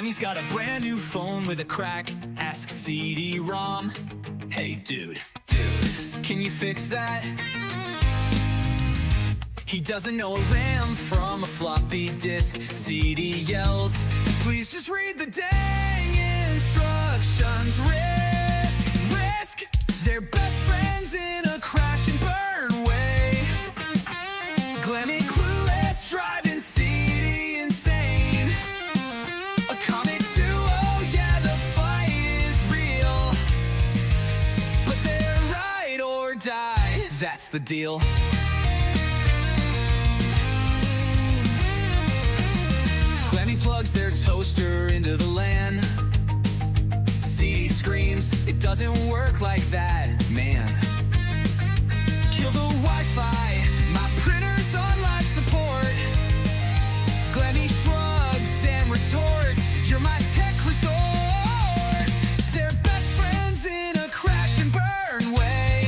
Glammy's got a brand new phone with a crack. Ask CD-ROM. Hey, dude, can you fix that? He doesn't know a RAM from a floppy disk. CD yells, please just read the dang instructions. Risk, they're best friends in a crash and burn way. Glammy clueless, driving CD insane. A comic duo, yeah, the fight is real. But they're ride or die, that's the deal. Glammy plugs their toaster into the LAN. CD screams, it doesn't work like that, man. Kill the Wi-Fi, my printer's on life support. Glammy shrugs and retorts, you're my tech resort. They're best friends in a crash and burn way.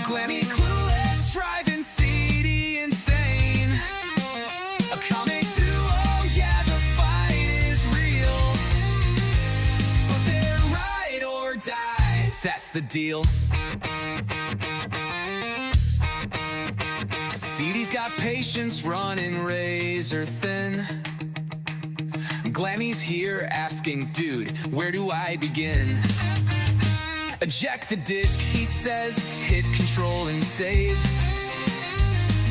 Glammy clueless, driving CD insane. A comic duo, yeah, the fight is real. But they're ride or die, that's the deal. CD's got patience running razor thin. Glammy's here asking, dude, where do I begin? Eject the disc, he says, hit control and save.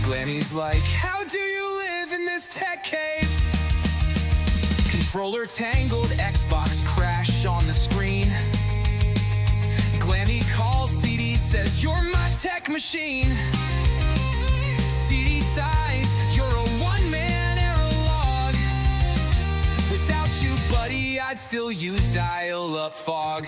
Glammy's like, how do you live in this tech cave? Controller tangled, Xbox crash on the screen. Glammy calls, CD says, you're my tech machine. CD sighs, you're a one-man error log. Without you, buddy, I'd still use dial-up fog.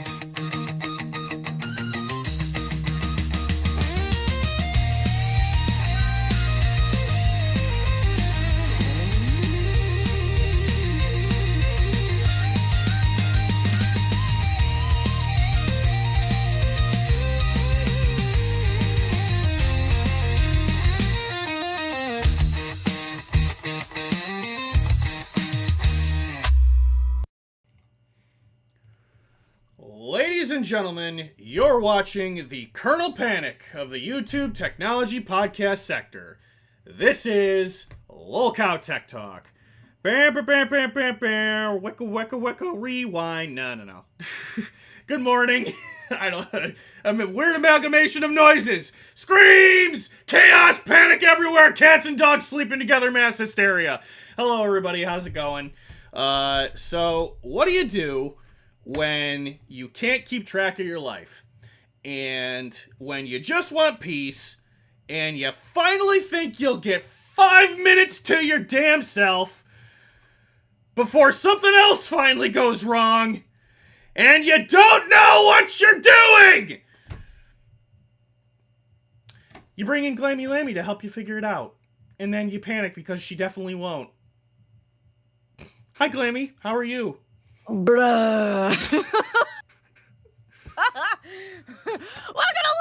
Ladies and gentlemen, you're watching the Kernel Panic of the YouTube technology podcast sector. This is Lolcow Tech Talk. Bam, bam, bam, bam, bam, bam. Wicka, wicka, wicka, rewind. No. Good morning. I'm a weird amalgamation of noises. Screams! Chaos, panic everywhere. Cats and dogs sleeping together, mass hysteria. Hello, everybody. How's it going? So, what do you do when you can't keep track of your life, and when you just want peace, and you finally think you'll get 5 minutes to your damn self before something else finally goes wrong, and you don't know what you're doing? You bring in Glammy Lammy to help you figure it out, and then you panic because she definitely won't. Hi, Glammy. How are you? Bruh. Welcome to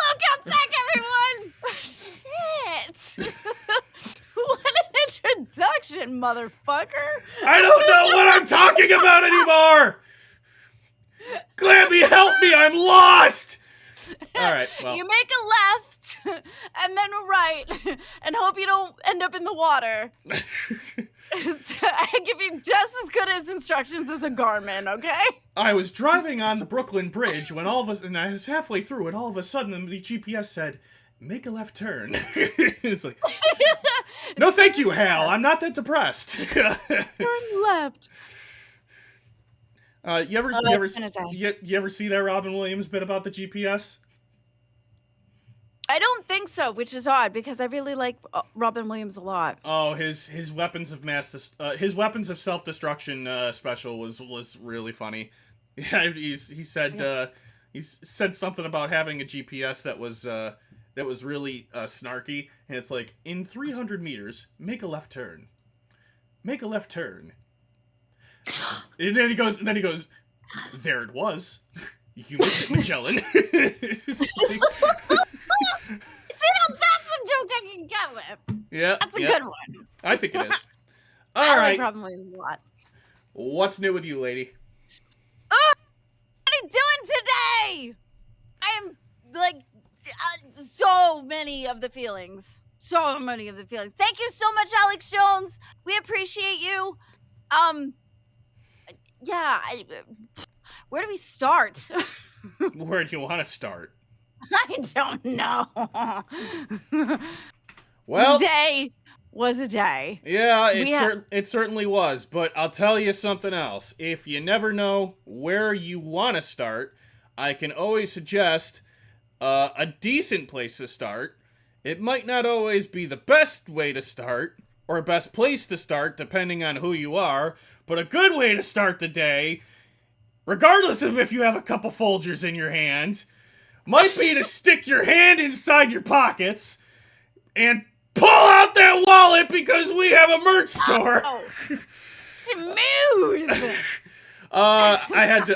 Lolcow Tech, everyone! Shit! What an introduction, motherfucker! I don't know what I'm talking about anymore! Glammy, help me! I'm lost! Alright, well. You make a left, and then a right, and hope you don't end up in the water. I give you just as good as instructions as a Garmin, okay? I was driving on the Brooklyn Bridge when and I was halfway through, and all of a sudden the GPS said, make a left turn. It's like, no thank you, Hal. I'm not that depressed. Turn left. You ever see that Robin Williams bit about the GPS? I don't think so, which is odd because I really like Robin Williams a lot. Oh, his weapons of his weapons of self-destruction special was really funny. Yeah, he said something about having a GPS that was really snarky, and it's like, in 300 meters, make a left turn. Make a left turn. And then he goes, there it was. You missed it, Magellan. See, now that's a joke I can get with. Yeah. That's a good one. I think it is. I All right. like Robin Williams a lot. What's new with you, lady? Oh, what are you doing today? I am like so many of the feelings. So many of the feelings. Thank you so much, Alex Jones. We appreciate you. Yeah. Where do we start? Where do you want to start? I don't know. Well, Today was a day. yeah, it certainly was. But I'll tell you something else. If you never know where you want to start, I can always suggest a decent place to start. It might not always be the best way to start, or best place to start, depending on who you are, but a good way to start the day, regardless of if you have a couple Folgers in your hand, might be to stick your hand inside your pockets and pull out that wallet because we have a merch store. Oh, smooth. I had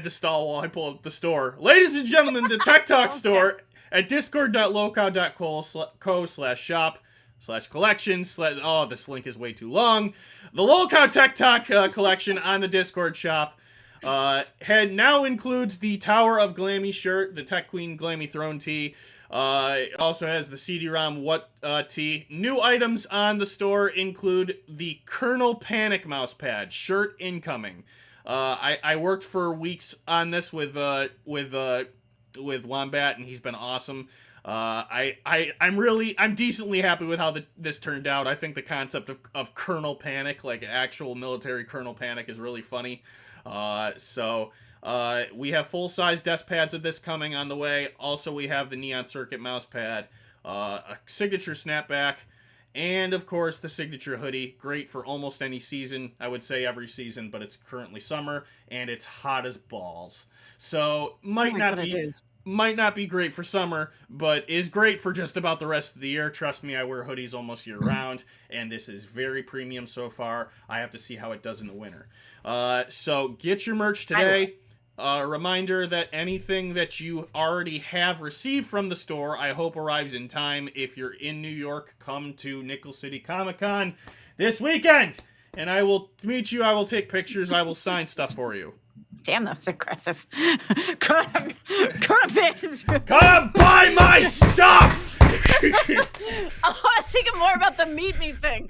to stall while I pull up the store. Ladies and gentlemen, the Tech Talk store at discord.lowcow.co/shop/collection/ oh, this link is way too long. The Lowcow Tech Talk collection on the Discord shop now includes the Tower of Glammy shirt, the Tech Queen Glammy Throne tee. It also has the CD-ROM What tee. New items on the store include the Colonel Panic mousepad, shirt incoming. I worked for weeks on this with Wombat, and he's been awesome. I'm decently happy with how this turned out. I think the concept of Colonel Panic, like actual military Colonel Panic, is really funny. We have full-size desk pads of this coming on the way. Also, we have the Neon Circuit mouse pad, a signature snapback, and of course the signature hoodie. Great for almost any season. I would say every season, but it's currently summer and it's hot as balls. So might not be great for summer, but is great for just about the rest of the year. Trust me, I wear hoodies almost year round, and this is very premium so far. I have to see how it does in the winter. So get your merch today. A reminder that anything that you already have received from the store, I hope arrives in time. If you're in New York, come to Nickel City Comic Con this weekend, and I will meet you. I will take pictures. I will sign stuff for you. Damn, that was aggressive. Come on, bitch. Come buy my stuff! I was thinking more about the meet me thing.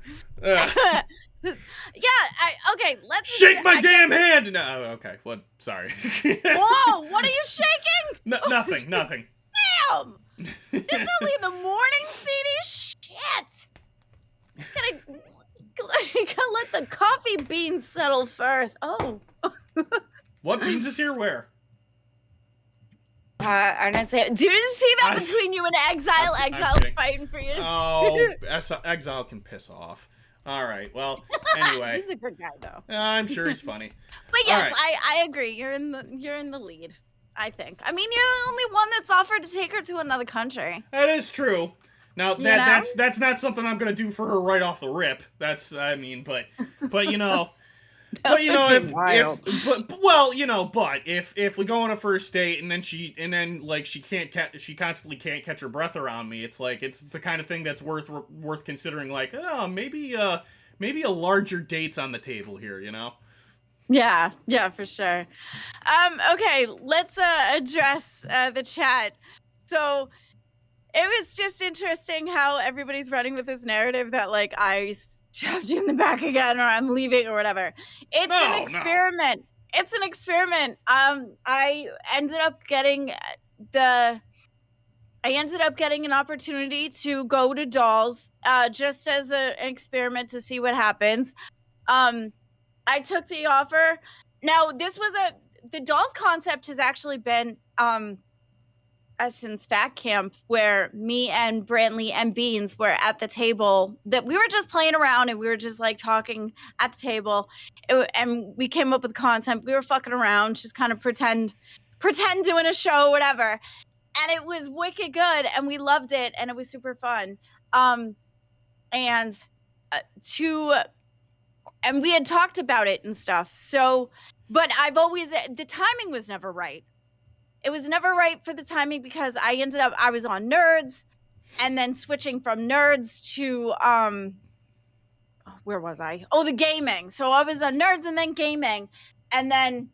Okay, let's shake my damn hand. No, okay. Well, sorry. Whoa, what are you shaking? Nothing. Damn! It's early in the morning, CD. Shit. Gotta let the coffee beans settle first. Oh. What beans is here? Where? I'm not saying. Do you see that between you and Exile? Exile's fighting for you. Oh, Exile can piss off. All right. Well, anyway. He's a good guy, though. I'm sure he's funny. But yes, right. I agree. You're in the lead. I think. I mean, you're the only one that's offered to take her to another country. That is true. Now that's not something I'm gonna do for her right off the rip. But you know. But you know, if we go on a first date and then she constantly can't catch her breath around me, it's like it's the kind of thing that's worth considering. Like, oh, maybe a larger date's on the table here, you know? Yeah, for sure. Okay, let's address the chat. So it was just interesting how everybody's running with this narrative that like I trapped you in the back again, or I'm leaving, or whatever. It's an experiment. No. It's an experiment. I ended up getting an opportunity to go to Dolls, just as an experiment to see what happens. I took the offer. Now, the Dolls concept has actually been since Fat Camp, where me and Brantley and Beans were at the table, that we were just playing around and we were just like talking at the table, and we came up with content. We were fucking around, just kind of pretend doing a show, whatever, and it was wicked good, and we loved it, and it was super fun. And we had talked about it and stuff. So, but the timing was never right. It was never right for the timing because I was on Nerds, and then switching from Nerds to where was I? Oh, the gaming. So I was on Nerds and then gaming, and then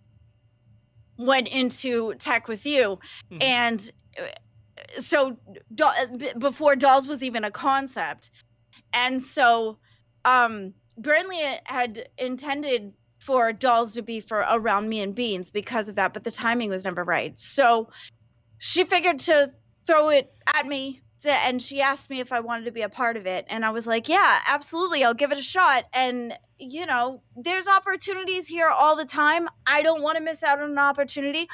went into tech with you. Mhm. And so before dolls was even a concept. And so Burnley had intended for dolls to be for around me and Beans because of that, but the timing was never right. So she figured to throw it at me, and she asked me if I wanted to be a part of it. And I was like, yeah, absolutely, I'll give it a shot. And, you know, there's opportunities here all the time. I don't want to miss out on an opportunity.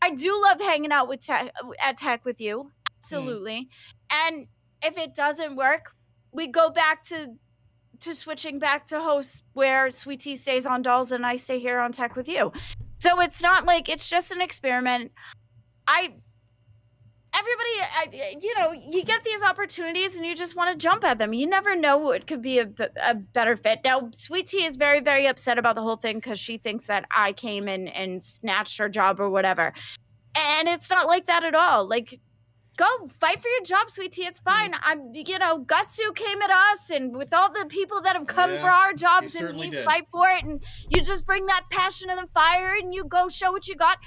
I do love hanging out with at tech with you. Absolutely. And if it doesn't work, we go back to switching back to hosts where Sweet Tea stays on dolls and I stay here on tech with you. So it's not like it's just an experiment. Everybody, you know, you get these opportunities and you just want to jump at them. You never know what could be a better fit. Now, Sweet Tea is very, very upset about the whole thing because she thinks that I came in and snatched her job or whatever. And it's not like that at all. Like, go fight for your job, Sweet Tea. It's fine. You know, Gutsu came at us, and with all the people that have come for our jobs, and you fight for it, and you just bring that passion and the fire, and you go show what you got.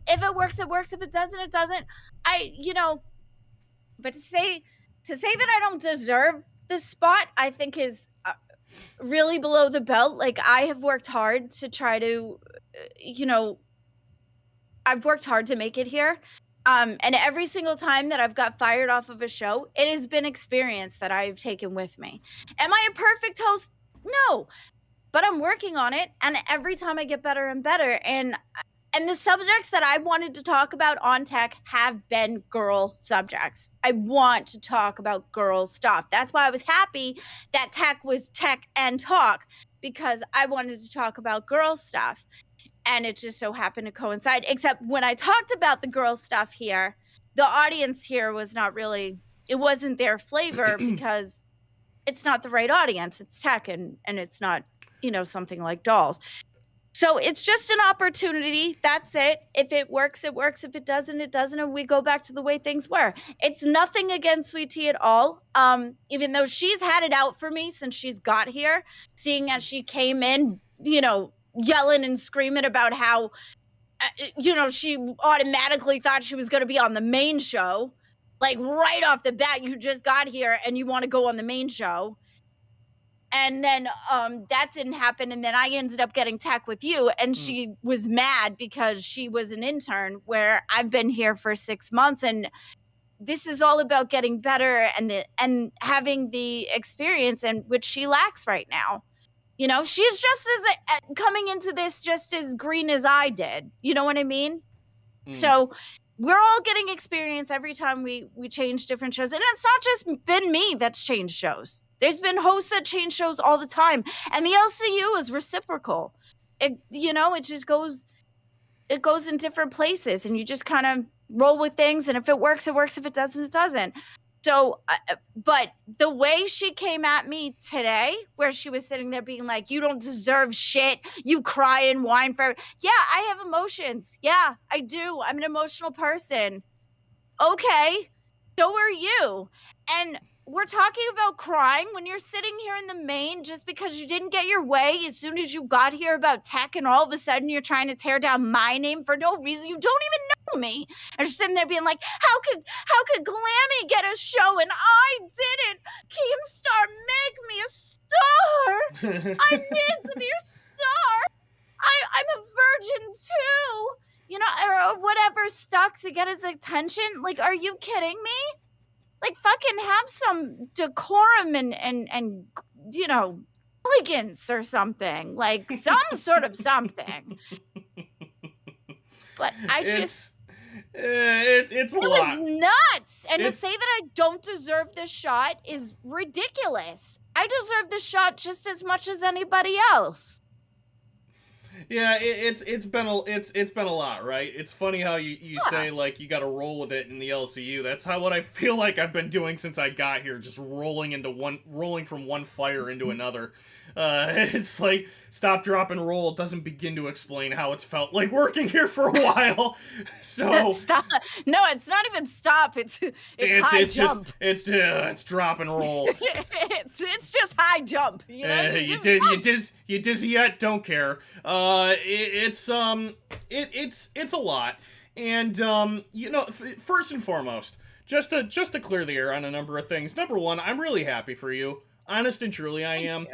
If it works, it works. If it doesn't, it doesn't. You know, but to say that I don't deserve this spot, I think is really below the belt. Like, I have worked hard to try to, you know, I've worked hard to make it here. And every single time that I've got fired off of a show, it has been experience that I've taken with me. Am I a perfect host? No, but I'm working on it. And every time I get better and better. And the subjects that I wanted to talk about on tech have been girl subjects. I want to talk about girl stuff. That's why I was happy that tech was tech and talk, because I wanted to talk about girl stuff. And it just so happened to coincide. Except when I talked about the girl stuff here, the audience here was not really, it wasn't their flavor because it's not the right audience. It's tech and it's not, you know, something like dolls. So it's just an opportunity. That's it. If it works, it works. If it doesn't, it doesn't. And we go back to the way things were. It's nothing against Sweet Tea at all. Even though she's had it out for me since she's got here, seeing as she came in, you know, yelling and screaming about how, you know, she automatically thought she was going to be on the main show. Like, right off the bat, you just got here and you want to go on the main show. And then that didn't happen. And then I ended up getting tech with you. And she was mad because she was an intern where I've been here for 6 months. And this is all about getting better and having the experience, and which she lacks right now. You know, she's just as coming into this just as green as I did. You know what I mean? So we're all getting experience every time we change different shows. And it's not just been me that's changed shows. There's been hosts that change shows all the time. And the LCU is reciprocal. You know, it just goes in different places, and you just kind of roll with things. And if it works, it works. If it doesn't, it doesn't. So, but the way she came at me today, where she was sitting there being like, you don't deserve shit. You cry and whine for, yeah, I have emotions. Yeah, I do. I'm an emotional person. Okay, so are you. And we're talking about crying when you're sitting here in the main just because you didn't get your way as soon as you got here about tech, and all of a sudden you're trying to tear down my name for no reason. You don't even know me. And you're sitting there being like, how could Glammy get a show and I didn't? KEEMSTAR, make me a star. I need to be a star. I'm a virgin too. You know, or whatever stuck to get his attention. Like, are you kidding me? Like, fucking have some decorum and you know, elegance or something. Like, some sort of something. But I just... It's a lot. It was nuts. And to say that I don't deserve this shot is ridiculous. I deserve this shot just as much as anybody else. Yeah, it's been a lot, right? It's funny how you say like you got to roll with it in the LCU. That's how what I feel like I've been doing since I got here, just rolling from one fire into another. It's like stop, drop, and roll. It doesn't begin to explain how it's felt like working here for a while. So Stop. No, it's not even stop. It's high jump. It's drop and roll. it's just high jump. You know, you dizzy yet? Don't care. It's a lot, and you know, first and foremost, just to clear the air on a number of things. Number one, I'm really happy for you. Honest and truly, I am.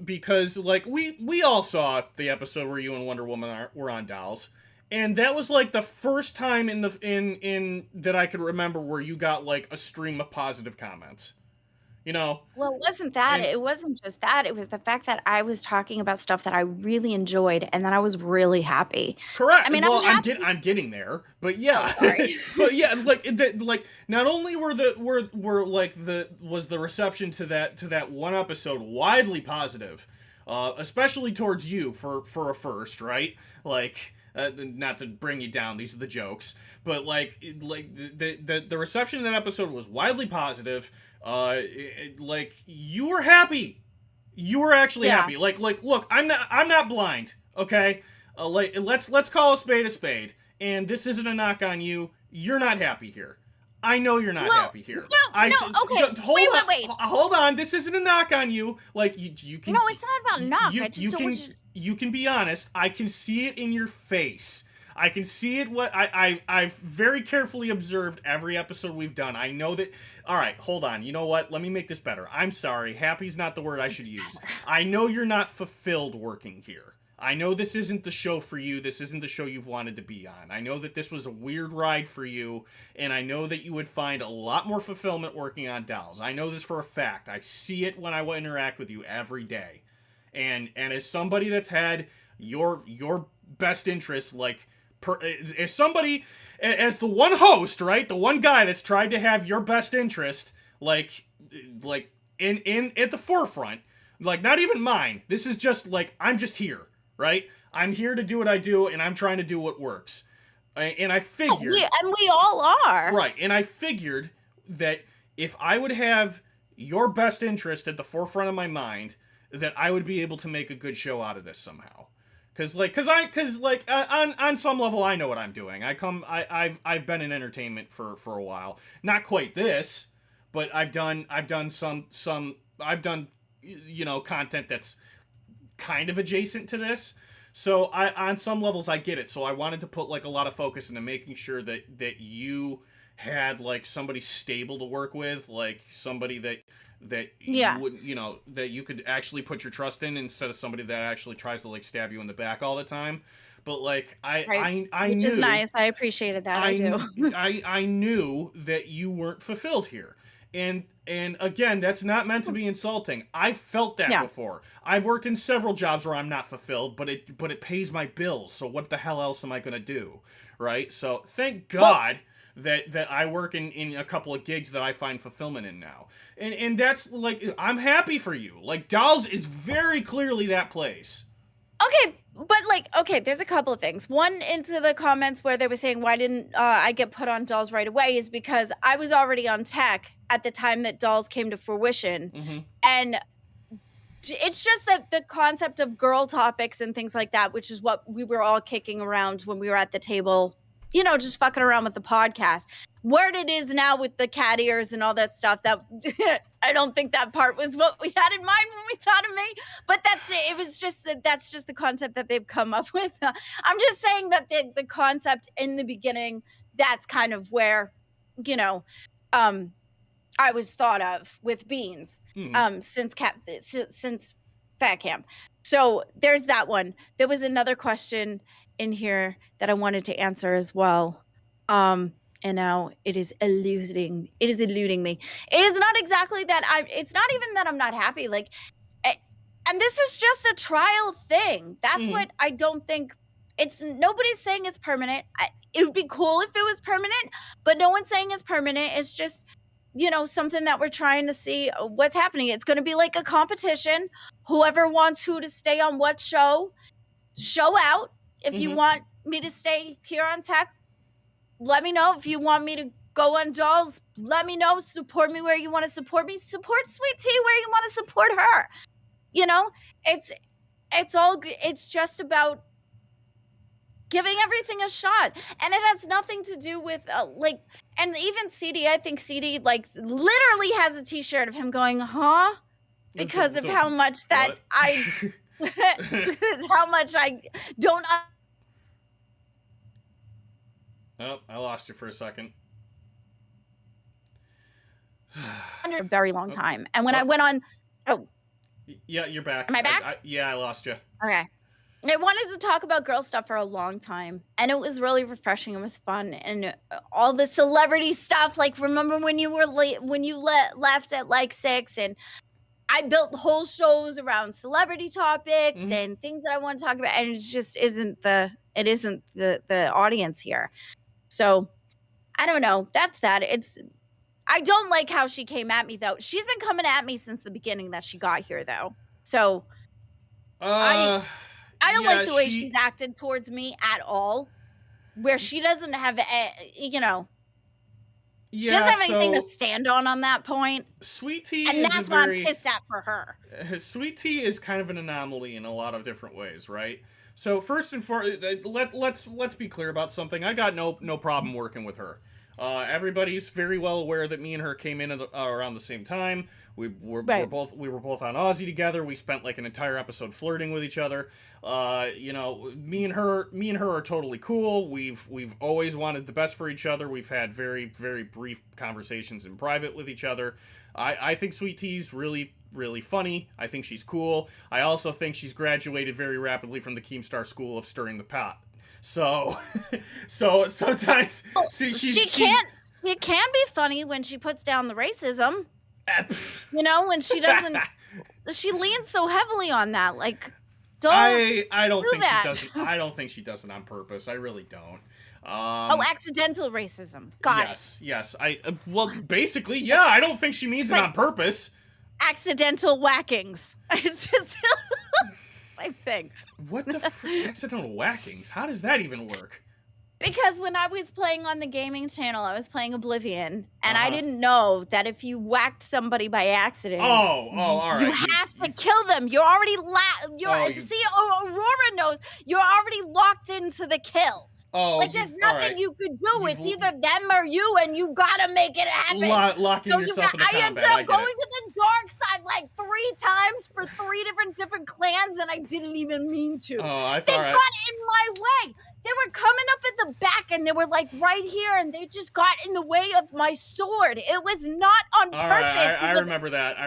Because like we all saw the episode where you and Wonder Woman were on dolls. And that was like the first time in that I could remember where you got like a stream of positive comments. You know? Well, it wasn't that. It wasn't just that. It was the fact that I was talking about stuff that I really enjoyed and that I was really happy. Correct. I mean, well, I'm getting there, but yeah. Oh, sorry. But yeah, like not only was the reception to that one episode widely positive, especially towards you for a first, right? Like not to bring you down, these are the jokes, but like the reception in that episode was widely positive. Like you were happy. You were actually happy. Like look, I'm not blind, okay? Like let's call a spade, and this isn't a knock on you. You're not happy here. I know you're not happy here. Okay. Wait. Hold on. This isn't a knock on you. Like you can. No, it's not about knock. I just don't want you. You can be honest. I can see it in your face. I can see it. I've very carefully observed every episode we've done. I know that. All right, hold on. You know what? Let me make this better. I'm sorry. Happy's not the word I should use. I know you're not fulfilled working here. I know this isn't the show for you. This isn't the show you've wanted to be on. I know that this was a weird ride for you, and I know that you would find a lot more fulfillment working on dolls. I know this for a fact. I see it when I interact with you every day. And as somebody that's had your best interest, like as somebody, as the one host, right, the one guy that's tried to have your best interest, like in at the forefront, like not even mine. This is just like I'm just here, right? I'm here to do what I do, and I'm trying to do what works. And I figured, we all are, right? And I figured that if I would have your best interest at the forefront of my mind, that I would be able to make a good show out of this somehow. Cause on some level I know what I'm doing. I've been in entertainment for a while. Not quite this, but I've done you know, content that's kind of adjacent to this. So on some levels I get it. So I wanted to put like a lot of focus into making sure that you had like somebody stable to work with, like somebody that you would, you know, that you could actually put your trust in instead of somebody that actually tries to like stab you in the back all the time. But like I which knew, is nice. I appreciated that. I do. I knew that you weren't fulfilled here. And again, that's not meant to be insulting. I've felt that before. I've worked in several jobs where I'm not fulfilled, but it pays my bills. So what the hell else am I going to do? Right? So thank God that I work in a couple of gigs that I find fulfillment in now. And that's like, I'm happy for you. Like dolls is very clearly that place. Okay, but like, okay, there's a couple of things. One, into the comments where they were saying, why didn't I get put on dolls right away, is because I was already on tech at the time that dolls came to fruition. Mm-hmm. And it's just that the concept of girl topics and things like that, which is what we were all kicking around when we were at the table, you know, just fucking around with the podcast. Where it is now with the cat ears and all that stuff, that I don't think that part was what we had in mind when we thought of me. But that's it. It was just that's just the concept that they've come up with. I'm just saying that the concept in the beginning, that's kind of where, you know, I was thought of with Beans, since Fat Camp. So there's that one. There was another question in here that I wanted to answer as well. And now it is eluding me. It is not exactly that it's not even that I'm not happy. Like, and this is just a trial thing. That's what I don't think. Nobody's saying it's permanent. It would be cool if it was permanent, but no one's saying it's permanent. It's just, you know, something that we're trying to see what's happening. It's going to be like a competition. Whoever wants who to stay on what show, show out. If you Mhm. want me to stay here on tech, let me know. If you want me to go on dolls, let me know. Support me where you want to support me. Support Sweet Tea where you want to support her. You know, it's all good. It's just about giving everything a shot, and it has nothing to do with like, and even CD, I think CD like literally has a t-shirt of him going, huh, because of how much that What? I how much I don't Oh, I lost you for a second. under a very long Oh. time. And when I Oh. went on, oh, Yeah, you're back. am I back? Yeah, I lost you. Okay. I wanted to talk about girl stuff for a long time, and it was really refreshing. It was fun, and all the celebrity stuff. Like, remember when you were late, when you left at like 6, and I built whole shows around celebrity topics Mhm. and things that I want to talk about, and it just isn't the audience here. So I don't know. That's that. I don't like how she came at me though. She's been coming at me since the beginning that she got here though. So I don't like the way she's acted towards me at all. Where she doesn't have, she doesn't have anything to stand on that point. Sweet Tea And is that's what I'm pissed at for her. Sweet Tea is kind of an anomaly in a lot of different ways, right? So first and foremost, let's be clear about something. I got no problem working with her. Everybody's very well aware that me and her came in around the same time. We were both on Aussie together. We spent like an entire episode flirting with each other. Me and her are totally cool. We've always wanted the best for each other. We've had very brief conversations in private with each other. I think Sweet Tea's really funny. I think she's cool. I also think she's graduated very rapidly from the KEEMSTAR school of stirring the pot. So sometimes she can be funny when she puts down the racism. When she doesn't, she leans so heavily on that. Like, I don't think she does it. I don't think she does it on purpose. I really don't. Accidental racism. Got it. Yes. Basically, yeah. I don't think she means it on purpose. Accidental whackings. It's just same thing. What the accidental whackings? How does that even work? Because when I was playing on the gaming channel, I was playing Oblivion, and I didn't know that if you whacked somebody by accident, all right, you have to kill them. You're already Aurora knows you're already locked into the kill. Oh, like there's nothing you could do. It's either them or you, and you gotta make it happen. Locking yourself into combat. I ended up going to the dark side like 3 times for 3 different clans, and I didn't even mean to. Oh, they got in my way. They were coming up at the back, and they were like right here, and they just got in the way of my sword. It was not on purpose. Right, I remember that.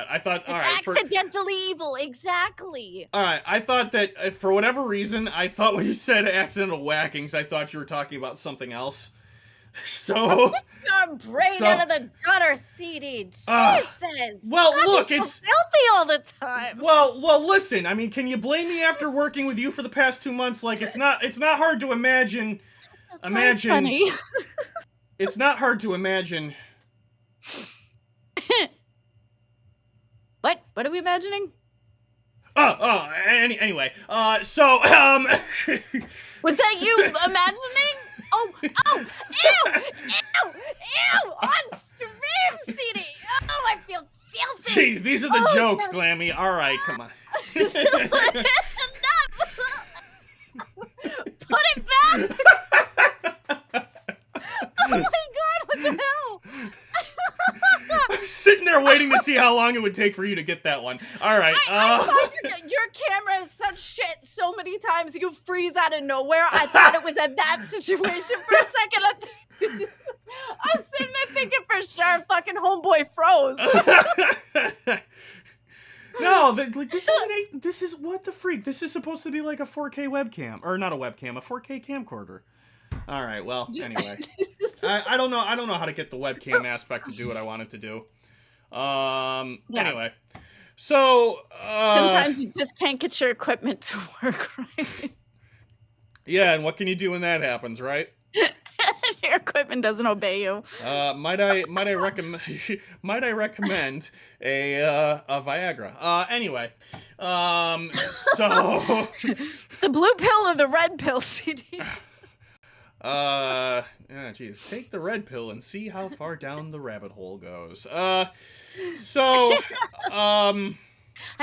I thought, accidentally evil, exactly. All right, I thought that for whatever reason, I thought when you said accidental whackings, I thought you were talking about something else. So your brain out of the gutter, CD. Jesus. Well, God, look, it's filthy all the time. Well, listen. I mean, can you blame me after working with you for the past 2 months? Like, it's not hard to imagine. Funny. It's not hard to imagine. What are we imagining? Anyway, was that you imagining? Oh, ew, on stream, CD. Oh, I feel filthy. Jeez, these are the jokes, Glammy. All right, come on. Put it back. Oh my God, what the hell? I'm sitting there waiting to see how long it would take for you to get that one. All right. I thought your camera is such shit so many times you freeze out of nowhere. I thought it was at that situation for a second. I was sitting there thinking for sure fucking homeboy froze. No, this is what the freak. This is supposed to be like a 4K webcam, or not a webcam, a 4K camcorder. All right. Well, anyway, I don't know. I don't know how to get the webcam aspect to do what I want it to do. Anyway, so sometimes you just can't get your equipment to work right. Yeah, and what can you do when that happens, right? Your equipment doesn't obey you. Might I recommend might I recommend a Viagra? Anyway, so The blue pill or the red pill, CD? Geez, take the red pill and see how far down the rabbit hole goes. I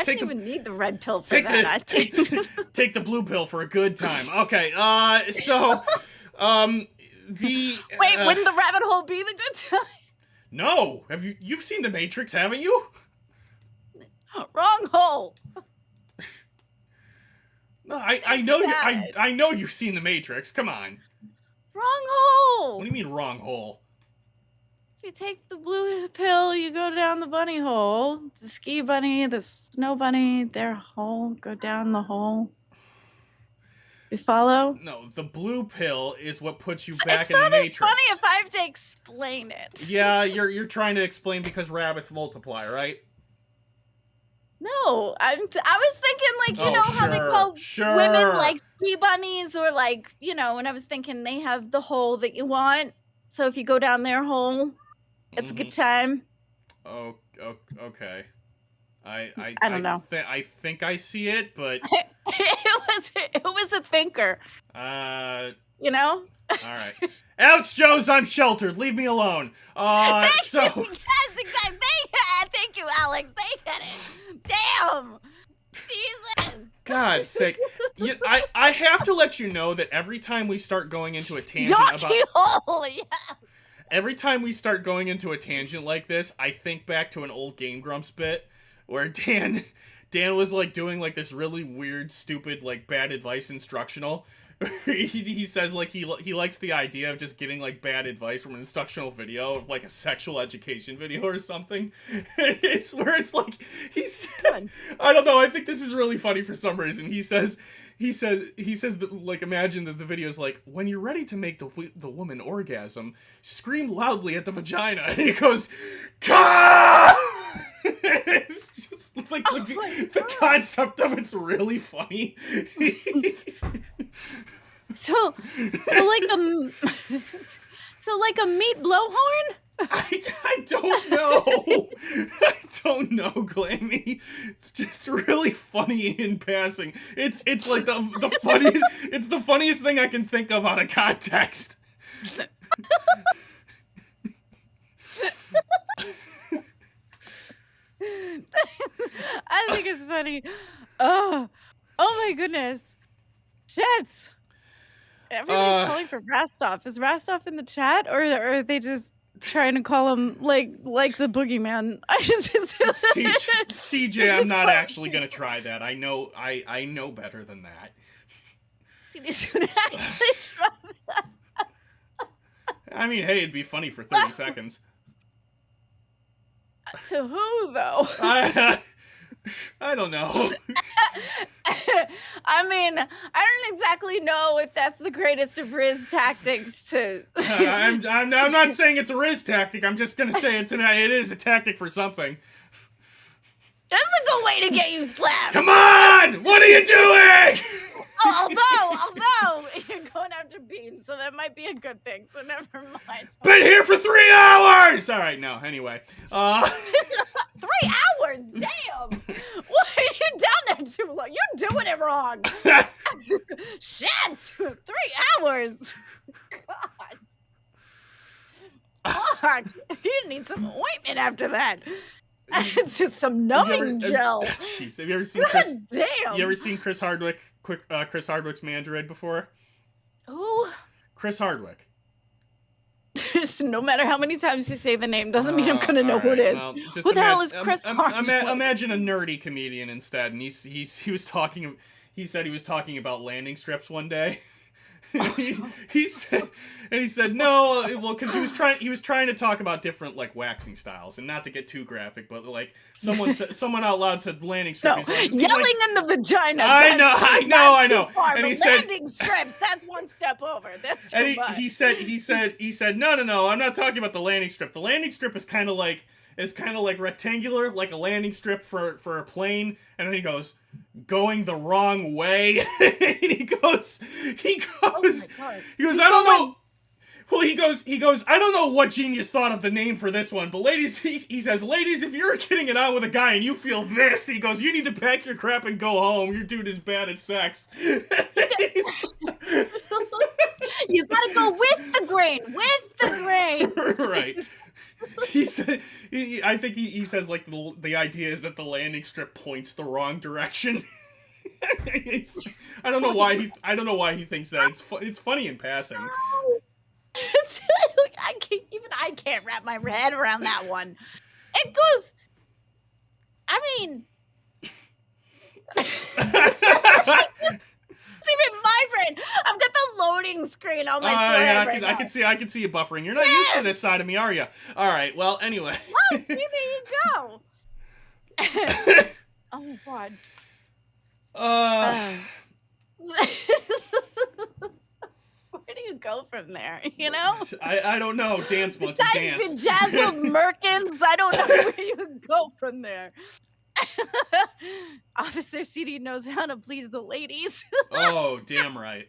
didn't even need the red pill for that. Take the blue pill for a good time. Okay, the Wait, wouldn't the rabbit hole be the good time? No, you've seen The Matrix, haven't you? Wrong hole. No, I know you've seen The Matrix. Come on. Wrong hole. What do you mean wrong hole? If you take the blue pill, you go down the bunny hole. The ski bunny, the snow bunny, their hole, go down the hole. You follow? No, the blue pill is what puts you back It's in the not Matrix. as funny if I have to explain it. Yeah, you're trying to explain because rabbits multiply, right? No, I was thinking like, you Oh, know how they sure, call sure. women like ski bunnies, or like, you know, and I was thinking they have the hole that you want. So if you go down their hole, it's a good time. Oh, okay. I don't know. I think I see it, but it was a thinker. You know? All right. Alex Jones, I'm sheltered. Leave me alone. Yes, exactly. Thank you, Alex. They hit it. Damn. Jesus. God's sake. I have to let you know that every time we start going into a tangent Donkey hole, yeah. every time we start going into a tangent like this, I think back to an old Game Grumps bit where Dan was like doing like this really weird, stupid, like bad advice instructional. he says like he likes the idea of just getting like bad advice from an instructional video of like a sexual education video or something. It's where it's like he said, I don't know, I think this is really funny for some reason. He says that, like, imagine that the video's like, when you're ready to make the woman orgasm, scream loudly at the vagina. And he goes, "Gah!" It's just like the concept of it's really funny. So like a meat blowhorn? I don't know. I don't know, Glammy. It's just really funny in passing. It's like the funniest. It's the funniest thing I can think of out of context. I think it's funny. Oh my goodness. Shit. Everybody's calling for Rastov. Is Rastov in the chat, or are they just trying to call him like the boogeyman? CJ, I'm not actually gonna try that. I know better than that. CJ's gonna actually try that. I mean, hey, it'd be funny for 30 seconds. To who, though? I don't know. I mean, I don't exactly know if that's the greatest of Riz tactics to... I'm not saying it's a Riz tactic. I'm just going to say it is a tactic for something. That's a good way to get you slapped. Come on! What are you doing? Although you're going after Bean, so that might be a good thing. So never mind. Been here for 3 hours. All right, no. Anyway, 3 hours? Damn! Why are you down there too long? You're doing it wrong. Shit! 3 hours. God. Fuck. You need some ointment after that. It's just some numbing gel. Jeez, have you ever seen Chris? Damn. You ever seen Chris Hardwick? Chris Hardwick's Mandroid before? Who? Chris Hardwick. Just no matter how many times you say the name, doesn't mean I'm gonna know who it is. Well, who the hell is Chris Hardwick? Imagine a nerdy comedian instead, and he was talking. He said he was talking about landing strips one day. He said no, well, because he was trying to talk about different like waxing styles, and not to get too graphic, but like someone out loud said landing strip. No, he's yelling like, in the vagina. I know. Far, And he landing strips. That's one step over. That's too much. He said no. I'm not talking about the landing strip. The landing strip is kind of like rectangular, like a landing strip for a plane. And then he goes, going the wrong way. And he goes, I don't know. Well, he goes, I don't know what genius thought of the name for this one, but ladies, he says, ladies, if you're getting it out with a guy and you feel this, he goes, you need to pack your crap and go home. Your dude is bad at sex. You gotta go with the grain, Right. He said, I think he says, like, the idea is that the landing strip points the wrong direction. I don't know why he thinks that. It's funny in passing. I can't wrap my head around that one. It goes. I mean, it's even my brain. I've got the loading screen on my forehead yeah, right now. I can see you buffering. You're not used to this side of me, are you? All right. Well, anyway. Oh, see, there you go. Oh my god. Where do you go from there? You know? I don't know. Dance, monkey, dance. Besides bejazzled merkins, I don't know where you go from there. Officer CD knows how to please the ladies. Oh, damn right.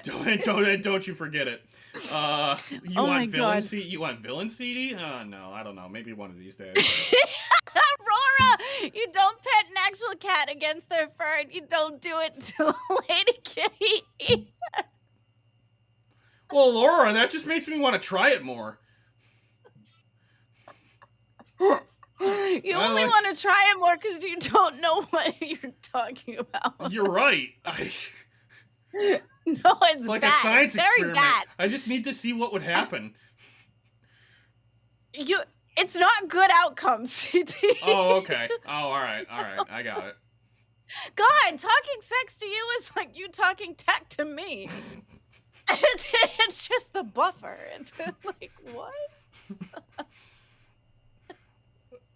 Don't you forget it. You want villain CD? You want villain CD? No, I don't know. Maybe one of these days. Aurora, you don't pet an actual cat against their fur, and you don't do it to a lady kitty either. Well, Laura, that just makes me want to try it more. You only want to try it more because you don't know what you're talking about. You're right. No, it's like bad. a science Very experiment. bad. I just need to see what would happen. It's not good outcomes, CD. Oh, okay. Oh, all right. I got it. God, talking sex to you is like you talking tech to me. It's just the buffer. It's like, what?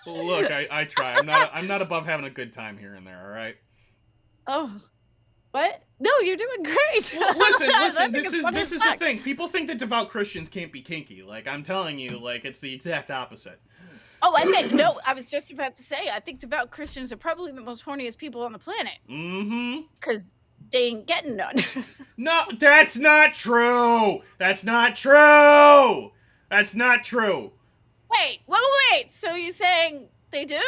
Look, I try. I'm not above having a good time here and there, all right? Oh. What? No, you're doing great. Well, listen. This is the thing. People think that devout Christians can't be kinky. Like, I'm telling you, like, it's the exact opposite. Oh, I was just about to say, I think devout Christians are probably the most horniest people on the planet. Mm-hmm. Because they ain't getting none. No, that's not true. That's not true. That's not true. Wait. So you saying they do?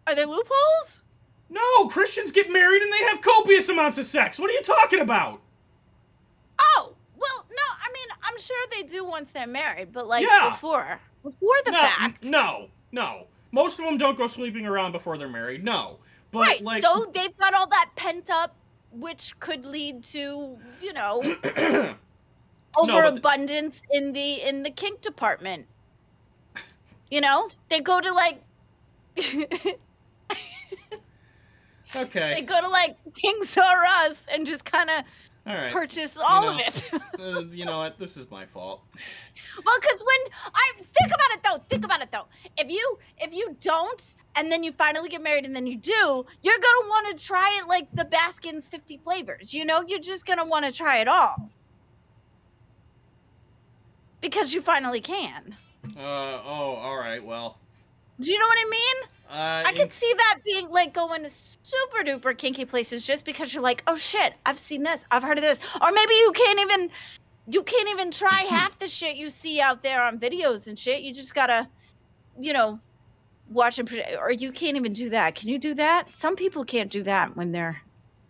Are there loopholes? No, Christians get married and they have copious amounts of sex. What are you talking about? Oh, well, no, I mean, I'm sure they do once they're married, but like before the fact. No. Most of them don't go sleeping around before they're married. No. But right, like, so they've got all that pent up, which could lead to, overabundance in the kink department. You know, they go to like okay. They go to like Kings R Us and just kind of purchase all of it. You know what? This is my fault. Well, because when I think about it though, if you don't, and then you finally get married, and then you do, you're gonna want to try it like the Baskin's 50 flavors. You know, you're just gonna want to try it all because you finally can. All right. Well. Do you know what I mean? I could see that being like going to super duper kinky places just because you're like, oh shit, I've seen this, I've heard of this, or maybe you can't even try half the shit you see out there on videos and shit. You just gotta, watch and or you can't even do that. Can you do that? Some people can't do that when they're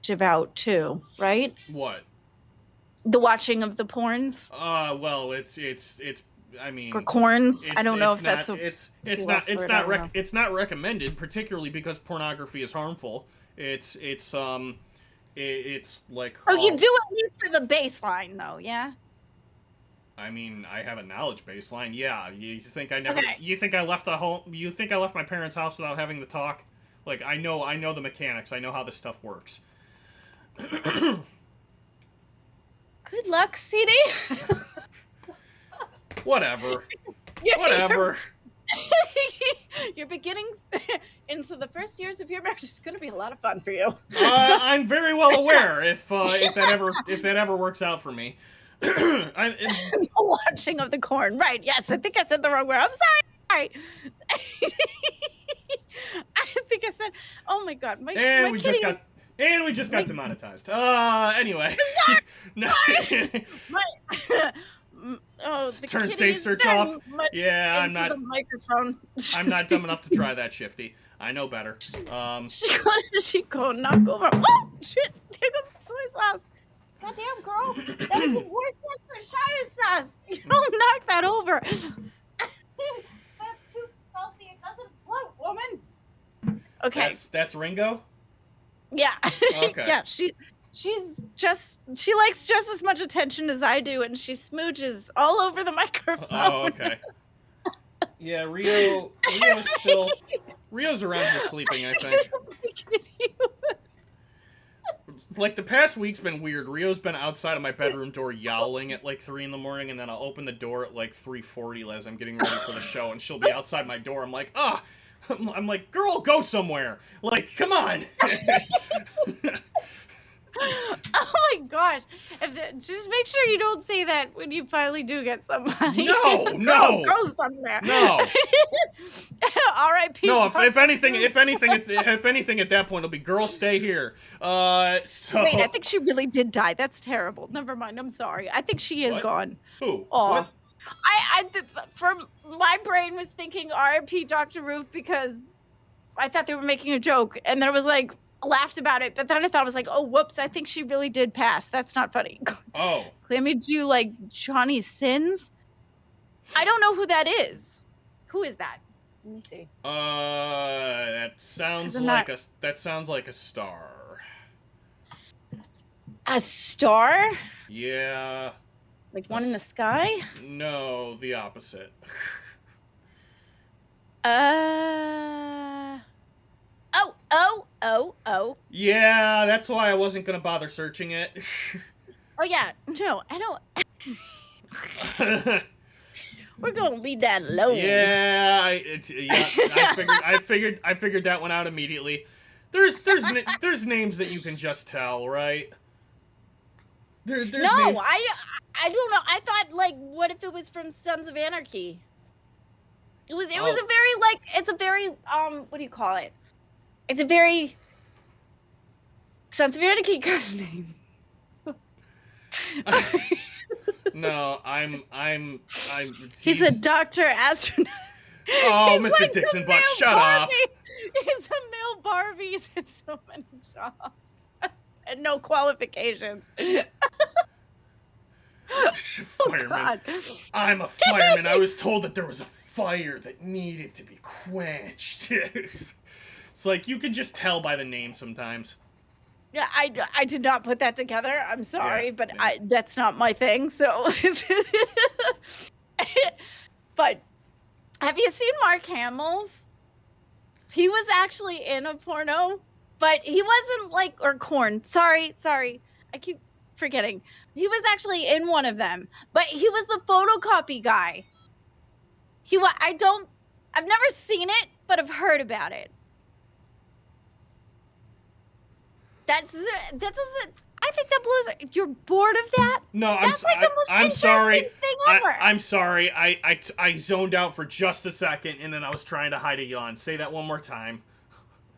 devout too, right? What? The watching of the porns. Well, it's. I mean, or corns. I don't know if that's it's not recommended, particularly because pornography is harmful. It's like. Oh, you do at least have a baseline, though, yeah. I mean, I have a knowledge baseline. Yeah, you think I never? Okay. You think I left the home? You think I left my parents' house without having the talk? Like, I know the mechanics. I know how this stuff works. Good luck, CD. Whatever. You're beginning into the first years of your marriage. It's going to be a lot of fun for you. I'm very well aware if that ever works out for me. The watching of the corn, right? Yes, I think I said the wrong word. I'm sorry. I think I said. Oh my god, my kitty. And we just got demonetized. Anyway. No. Oh, the Turn kitty safe is search very off. much Yeah, I'm into not. The microphone. I'm not dumb enough to try that, Shifty. I know better. She go knock over. Oh shit! There goes the soy sauce. Goddamn girl, that was the worst Worcestershire sauce. You don't knock that over. That's too salty. It doesn't float, woman. Okay. That's Ringo. Yeah. Okay. Yeah. She likes just as much attention as I do, and she smooches all over the microphone. Oh, okay. Yeah, Rio's around here sleeping, I think. Like, the past week's been weird. Rio's been outside of my bedroom door yowling at, like, 3 in the morning, and then I'll open the door at, like, 3:40 as I'm getting ready for the show, and she'll be outside my door. I'm like, I'm like, girl, go somewhere. Like, come on. Oh my gosh. Just make sure you don't say that when you finally do get somebody. No, no. Go somewhere. No. R.I.P. No, if anything at that point, it'll be, girl, stay here. So... Wait, I think she really did die. That's terrible. Never mind. I'm sorry. I think she is What? gone. Who? Oh. What? From my brain was thinking R.I.P. Dr. Ruth because I thought they were making a joke, and then I was like, laughed about it, but then I thought I was like, oh, whoops, I think she really did pass. That's not funny. Oh. Let me do like Johnny Sins. I don't know who that is. Who is that? Let me see. That sounds like a star. A star? Yeah. Like one in the sky? No, the opposite. Oh. Yeah, that's why I wasn't gonna bother searching it. Oh yeah, no, I don't. We're gonna leave that alone. Yeah, I figured that one out immediately. There's names that you can just tell, right? There's no, names... I don't know. I thought, like, what if it was from Sons of Anarchy? It was a very, like, it's a very, what do you call it? It's a very Sons of Anarchy kind of name. No, He's a doctor astronaut. Oh, He's Mr. like Dixon Butt, shut up. He's a male Barbie. He's had so many jobs and no qualifications. Fireman. God. I'm a fireman. I was told that there was a fire that needed to be quenched. It's like, you can just tell by the name sometimes. Yeah, I did not put that together. I'm sorry, Yeah, but yeah. that's not my thing. So, but have you seen Mark Hamill's? He was actually in a porno, but he wasn't like, or Korn. Sorry. I keep forgetting. He was actually in one of them, but he was the photocopy guy. I've never seen it, but I've heard about it. That doesn't. I think that blows. You're bored of that? No, That's like the most I'm sorry. thing ever. I'm sorry. I zoned out for just a second, and then I was trying to hide a yawn. Say that one more time.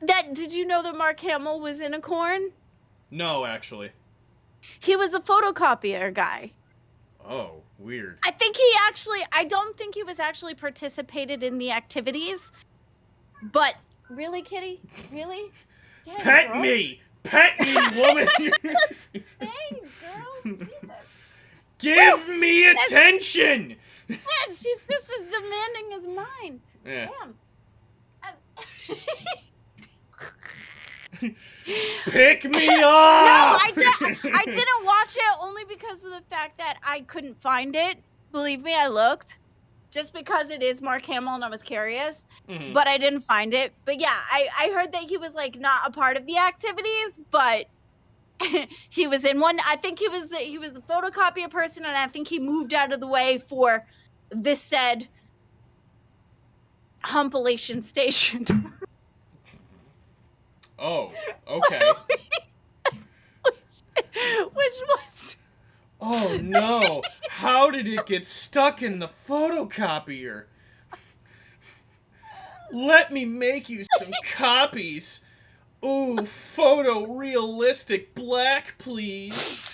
Did you know that Mark Hamill was in a Korn? No, actually. He was a photocopier guy. Oh, weird. I don't think he was actually participated in the activities. But really, Kitty? Really? Damn, Pet girl. me! Pet me, woman! Thanks, girl. Jesus. Give me attention! Yeah, she's just as demanding as mine. Yeah. Damn. Pick me No, up! I didn't watch it only because of the fact that I couldn't find it. Believe me, I looked. Just because it is Mark Hamill and I was curious. Mhm. But I didn't find it. But yeah, I heard that he was like not a part of the activities, but he was in one. I think he was the photocopier person, and I think he moved out of the way for this said compilation station. Oh, okay. Which was Oh no! How did it get stuck in the photocopier? Let me make you some copies Ooh, photorealistic black, please.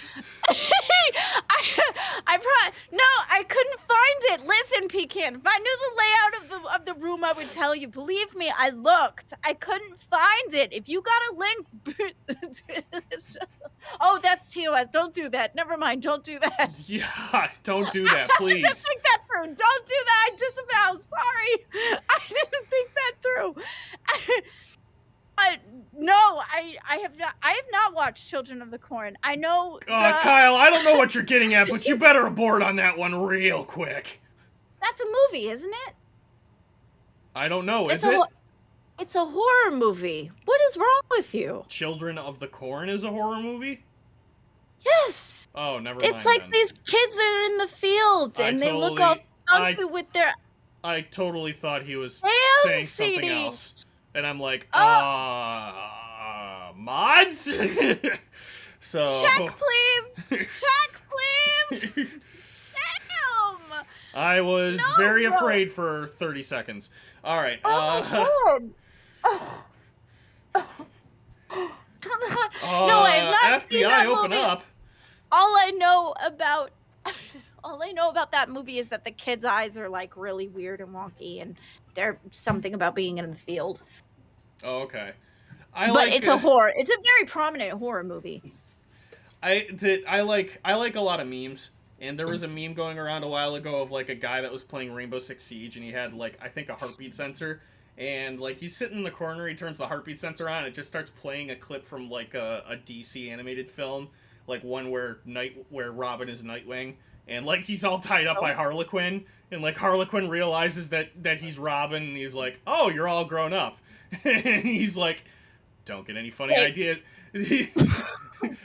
No, I couldn't find it. Listen, Pecan, if I knew the layout of the room, I would tell you. Believe me, I looked. I couldn't find it. If you got a link, oh, that's TOS. Don't do that. Never mind. Don't do that. Yeah, don't do that, please. I didn't think that through. Don't do that. I disavow. Sorry, I didn't think that through. No, I have not watched Children of the Corn. I know. Kyle, I don't know what you're getting at, but you better abort on that one real quick. That's a movie, isn't it? I don't know, is it? It's a horror movie. What is wrong with you? Children of the Corn is a horror movie? Yes. Oh, never mind. It's like then. these kids are in the field and they look all funky with their. I totally thought he was saying something else. And I'm like, mods? So Check, please. Check, please. Damn. I was very afraid for 30 seconds. All right. Oh my God. No, I have not FBI, seen that open movie. up. All I know about that movie is that the kids' eyes are like really weird and wonky, and there's something about being in the field. Oh, okay. But it's a horror. It's a very prominent horror movie. I like a lot of memes, and there was a meme going around a while ago of like a guy that was playing Rainbow Six Siege, and he had like I think a heartbeat sensor, and like he's sitting in the corner, he turns the heartbeat sensor on, and it just starts playing a clip from like a DC animated film, like one where Robin is Nightwing, and like he's all tied up by Harlequin, and like Harlequin realizes that he's Robin, and he's like, "Oh, you're all grown up," and he's like, "Don't get any funny ideas."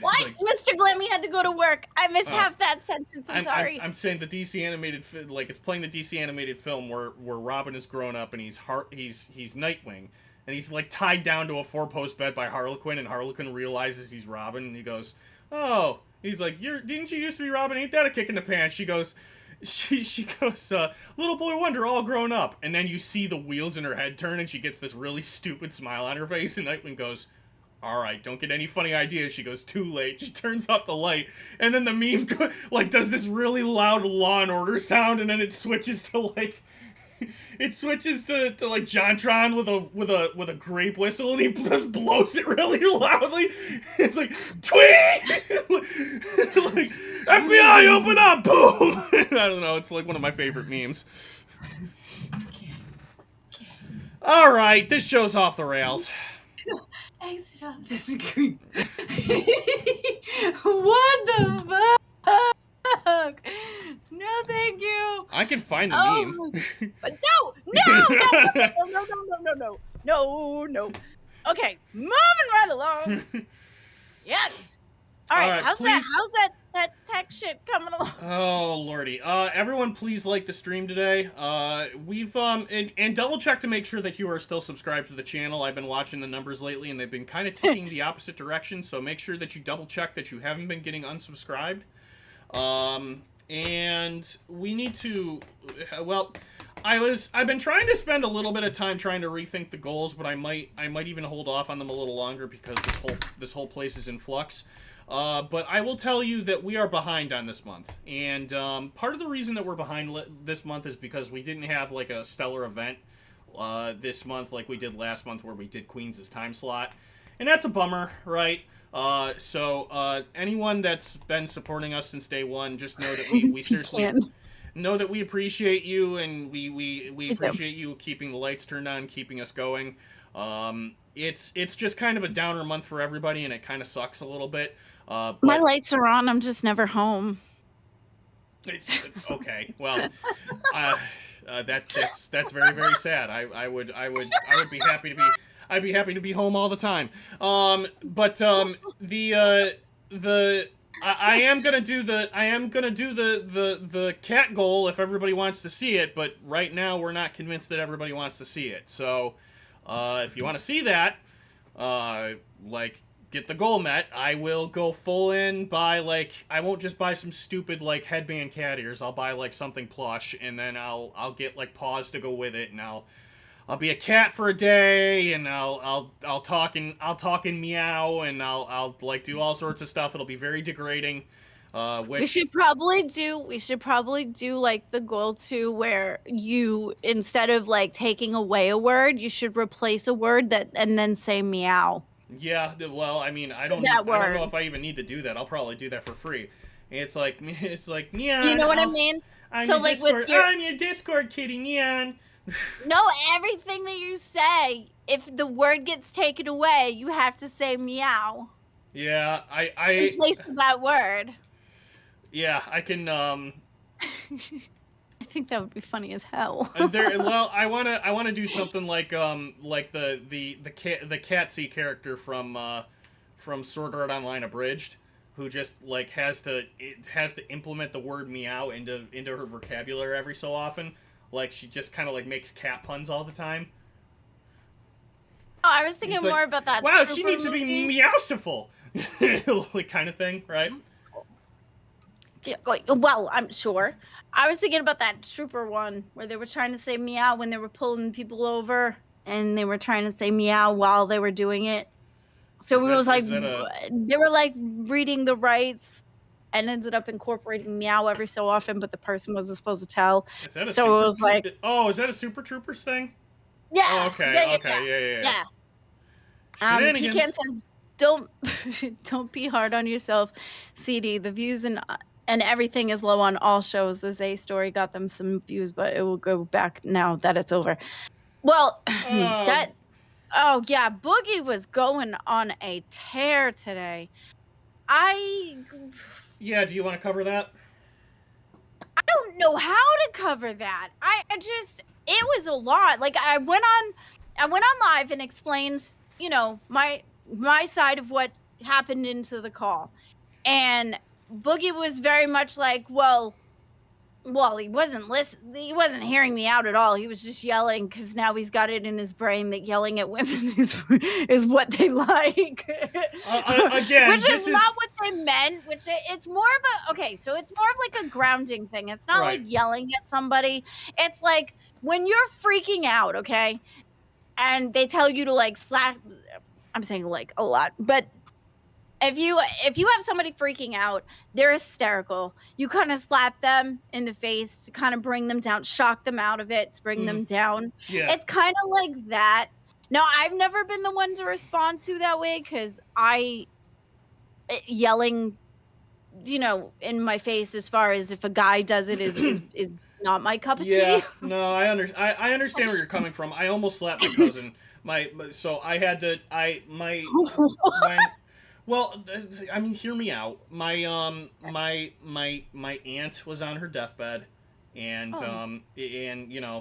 What? Like, Mr. Glimmy had to go to work. I missed half that sentence. I'm sorry. I'm saying the DC animated like it's playing the DC animated film where Robin is grown up and he's Nightwing, and he's like tied down to a 4-post bed by Harlequin, and Harlequin realizes he's Robin, and he goes, "Oh," he's like, "Didn't you used to be Robin? Ain't that a kick in the pants?" She goes, "Little boy wonder, all grown up," and then you see the wheels in her head turn, and she gets this really stupid smile on her face, and Nightwing goes, "All right, don't get any funny ideas." She goes, "Too late." She turns off the light, and then the meme like does this really loud Law and Order sound, and then it switches to like like JonTron with a grape whistle, and he just blows it really loudly. It's like tweet, like FBI open up, boom. I don't know. It's like one of my favorite memes. All right, this show's off the rails. I stop the screen. What the fuck? No, thank you. I can find the meme. But no. Okay, moving right along. Yes. All right. How's that tech shit coming along? Oh lordy. Everyone, please like the stream today. We've and double check to make sure that you are still subscribed to the channel. I've been watching the numbers lately, and they've been kind of taking the opposite direction. So make sure that you double check that you haven't been getting unsubscribed. And we need to. Well, I've been trying to spend a little bit of time trying to rethink the goals, but I might even hold off on them a little longer because this whole place is in flux. But I will tell you that we are behind on this month, and part of the reason that we're behind this month is because we didn't have like a stellar event this month like we did last month, where we did Queens' time slot, and that's a bummer, right? So anyone that's been supporting us since day one, just know that we seriously know that we appreciate you, and we appreciate you keeping the lights turned on, keeping us going. It's just kind of a downer month for everybody, and it kind of sucks a little bit. But my lights are on. I'm just never home. Okay, well, that's very, very sad. I would be happy to be. I'd be happy to be home all the time. But I am gonna do the cat goal if everybody wants to see it. But right now we're not convinced that everybody wants to see it. So if you want to see that, like, get the goal met, I will go full in, buy, like, I won't just buy some stupid, like, headband cat ears. I'll buy, like, something plush, and then I'll get, like, paws to go with it, and I'll I'll be a cat for a day, and I'll talk and meow, and I'll like do all sorts of stuff. It'll be very degrading. We should probably do like the goal too, where you, instead of like taking away a word, you should replace a word that and then say meow. Yeah, well, I mean, I don't That know word. if I even need to do that. I'll probably do that for free. And it's like Neon. You know what I mean? I'm So your like with Discord. your I'm your Discord kitty, Neon. no, everything that you say, if the word gets taken away, you have to say meow Yeah, in place of that word. yeah, I can I think that would be funny as hell. well, I wanna do something like the Catsy character from Sword Art Online Abridged, who just like has to implement the word meow into her vocabulary every so often. Like she just kind of like makes cat puns all the time. Oh, I was thinking It's like, more about that. wow, she Trooper needs to be movie. meowsiful, like kind of thing, right? Yeah, well, I'm sure. I was thinking about that Trooper one where they were trying to say meow when they were pulling people over, and they were trying to say meow while they were doing it. So it was like Is that a they were like reading the rights and ended up incorporating meow every so often, but the person wasn't supposed to tell. So it super? was like, Oh, is that a Super Troopers thing? Oh, yeah, okay, yeah, yeah, okay, yeah. yeah. Shenanigans. Pecan says, "Don't don't be hard on yourself, CD. The views and everything is low on all shows. The Zay story got them some views, but it will go back now that it's over." Well, Um, that oh yeah, Boogie was going on a tear today. I yeah. Do you want to cover that? don't know how to cover that. I just it was a lot. Like I went on live and explained, my side of what happened into the call. And Boogie was very much like, well, he wasn't hearing me out at all. He was just yelling because now he's got it in his brain that yelling at women is what they like. Again, Which this is not what they meant. It's more of a okay. So it's more of like a grounding thing. It's not like right. yelling at somebody. It's like when you're freaking out, okay, and they tell you to like slap. I'm saying like a lot, but if you have somebody freaking out, they're hysterical. You kind of slap them in the face to kind of bring them down, shock them out of it, to bring them down. Yeah. It's kind of like that. Now, I've never been the one to respond to that way because yelling, in my face as far as if a guy does it is not my cup of Yeah. tea. No, I understand where you're coming from. I almost slapped my cousin. So I had to when. Well, I mean, hear me out. My aunt was on her deathbed, and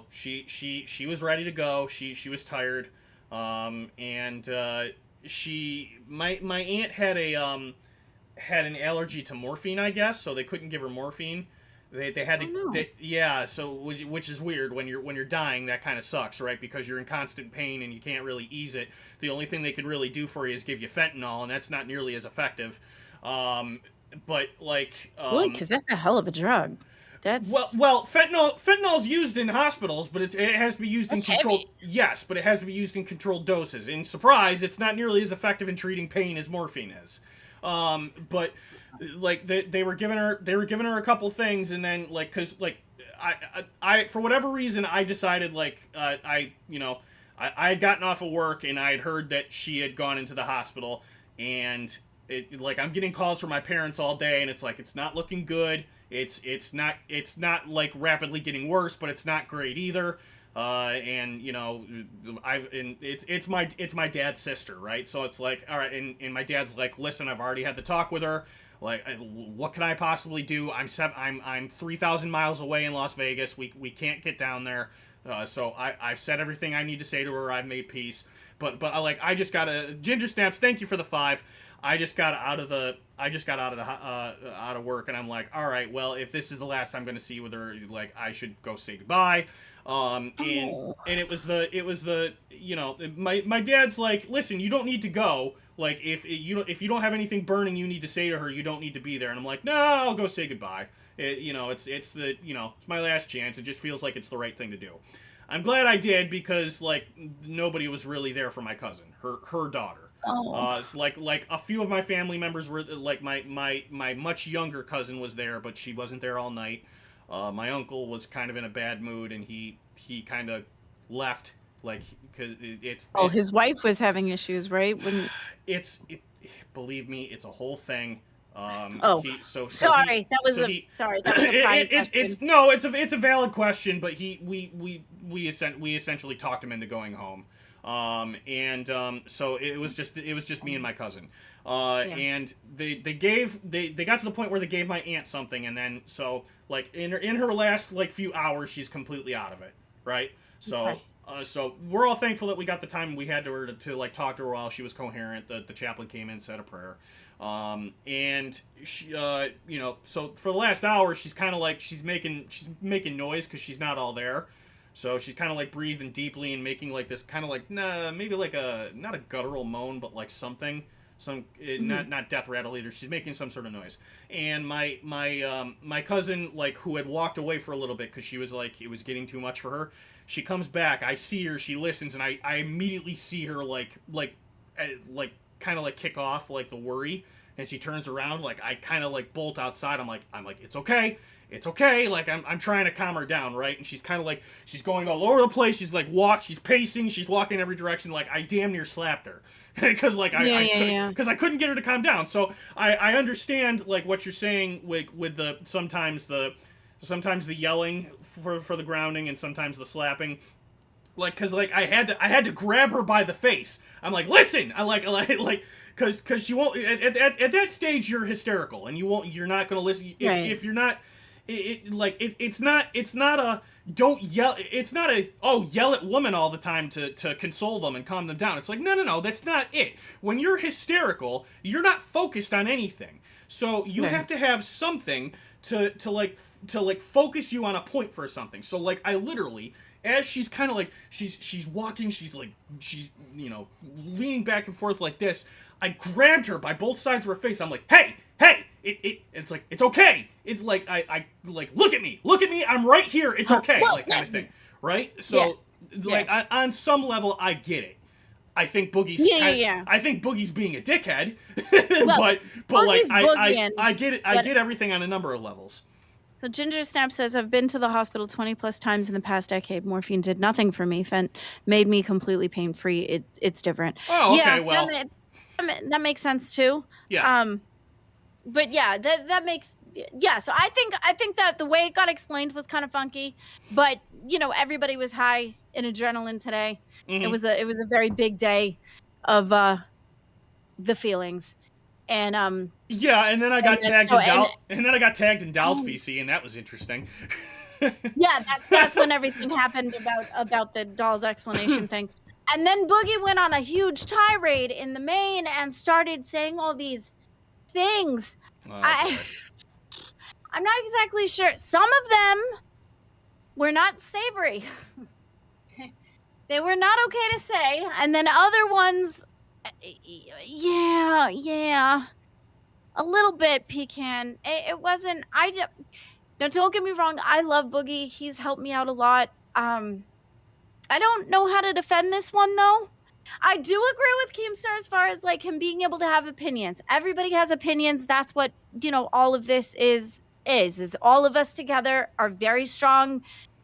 she was ready to go. She was tired, and my aunt had an allergy to morphine, I guess, so they couldn't give her morphine. They had to yeah, so which is weird when you're dying. That kind of sucks, right? Because you're in constant pain and you can't really ease it. The only thing they could really do for you is give you fentanyl, and that's not nearly as effective. But like Because that's a hell of a drug. That's well, fentanyl's used in hospitals, but it has to be used in controlled. heavy. Yes, but it has to be used in controlled doses. And surprise, it's not nearly as effective in treating pain as morphine is. But like they were giving her a couple things, and then like because like I for whatever reason I decided like I had gotten off of work and I had heard that she had gone into the hospital, and like I'm getting calls from my parents all day, and it's like it's not looking good. It's not like rapidly getting worse, but it's not great either. And it's my dad's sister, right? So it's like, all right, and my dad's like, listen, I've already had the talk with her. Like, what can I possibly do? I'm 3,000 miles away in Las Vegas. We can't get down there. So I've said everything I need to say to her. I've made peace. But I just got a Ginger Snaps. Thank you for the 5. I just got out of work, and I'm like, all right, well, if this is the last I'm going to see with her, like, I should go say goodbye. And it was the my dad's like, listen, you don't need to go. Like, if you don't have anything burning you need to say to her, you don't need to be there. And I'm like, no, I'll go say goodbye. It's my last chance. It just feels like it's the right thing to do. I'm glad I did because like nobody was really there for my cousin, her daughter. Oh. Like a few of my family members were like my much younger cousin was there, but she wasn't there all night. My uncle was kind of in a bad mood, and he kind of left like because it's His wife was having issues, right? When it's believe me, it's a whole thing. Oh, He sorry, that was a private it's question. no, it's a valid question, but we essentially talked him into going home. So it was just me and my cousin. Yeah. And they got to the point where they gave my aunt something, and then so like in her last like few hours, she's completely out of it, right? So. Okay. So we're all thankful that we got the time we had to like talk to her while she was coherent. The chaplain came in, said a prayer, and she, so for the last hour she's kind of like she's making noise because she's not all there. So she's kind of like breathing deeply and making like this kind of like maybe like not a guttural moan, but like something. Not death rattle either. She's making some sort of noise, and my cousin, like, who had walked away for a little bit because she was like it was getting too much for her. She comes back. I see her. She listens, and I immediately see her like kind of like kick off like the worry, and she turns around. Like I kind of like bolt outside. I'm like it's okay. It's okay. Like I'm trying to calm her down, right? And she's kind of like she's going all over the place. She's like she's pacing. She's walking in every direction. Like I damn near slapped her. Because like I couldn't get her to calm down. So I understand like what you're saying with the sometimes the yelling for the grounding and sometimes the slapping. Like because like I had to grab her by the face. I'm like listen. I like because she won't at that stage you're hysterical and you're not gonna listen if you're not. It's not a don't yell. It's not a yell at women all the time to console them and calm them down. It's like no, that's not it. When you're hysterical, you're not focused on anything. So you have to have something to focus you on a point for something. So like I literally, as she's kind of like she's walking, she's leaning back and forth like this. I grabbed her by both sides of her face. I'm like, hey. It's like it's okay. It's like I like look at me, I'm right here. It's okay, like kind of thing, right? So like on some level, I get it. I think Boogie's I think Boogie's being a dickhead, but like I get it. I get everything on a number of levels. So Ginger Snap says, I've been to the hospital 20 plus times in the past decade. Morphine did nothing for me. Fent made me completely pain free. It's different. Oh, okay. Well, that makes sense too. Yeah. But yeah, that makes so I think that the way it got explained was kind of funky, but everybody was high in adrenaline today. Mm-hmm. It was a very big day of the feelings. And and then I got tagged in Dal's VC, and that was interesting. Yeah, that's when everything happened about the doll's explanation thing. And then Boogie went on a huge tirade in the main and started saying all these things. I'm not exactly sure. Some of them were not savory. They were not okay to say. And then other ones, yeah. A little bit pecan. It wasn't, don't get me wrong. I love Boogie. He's helped me out a lot. I don't know how to defend this one though. I do agree with Keemstar as far as like him being able to have opinions. Everybody has opinions. That's what, all of this is all of us together are very strong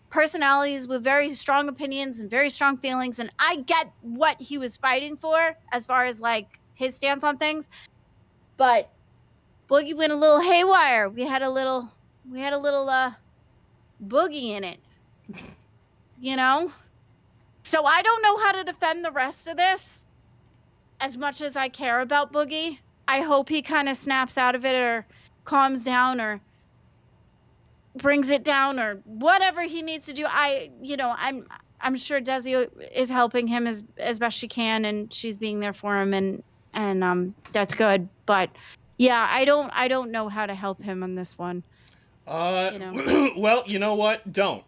personalities with very strong opinions and very strong feelings. And I get what he was fighting for as far as like his stance on things. But Boogie went a little haywire. We had a little Boogie in it, So I don't know how to defend the rest of this as much as I care about Boogie. I hope he kind of snaps out of it or calms down or brings it down or whatever he needs to do. I'm sure Desi is helping him as best she can and she's being there for him and that's good. But yeah, I don't know how to help him on this one. Well, you know what? Don't.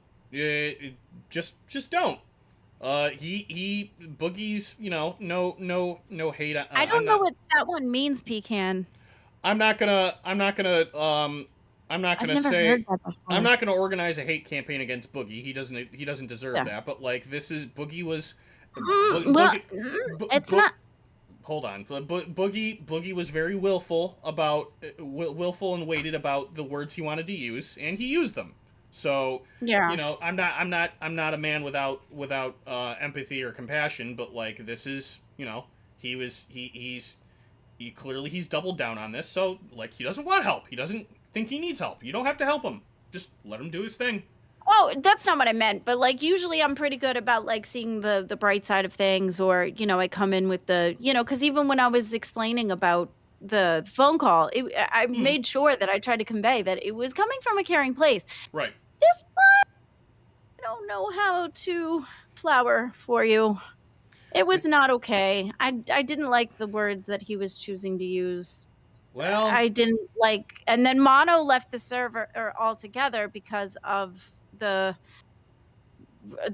Just don't. Boogie's, no hate. I don't know what that one means, Pecan. I'm not gonna I'm not I've gonna never say heard that before. I'm not gonna organize a hate campaign against Boogie. He doesn't deserve Yeah. that. But like this is Boogie was. Well, Boogie, it's not. Hold on. Boogie was very willful about willful and weighted about the words he wanted to use, and he used them. So Yeah. you know, I'm not a man without empathy or compassion. But like this is, you know, he's clearly he's doubled down on this. So like he doesn't want help. He doesn't think he needs help. You don't have to help him. Just let him do his thing. Oh, that's not what I meant. But like usually I'm pretty good about like seeing the bright side of things, or you know, I come in with the, you know, because even when I was explaining about the phone call, I made sure that I tried to convey that it was coming from a caring place. Right. This one, I don't know how to flower for you. It was not okay. I didn't like the words that he was choosing to use. Well, I didn't like, and then Mono left the server altogether because of the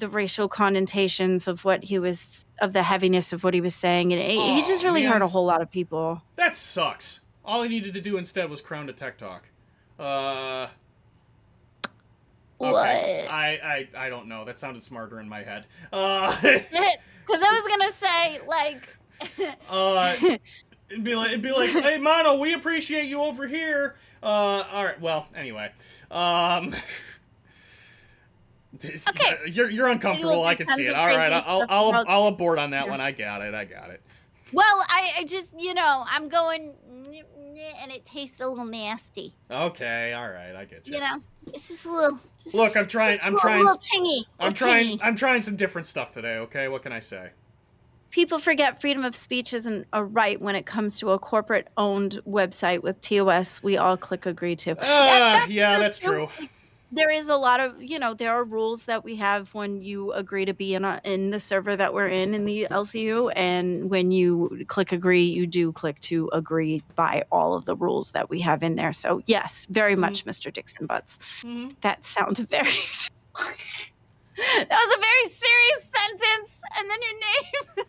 racial connotations of what he was, of the heaviness of what he was saying, and he just really hurt a whole lot of people. That sucks. All he needed to do instead was crown to Tech Talk. Okay. What? I don't know. That sounded smarter in my head. Because I was gonna say like. It'd be like, hey Mono, we appreciate you over here. All right. Well, anyway. Okay. You're uncomfortable. I can see it. All right. I'll abort on that one. I got it. Well, I just, you know, I'm going, and it tastes a little nasty. Okay. All right. I get you. You know, it's just a little. Look, I'm trying. A little tingy. I'm trying some different stuff today. Okay. What can I say? People forget freedom of speech isn't a right when it comes to a corporate-owned website with TOS we all click agree to. Yeah, that's true. There is a lot of, you know, there are rules that we have when you agree to be in the server that we're in the LCU, and when you click agree, you do click to agree by all of the rules that we have in there. So yes, very much, Mr. Dixon Butts. That sounded very. That was a very serious sentence, and then your name.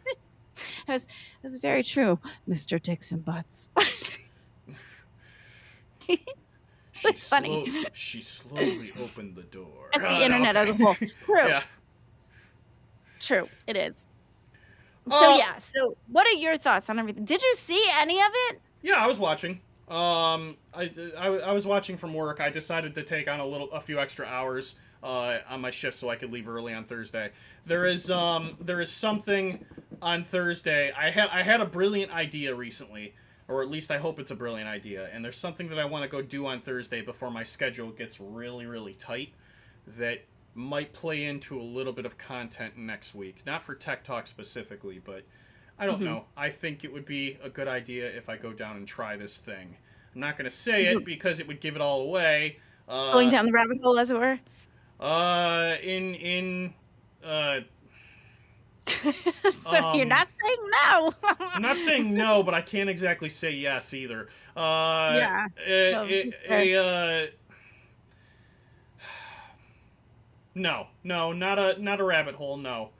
It was very true, Mr. Dixon Butts. It's funny. She slowly opened the door. That's the internet as a whole. True. Yeah. True, it is. So yeah. So, what are your thoughts on everything? Did you see any of it? Yeah, I was watching. I was watching from work. I decided to take on a few extra hours on my shift so I could leave early on Thursday. There is something on Thursday. I had a brilliant idea recently, or at least I hope it's a brilliant idea. And there's something that I want to go do on Thursday before my schedule gets really, really tight that might play into a little bit of content next week. Not for Tech Talk specifically, but I don't know. I think it would be a good idea if I go down and try this thing. I'm not going to say it because it would give it all away. Going down the rabbit hole, as it were? So you're not saying no. I'm not saying no, but I can't exactly say yes either. Yeah. No, not a rabbit hole. No,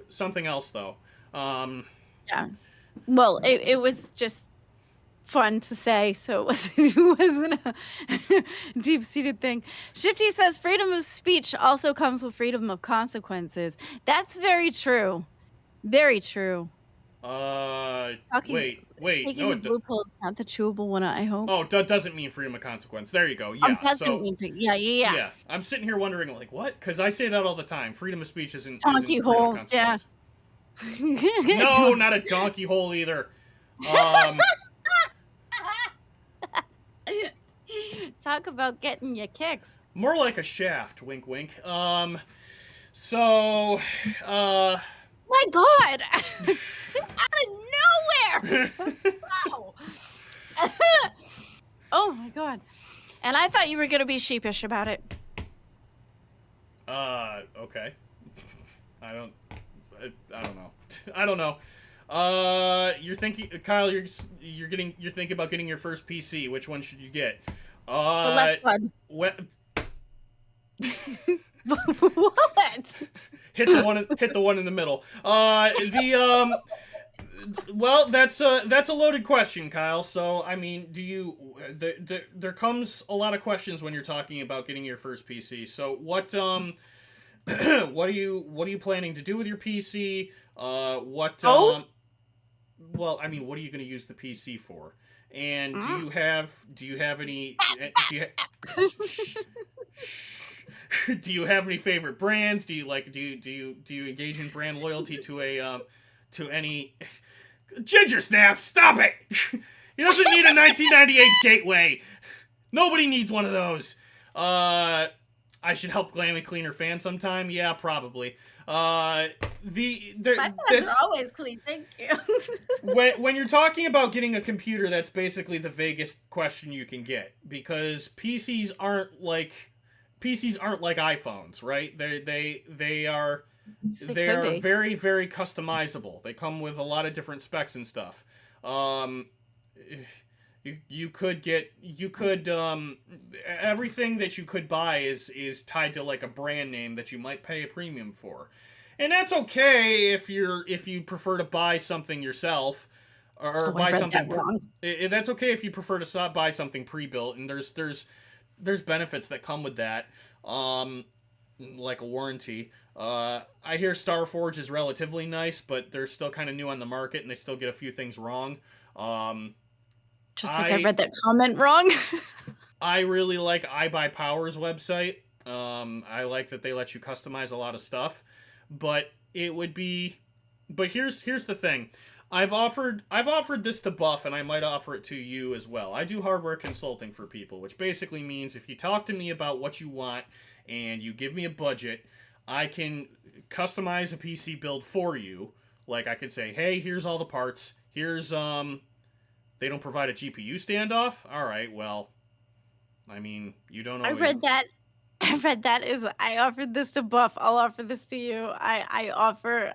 something else though. Yeah. Well, it was just fun to say, so it wasn't a deep-seated thing. Shifty says freedom of speech also comes with freedom of consequences. That's very true. Very true. Wait. Taking the blue pill is not the chewable one, I hope. Oh, that doesn't mean freedom of consequence. There you go. Yeah. Yeah. I'm sitting here wondering, like, what? Because I say that all the time. Freedom of speech isn't donkey freedom hole. of consequence. Yeah. No, not a donkey hole either. Talk about getting your kicks. More like a shaft. Wink, wink. So, my God! Out of nowhere! Wow! Oh my God! And I thought you were gonna be sheepish about it. Okay. I don't know. I don't know. You're thinking, Kyle. You're thinking about getting your first PC. Which one should you get? The left one. What? What? Hit the one in the middle. Well, that's a loaded question, Kyle. So, I mean, do you there comes a lot of questions when you're talking about getting your first PC. So, what what are you planning to do with your PC? What Oh. well, I mean, what are you going to use the PC for? And Mm. do you have any do you have any favorite brands? Do you like do you engage in brand loyalty to a to any Ginger Snaps? Stop it. He doesn't need a 1998 Gateway. Nobody needs one of those. I should help Glammy clean her fan sometime. Yeah, probably. My fans are always clean. Thank you. when you're talking about getting a computer, that's basically the vaguest question you can get, because PCs aren't like iPhones, right? They are very, very customizable. They come with a lot of different specs and stuff. You could everything that you could buy is tied to like a brand name that you might pay a premium for. And that's okay if you prefer to buy something yourself, or buy something. That's okay if you prefer to buy something pre-built, and there's benefits that come with that, like a warranty. I hear Starforge is relatively nice, but they're still kind of new on the market, and they still get a few things wrong. Just like I read that comment wrong. I really like iBuyPower's website. I like that they let you customize a lot of stuff, but here's the thing. I've offered this to Buff, and I might offer it to you as well. I do hardware consulting for people, which basically means if you talk to me about what you want and you give me a budget, I can customize a PC build for you. Like, I could say, hey, here's all the parts. Here's they don't provide a GPU standoff. All right, well, I mean, you don't know. I read that is I offered this to Buff. I'll offer this to you. I offer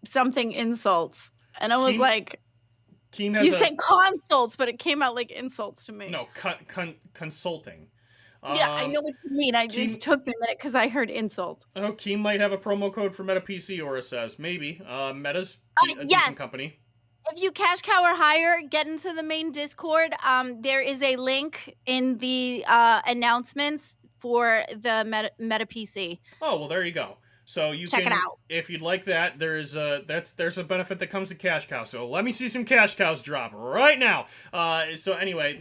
something insults, and I was like, you said consults, but it came out like insults to me. No, consulting. Yeah, I know what you mean. Just took me a minute because I heard insult. Oh, Keem might have a promo code for Meta PC, Aura says. Maybe. Meta's a decent company. If you cash cow or higher, get into the main Discord. There is a link in the announcements for the Meta PC. Oh, well, there you go. So you check it out. If you'd like that, there's a benefit that comes to cash cow. So let me see some cash cows drop right now. So anyway,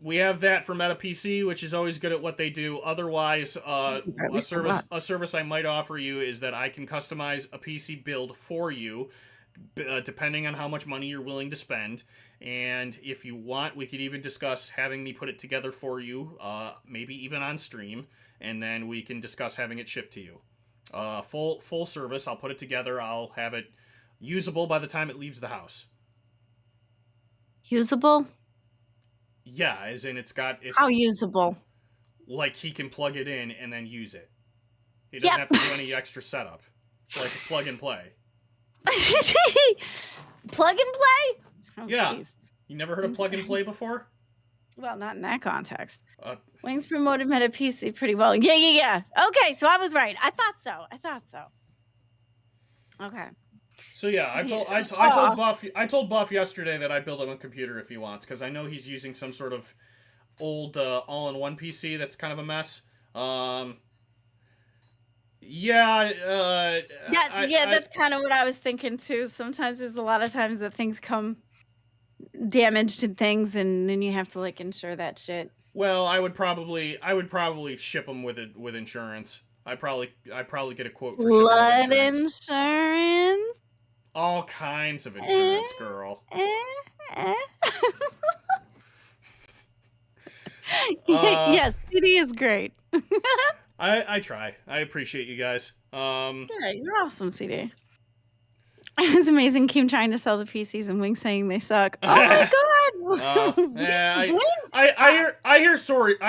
we have that for Meta PC, which is always good at what they do. Otherwise, a service I might offer you is that I can customize a PC build for you, depending on how much money you're willing to spend. And if you want, we could even discuss having me put it together for you, maybe even on stream, and then we can discuss having it shipped to you. Full service. I'll put it together. I'll have it usable by the time it leaves the house. Usable? Yeah, as in it's how usable? Like he can plug it in and then use it. He doesn't have to do any extra setup. It's like plug and play. Plug and play? Oh, yeah. Geez. You never heard of plug and play before? Well, not in that context. Wings promoted Meta PC pretty well. Yeah. Okay, so I was right. I thought so. Okay. So yeah, I told Buff yesterday that I'd build him a computer if he wants, because I know he's using some sort of old all-in-one PC that's kind of a mess. That's kind of what I was thinking too. Sometimes there's a lot of times that things come damaged and things, and then you have to like insure that shit. Well, I would probably ship them with insurance. I'd probably get a quote for flood insurance. All kinds of insurance, girl. Yes, CD is great. I try. I appreciate you guys. Yeah, you're awesome, CD. It was amazing. Keem trying to sell the PCs and Wings saying they suck. Oh my god! Yeah, I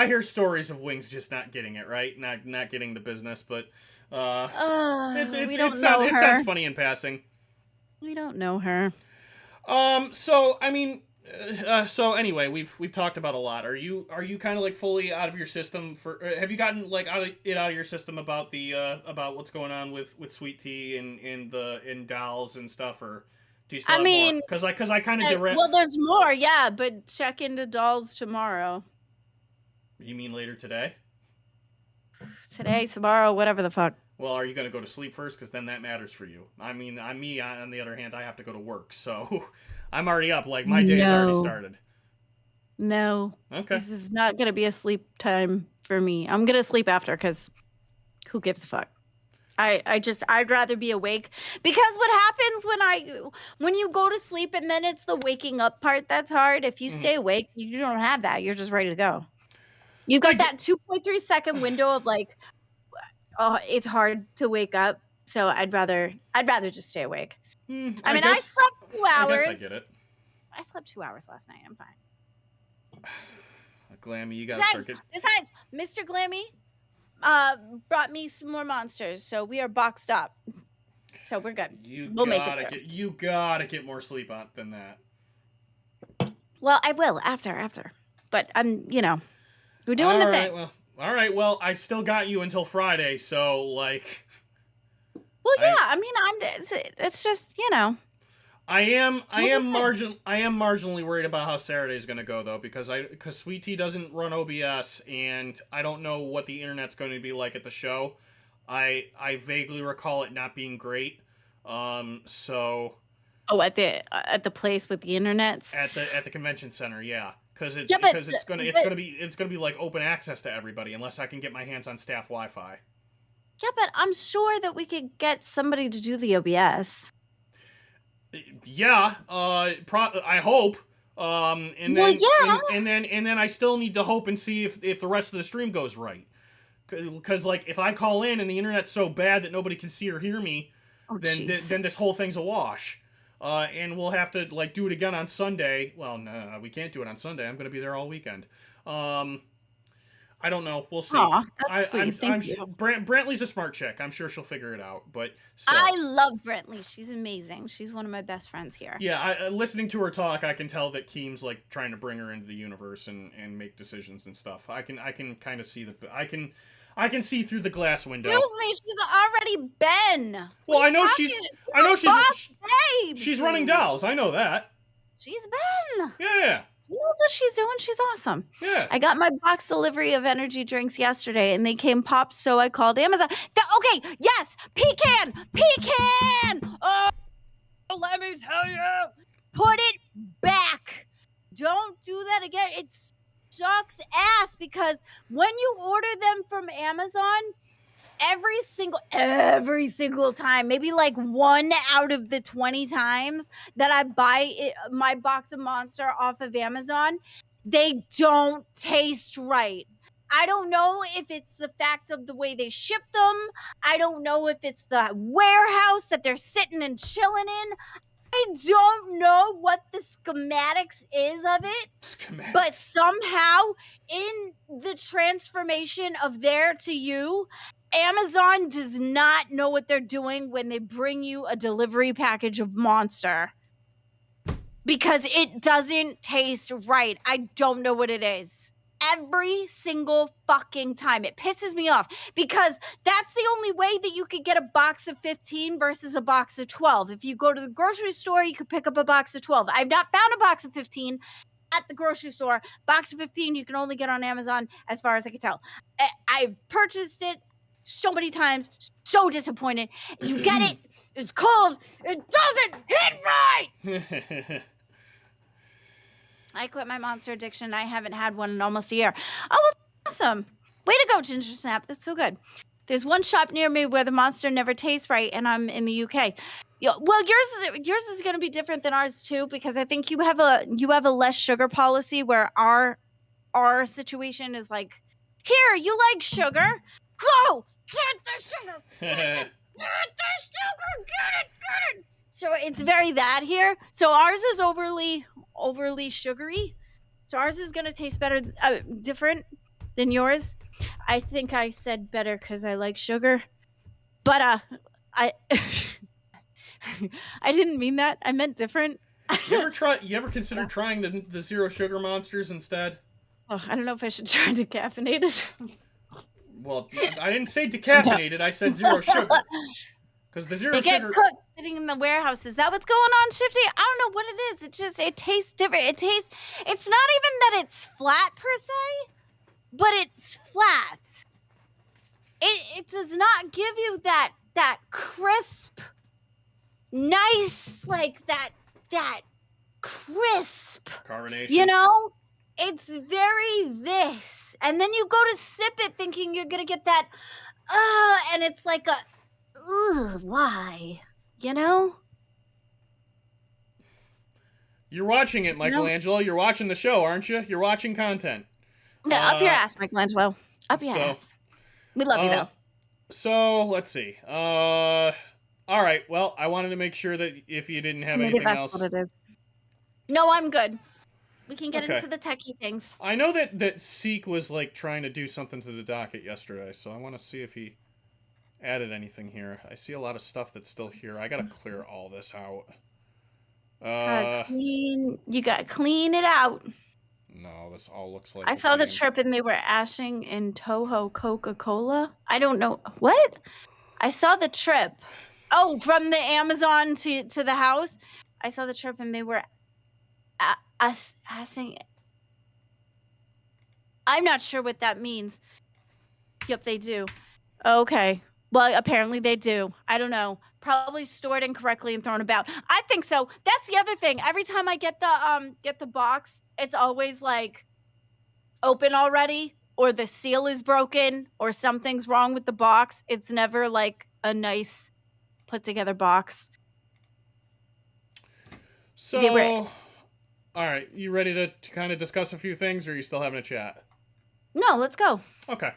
hear stories of Wings just not getting it right, not getting the business, but it sounds funny in passing. We don't know her. So I mean, So anyway, we've talked about a lot. Are you kind of like fully out of your system for? Have you gotten like out of your system about the about what's going on with Sweet Tea and in dolls and stuff, or do you still I have mean, more? Because I kind of direct. well, there's more, yeah, but check into dolls tomorrow. You mean later today? Today, tomorrow, whatever the fuck. Well, are you gonna go to sleep first? Because then that matters for you. I mean, I'm me. On the other hand, I have to go to work, so I'm already up. Like my day's already started. No. Okay. This is not going to be a sleep time for me. I'm going to sleep after because who gives a fuck? I'd rather be awake because what happens when you go to sleep and then it's the waking up part that's hard. If you stay awake, you don't have that. You're just ready to go. You've got that 2.3 second window of like, oh, it's hard to wake up. So I'd rather just stay awake. I mean, I slept 2 hours. I guess I get it. I slept 2 hours last night. I'm fine. Glammy, you gotta start getting... Besides, Mr. Glammy brought me some more monsters, so we are boxed up. So we're good. We'll make it. You gotta get more sleep on than that. Well, I will after. But I'm, we're doing the thing. Well, all right. Well, I still got you until Friday, so like. Well, yeah. I mean, it's just I am marginally worried about how Saturday's gonna go though, because Sweet Tea doesn't run OBS, and I don't know what the internet's going to be like at the show. I vaguely recall it not being great. So. Oh, at the place with the internets. At the convention center, yeah, because it's gonna be like open access to everybody unless I can get my hands on staff Wi-Fi. Yeah, but I'm sure that we could get somebody to do the OBS. Yeah, I hope. And then I still need to hope and see if the rest of the stream goes right. Because like if I call in and the internet's so bad that nobody can see or hear me, then this whole thing's a wash. And we'll have to like do it again on Sunday. Well, no, we can't do it on Sunday. I'm gonna be there all weekend. I don't know. We'll see. Aw, that's sweet. Thank you. Brantley's a smart chick. I'm sure she'll figure it out. But still. I love Brantley. She's amazing. She's one of my best friends here. Yeah, listening to her talk, I can tell that Keem's like trying to bring her into the universe and make decisions and stuff. I can kind of see I can see through the glass window. Excuse me, she's already been. Well, I know she's running dolls. I know that. She's been. Yeah. She knows what she's doing. She's awesome. Yeah. I got my box delivery of energy drinks yesterday, and they came popped, so I called Amazon. Okay, yes, pecan. Oh, let me tell you, put it back. Don't do that again. It sucks ass because when you order them from Amazon, every single time, maybe like 1 out of the 20 times that I buy my box of Monster off of Amazon, they don't taste right. I don't know if it's the fact of the way they ship them. I don't know if it's the warehouse that they're sitting and chilling in. I don't know what the schematics is of it, but somehow in the transformation of there to you, Amazon does not know what they're doing when they bring you a delivery package of Monster because it doesn't taste right. I don't know what it is. Every single fucking time. It pisses me off because that's the only way that you could get a box of 15 versus a box of 12. If you go to the grocery store, you could pick up a box of 12. I've not found a box of 15 at the grocery store. Box of 15 you can only get on Amazon as far as I can tell. I've purchased it so many times, so disappointed. You get it, it's cold, it doesn't hit right. I quit my Monster addiction. I haven't had one in almost a year. Oh, well, awesome. Way to go, Ginger Snap. That's so good. There's one shop near me where the Monster never tastes right, and I'm in the UK. Well, yours is going to be different than ours too, because I think you have a less sugar policy where our situation is like, here, you like sugar? Go! Get the sugar! Get the sugar! Get it! So it's very that here. So ours is overly sugary. So ours is going to taste better, different than yours. I think I said better because I like sugar. But I I didn't mean that. I meant different. You ever considered trying the zero sugar monsters instead? Oh, I don't know if I should try decaffeinated. Well, I didn't say decaffeinated. I said zero sugar. Because the zero They get sugar. cooked sitting in the warehouse. Is that what's going on, Shifty? I don't know what it is. It tastes different. It's not even that it's flat per se, but it's flat. It does not give you that crisp, nice, like that crisp. Carbonation. You know? It's very this. And then you go to sip it thinking you're going to get that, and it's like a, why? You know? You're watching it, Michelangelo. You're watching the show, aren't you? You're watching content. Yeah, up your ass, Michelangelo. Up your ass. We love you, though. So, let's see. All right. Well, I wanted to make sure that if you didn't have anything else. Maybe that's what it is. No, I'm good. We can get into the techie things. I know that Seek was, like, trying to do something to the docket yesterday, so I want to see if he added anything here. I see a lot of stuff that's still here. I gotta clear all this out. You gotta clean it out. No, this all looks like I saw the trip and they were ashing in Toho Coca-Cola. I don't know. What? I saw the trip. Oh, from the Amazon to the house. I saw the trip and they were ashing. I'm not sure what that means. Yep, they do. Okay. Well, apparently they do. I don't know. Probably stored incorrectly and thrown about. I think so. That's the other thing. Every time I get the box, it's always like open already, or the seal is broken, or something's wrong with the box. It's never like a nice put together box. So, all right, you ready to kind of discuss a few things, or are you still having a chat? No, let's go. Okay.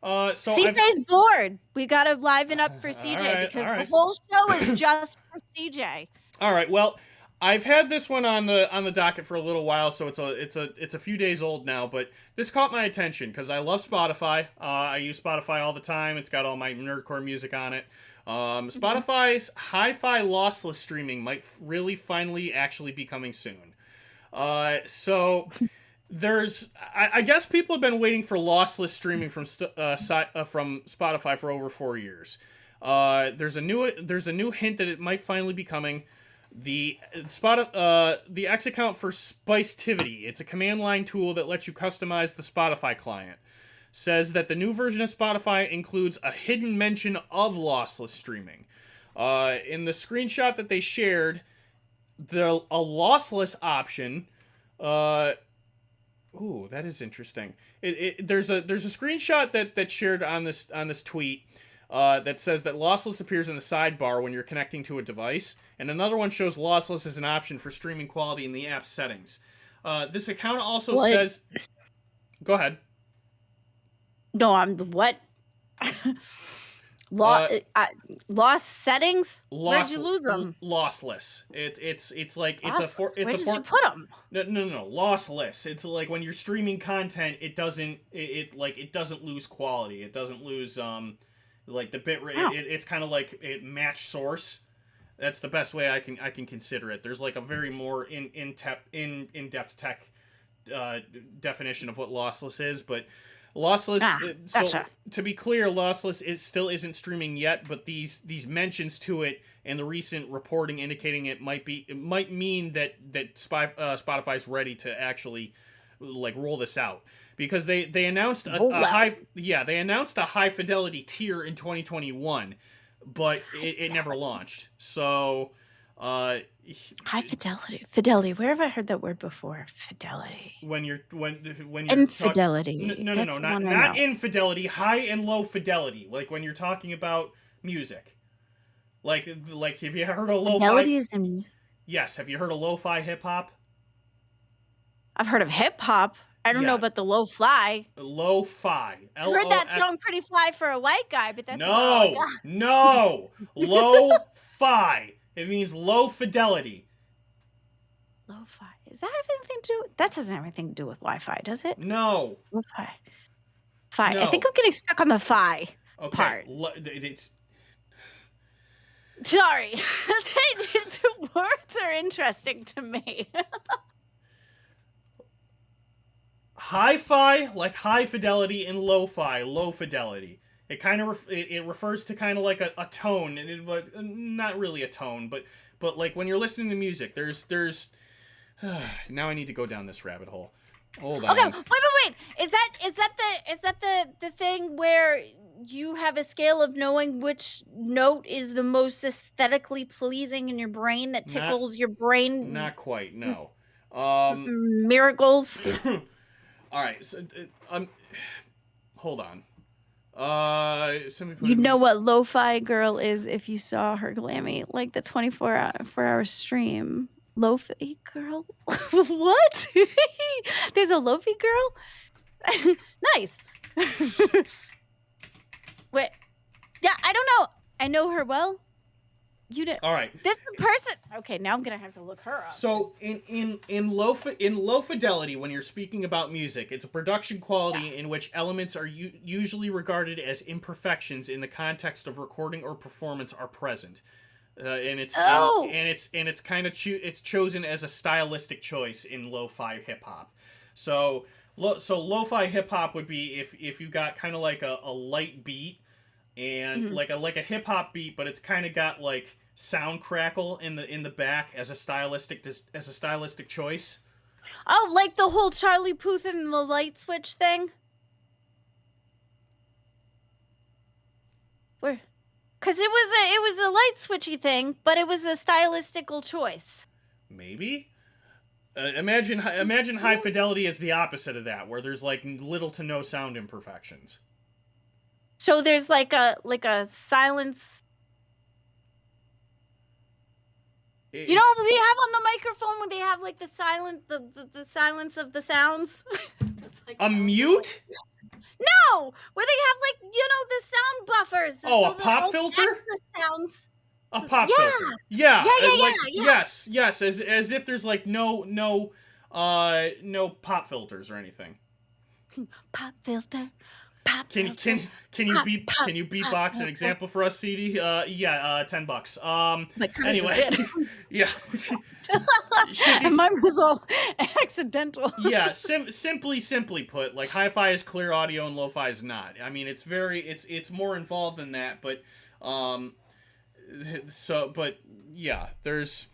So CJ's bored. We gotta liven up for CJ because the whole show is just for CJ. All right. Well, I've had this one on the docket for a little while, so it's a few days old now. But this caught my attention because I love Spotify. I use Spotify all the time. It's got all my nerdcore music on it. Spotify's hi-fi lossless streaming might really finally actually be coming soon. So. I guess people have been waiting for lossless streaming from Spotify for over 4 years. There's a new hint that it might finally be coming. The X account for Spicetivity. It's a command line tool that lets you customize the Spotify client. Says that the new version of Spotify includes a hidden mention of lossless streaming. In the screenshot that they shared, a lossless option. Ooh, that is interesting. There's a screenshot that's shared on this tweet that says that lossless appears in the sidebar when you're connecting to a device, and another one shows lossless as an option for streaming quality in the app settings. This account also says. Go ahead. No, I'm what? Lost settings? Where'd you lose them? Lossless. It's like lossless. Where did you put them? No. Lossless. It's like when you're streaming content, it doesn't lose quality. It doesn't lose like the bit rate. It's kind of like it match source. That's the best way I can consider it. There's like a very more in-depth tech definition of what lossless is, but. Lossless. Gotcha. So to be clear, lossless still isn't streaming yet, but these mentions to it and the recent reporting indicating it might mean that Spotify's ready to actually like roll this out, because they announced a high fidelity tier in 2021, but it never launched. So. High fidelity. Where have I heard that word before? Fidelity. When you're infidelity. No, not infidelity. High and low fidelity. Like when you're talking about music. Like have you heard of lo-fi? Fidelity is in. Yes. Have you heard of lo-fi hip hop? I've heard of hip hop. I don't know about the low fly. Lo-fi. I heard that song pretty fly for a white guy, but that's no. Lo-fi. It means low fidelity. Lo-fi. Does that have anything to do? That doesn't have anything to do with Wi-Fi, does it? No. Lo-fi. Fi. No. I think I'm getting stuck on the fi part. It's. Sorry. The words are interesting to me. Hi-fi, like high fidelity, and lo-fi, low fidelity. It kind of it refers to kind of like a tone, and not really a tone, but like when you're listening to music, there's now I need to go down this rabbit hole. Hold on. Okay, wait. Is that the thing where you have a scale of knowing which note is the most aesthetically pleasing in your brain that tickles your brain? Not quite, no. Miracles. All right, so hold on. You'd know what lo-fi girl is if you saw her glammy, like the 24-hour stream. Lo-fi girl? What? There's a lo-fi girl? Nice. Wait. Yeah, I don't know. I know her well. You did. All right. This person. Okay, now I'm gonna have to look her up. So in low fidelity, when you're speaking about music, it's a production quality in which elements are usually regarded as imperfections in the context of recording or performance are present, and it's kind of it's chosen as a stylistic choice in lo-fi hip hop. So lo-fi hip hop would be if you got kind of like a light beat and like a hip hop beat, but it's kind of got like sound crackle in the back as a stylistic choice. Oh, like the whole Charlie Puth and the light switch thing? Where? Because it was a light switchy thing, but it was a stylistical choice. Maybe. Imagine high fidelity as the opposite of that, where there's like little to no sound imperfections. So there's like a silence. You know what we have on the microphone when they have like the silence of the sounds? Like a mute? No! Where they have like, the sound buffers. Oh, a pop filter? Sounds. A pop filter. Yeah. Yes. As if there's like no pop filters or anything. Pop filter. Can you beatbox an example for us, CD? $10. Anyway, yeah. And mine was all accidental. Yeah, simply put, like hi-fi is clear audio and lo-fi is not. I mean, it's more involved than that, but yeah, there's.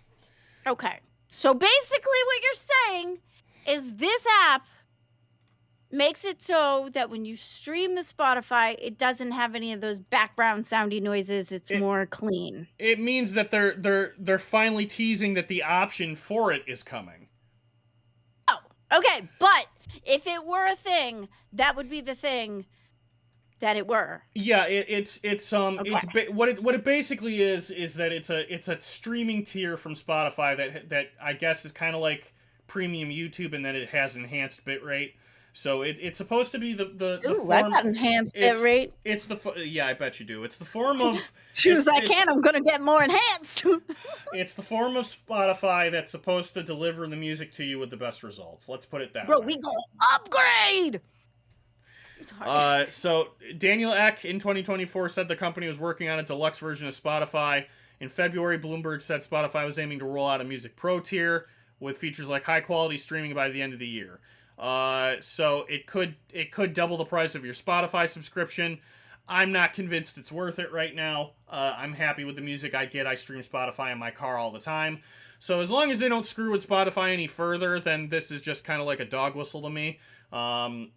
Okay, so basically, what you're saying is this app makes it so that when you stream the Spotify, it doesn't have any of those background soundy noises. It's more clean. It means that they're finally teasing that the option for it is coming. Oh, okay. But if it were a thing, that would be the thing that it were. Yeah, what it basically is that it's a streaming tier from Spotify that I guess is kind of like premium YouTube, and that it has enhanced bitrate. So it's supposed to be the form. I got enhanced bitrate. It's yeah, I bet you do. It's the form of. As soon as I can, I'm gonna get more enhanced. It's the form of Spotify that's supposed to deliver the music to you with the best results. Let's put it that way. Bro, we gonna upgrade. So Daniel Ek in 2024 said the company was working on a deluxe version of Spotify. In February, Bloomberg said Spotify was aiming to roll out a Music Pro tier with features like high quality streaming by the end of the year. So it could double the price of your Spotify subscription. I'm not convinced it's worth it right now. I'm happy with the music I get. I stream Spotify in my car all the time. So as long as they don't screw with Spotify any further, then this is just kind of like a dog whistle to me. I'm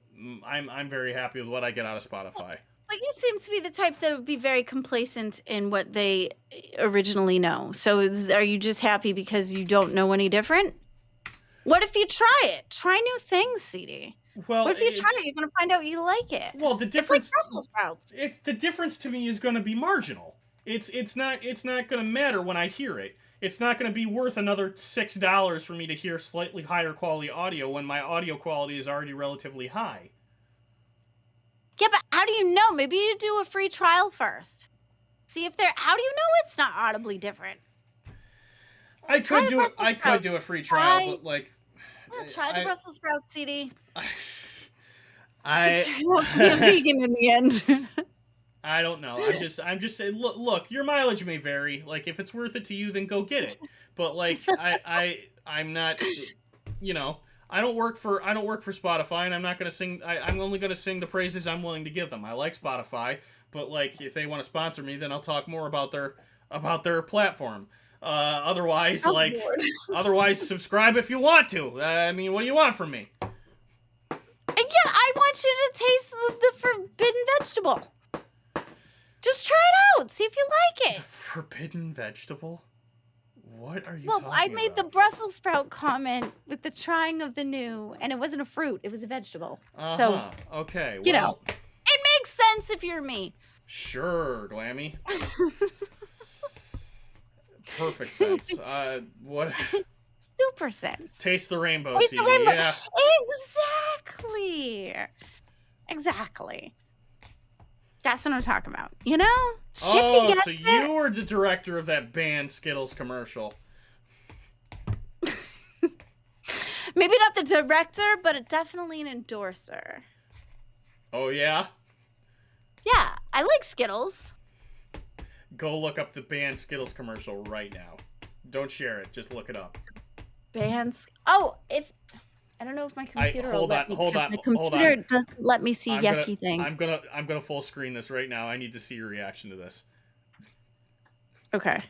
very happy with what I get out of Spotify. But you seem to be the type that would be very complacent in what they originally know. So are you just happy because you don't know any different? What if you try it? Try new things, CD. Well, what if you try it? You're going to find out you like it. Well, the difference. It's like Brussels sprouts. The difference to me is going to be marginal. It's not going to matter when I hear it. It's not going to be worth another $6 for me to hear slightly higher quality audio when my audio quality is already relatively high. Yeah, but how do you know? Maybe you do a free trial first. See if they're. How do you know it's not audibly different? I could do a free trial, but like. Yeah, try the Brussels sprouts, CD. I You won't be a vegan in the end. I don't know. I'm just saying. Look, your mileage may vary. Like, if it's worth it to you, then go get it. But like, I'm not. You know, I don't work for Spotify, and I'm not gonna sing. I'm only gonna sing the praises I'm willing to give them. I like Spotify, but like, if they want to sponsor me, then I'll talk more about their platform. Otherwise, otherwise, subscribe if you want to. I mean, what do you want from me? Again, I want you to taste the forbidden vegetable. Just try it out. See if you like The it. forbidden vegetable? What are you Well, talking I made about? the Brussels sprout comment with the trying of the new, and it wasn't a fruit; it was a vegetable. So, okay, you know, well, it makes sense if you're me. sure, Glammy. Perfect sense. What? Super sense. Taste the rainbow, Taste the CD. rainbow. Yeah. Exactly. That's what I'm talking about. You know? Oh, gets so it. you were the director of that banned Skittles commercial. Maybe not the director, but definitely an endorser. Oh, yeah? Yeah, I like Skittles. Go look up the banned Skittles commercial right now. Don't share it. Just look it up. Bands. Oh, if I don't know if my computer will let me. Hold because on. My computer doesn't let me see I'm yucky things. I'm gonna full screen this right now. I need to see your reaction to this. Okay.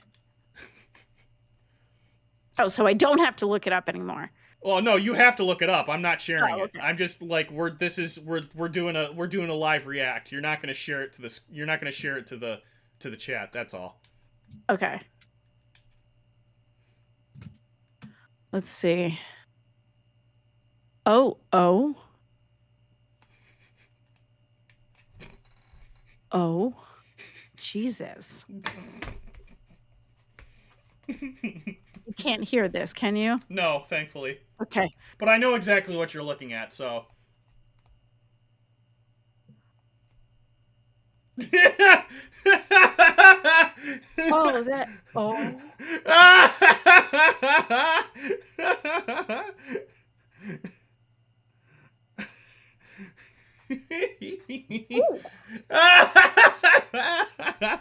Oh, so I don't have to look it up anymore. Well, no, you have to look it up. I'm not sharing okay. it. I'm just like we're doing a live react. You're not gonna share it to this. You're not gonna share it to the chat. That's all. Okay. Let's see. Oh. Jesus. You can't hear this, can you? No, thankfully. Okay. But I know exactly what you're looking at, so. Oh, that. Oh.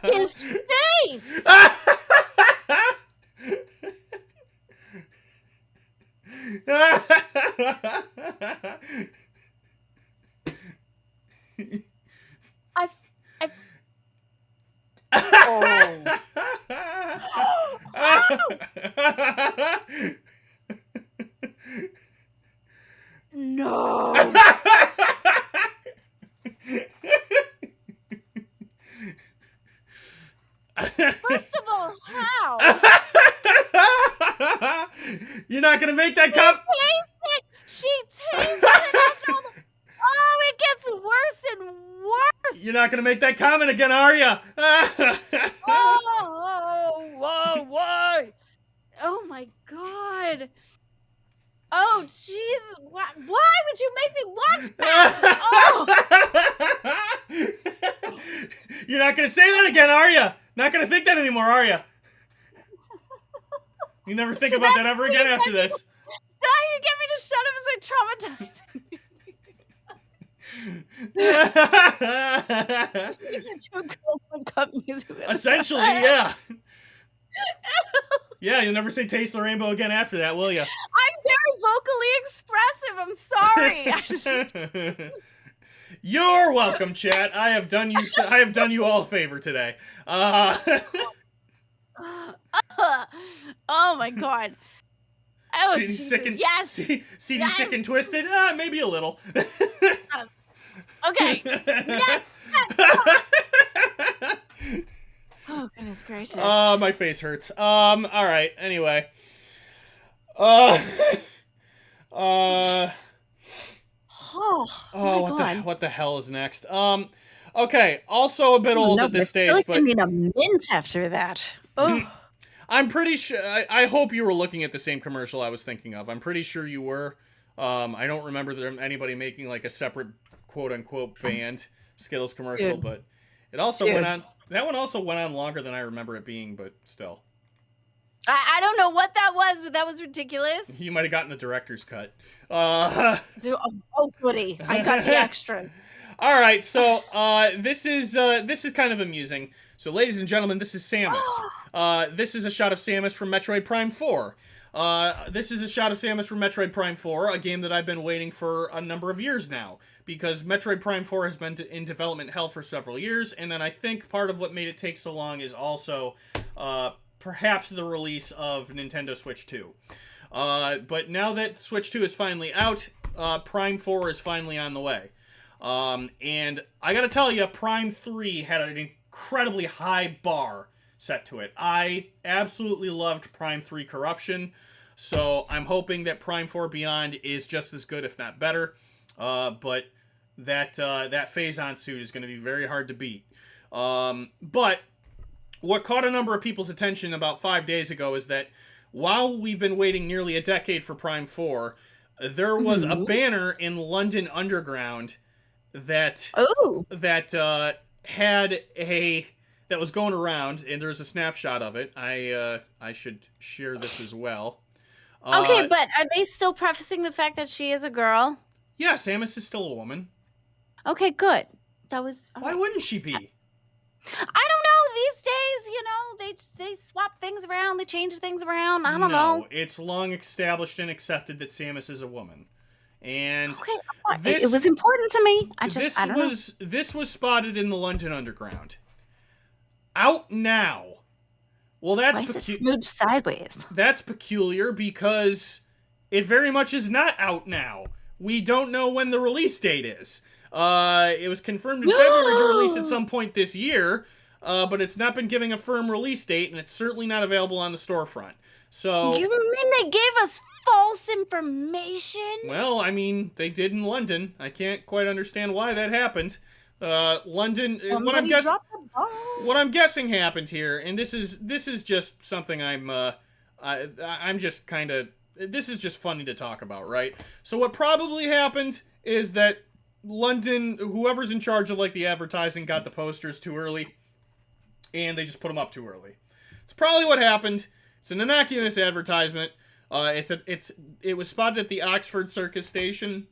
His face! Oh. No. First of all, how? You're not gonna make that cup? She tasted it. Oh, it gets worse and worse. You're not gonna make that comment again, are you? Oh, why? Oh my God. Oh, Jesus. Why would you make me watch that? Oh. You're not gonna say that again, are you? Not gonna think that anymore, are you? You never think about that ever again after this. Now you get me to shut up as I traumatize. Essentially, yeah. Yeah, you'll never say "Taste the Rainbow" again after that, will you? I'm very vocally expressive. I'm sorry. You're welcome, chat. I have done you all a favor today. Oh my God. Oh, CD sick and yes. CD Yes. sick and twisted. Maybe a little. Okay. Yes. Oh goodness gracious. My face hurts. All right. Anyway. What the hell is next? Okay. Also a bit old at this stage, I feel like but I need a mint after that. Oh. I'm pretty sure. I hope you were looking at the same commercial I was thinking of. I'm pretty sure you were. I don't remember anybody making like a separate quote unquote banned Skittles commercial, but it also went on. That one also went on longer than I remember it being, but still. I don't know what that was, but that was ridiculous. You might have gotten the director's cut. Oh, goody. I got the extra. All right, so this is kind of amusing. So, ladies and gentlemen, this is Samus. This is a shot of Samus from Metroid Prime 4. This is a shot of Samus from Metroid Prime 4, a game that I've been waiting for a number of years now, because Metroid Prime 4 has been in development hell for several years, and then I think part of what made it take so long is also perhaps the release of Nintendo Switch 2. But now that Switch 2 is finally out, Prime 4 is finally on the way. And I gotta tell you, Prime 3 had an incredibly high bar set to it. I absolutely loved Prime 3 Corruption, so I'm hoping that Prime 4 Beyond is just as good, if not better. But that Phase-On suit is going to be very hard to beat. But what caught a number of people's attention about 5 days ago is that while we've been waiting nearly a decade for Prime 4, there was a banner in London Underground that that was going around, and there's a snapshot of it. I should share this as well. Okay, but are they still prefacing the fact that she is a girl? Yeah, Samus is still a woman. Okay, good. That was. Why wouldn't she be? I don't know. These days, you know, they swap things around, they change things around. I don't know. It's long established and accepted that Samus is a woman. And okay, it was important to me. I don't know. This was spotted in the London Underground. Out now. Well, that's Why is it smooched sideways? That's peculiar because it very much is not out now. We don't know when the release date is. It was confirmed in February to release at some point this year, but it's not been giving a firm release date, and it's certainly not available on the storefront. So you mean they gave us false information? Well, I mean, they did in London. I can't quite understand why that happened. London. What I'm guessing happened here, and this is just something I'm just kind of. This is just funny to talk about, right? So what probably happened is that London, whoever's in charge of like the advertising, got the posters too early, and they just put them up too early. It's probably what happened. It's an innocuous advertisement. It was spotted at the Oxford Circus station.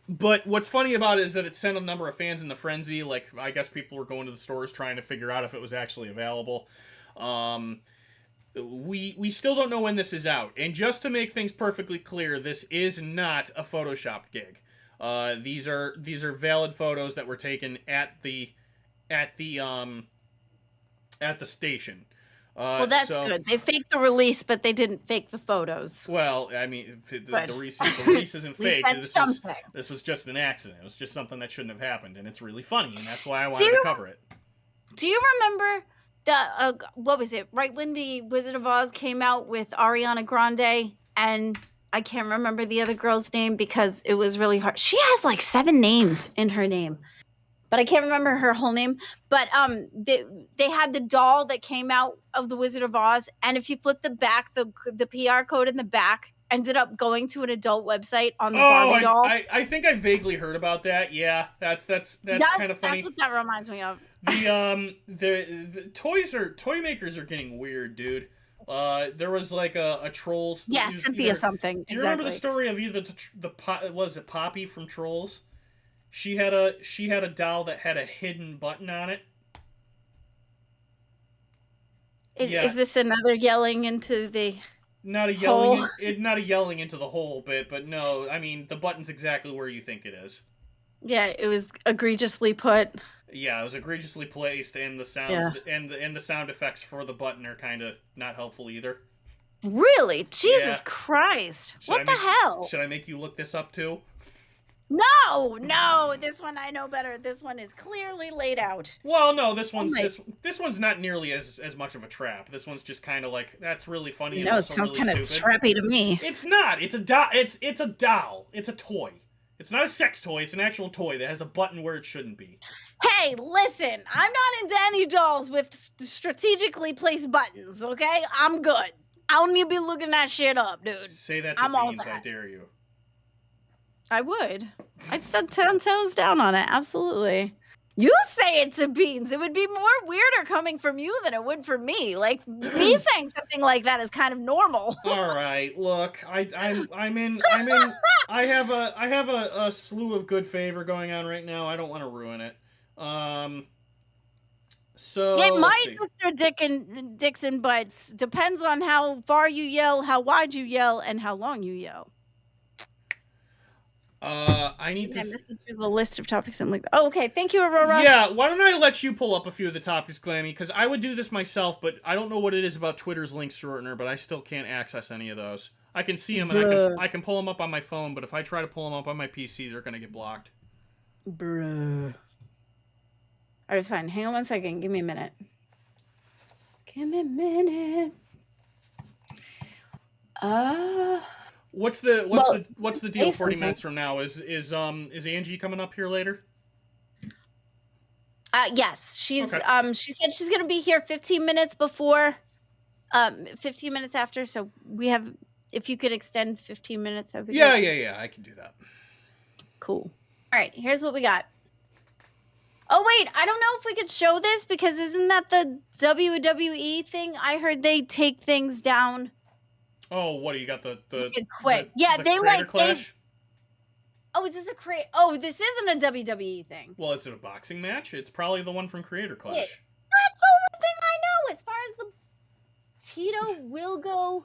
But what's funny about it is that it sent a number of fans in the frenzy. Like, I guess people were going to the stores trying to figure out if it was actually available. We still don't know when this is out. And just to make things perfectly clear, this is not a photoshopped gig. These are valid photos that were taken at the station. Well, that's good. They faked the release, but they didn't fake the photos. Well, I mean, the release isn't fake. This was just an accident. It was just something that shouldn't have happened, and it's really funny, and that's why I wanted to cover it. Do you remember what was it? Right when the Wizard of Oz came out with Ariana Grande, and I can't remember the other girl's name because it was really hard. She has like 7 names in her name, but I can't remember her whole name. But they had the doll that came out of the Wizard of Oz, and if you flip the back, the PR code in the back ended up going to an adult website on the Barbie doll. I think I vaguely heard about that. Yeah, that's kind of funny. That's what that reminds me of. The toy makers are getting weird, dude. There was like a Trolls. Yeah, Cynthia something. Do you remember the story of was it Poppy from Trolls? She had a doll that had a hidden button on it. Is this another yelling into the not a yelling into the hole bit, but no, I mean the button's exactly where you think it is. Yeah, it was egregiously put. Yeah, it was egregiously placed, and the sounds and the sound effects for the button are kind of not helpful either. Really? Jesus Christ! What the hell? Should I make you look this up too? No, this one I know better. This one is clearly laid out. Well, no, this one's not nearly as much of a trap. This one's just kind of like, that's really funny. It sounds kind of trappy to me. It's not. It's a doll. It's a doll. It's a toy. It's not a sex toy. It's an actual toy that has a button where it shouldn't be. Hey, listen, I'm not into any dolls with strategically placed buttons, okay? I'm good. I don't need to be looking that shit up, dude. Say that to Beans, I dare you. I would. I'd stand 10 toes down on it, absolutely. You say it to Beans. It would be more weirder coming from you than it would from me. Like, me saying something like that is kind of normal. All right, look, I'm in I have a slew of good favor going on right now. I don't want to ruin it. So It let's might, see. Mr. Dixon, but depends on how far you yell, how wide you yell, and how long you yell. I need I to. messaged you the list of topics and like. Oh, okay. Thank you, Aurora. Yeah, why don't I let you pull up a few of the topics, Glammy? Because I would do this myself, but I don't know what it is about Twitter's link shortener, but I still can't access any of those. I can see them and I can pull them up on my phone, but if I try to pull them up on my PC, they're gonna get blocked. Bruh. All right, fine. Hang on 1 second. Give me a minute. Give me a minute. What's the deal? 40 minutes from now is Angie coming up here later? Yes, she's Okay. she said she's gonna be here 15 minutes before, 15 minutes after. So we have, if you could extend 15 minutes, that'd be great. Yeah. I can do that. Cool. All right, here's what we got. Oh wait, I don't know if we could show this because isn't that the WWE thing? I heard they take things down. Oh, what do you got? The You could quit. Yeah, they Creator Clash? Oh, is this a Oh, this isn't a WWE thing. Well, is it a boxing match? It's probably the one from Creator Clash. That's the only thing I know as far as the Tito will go.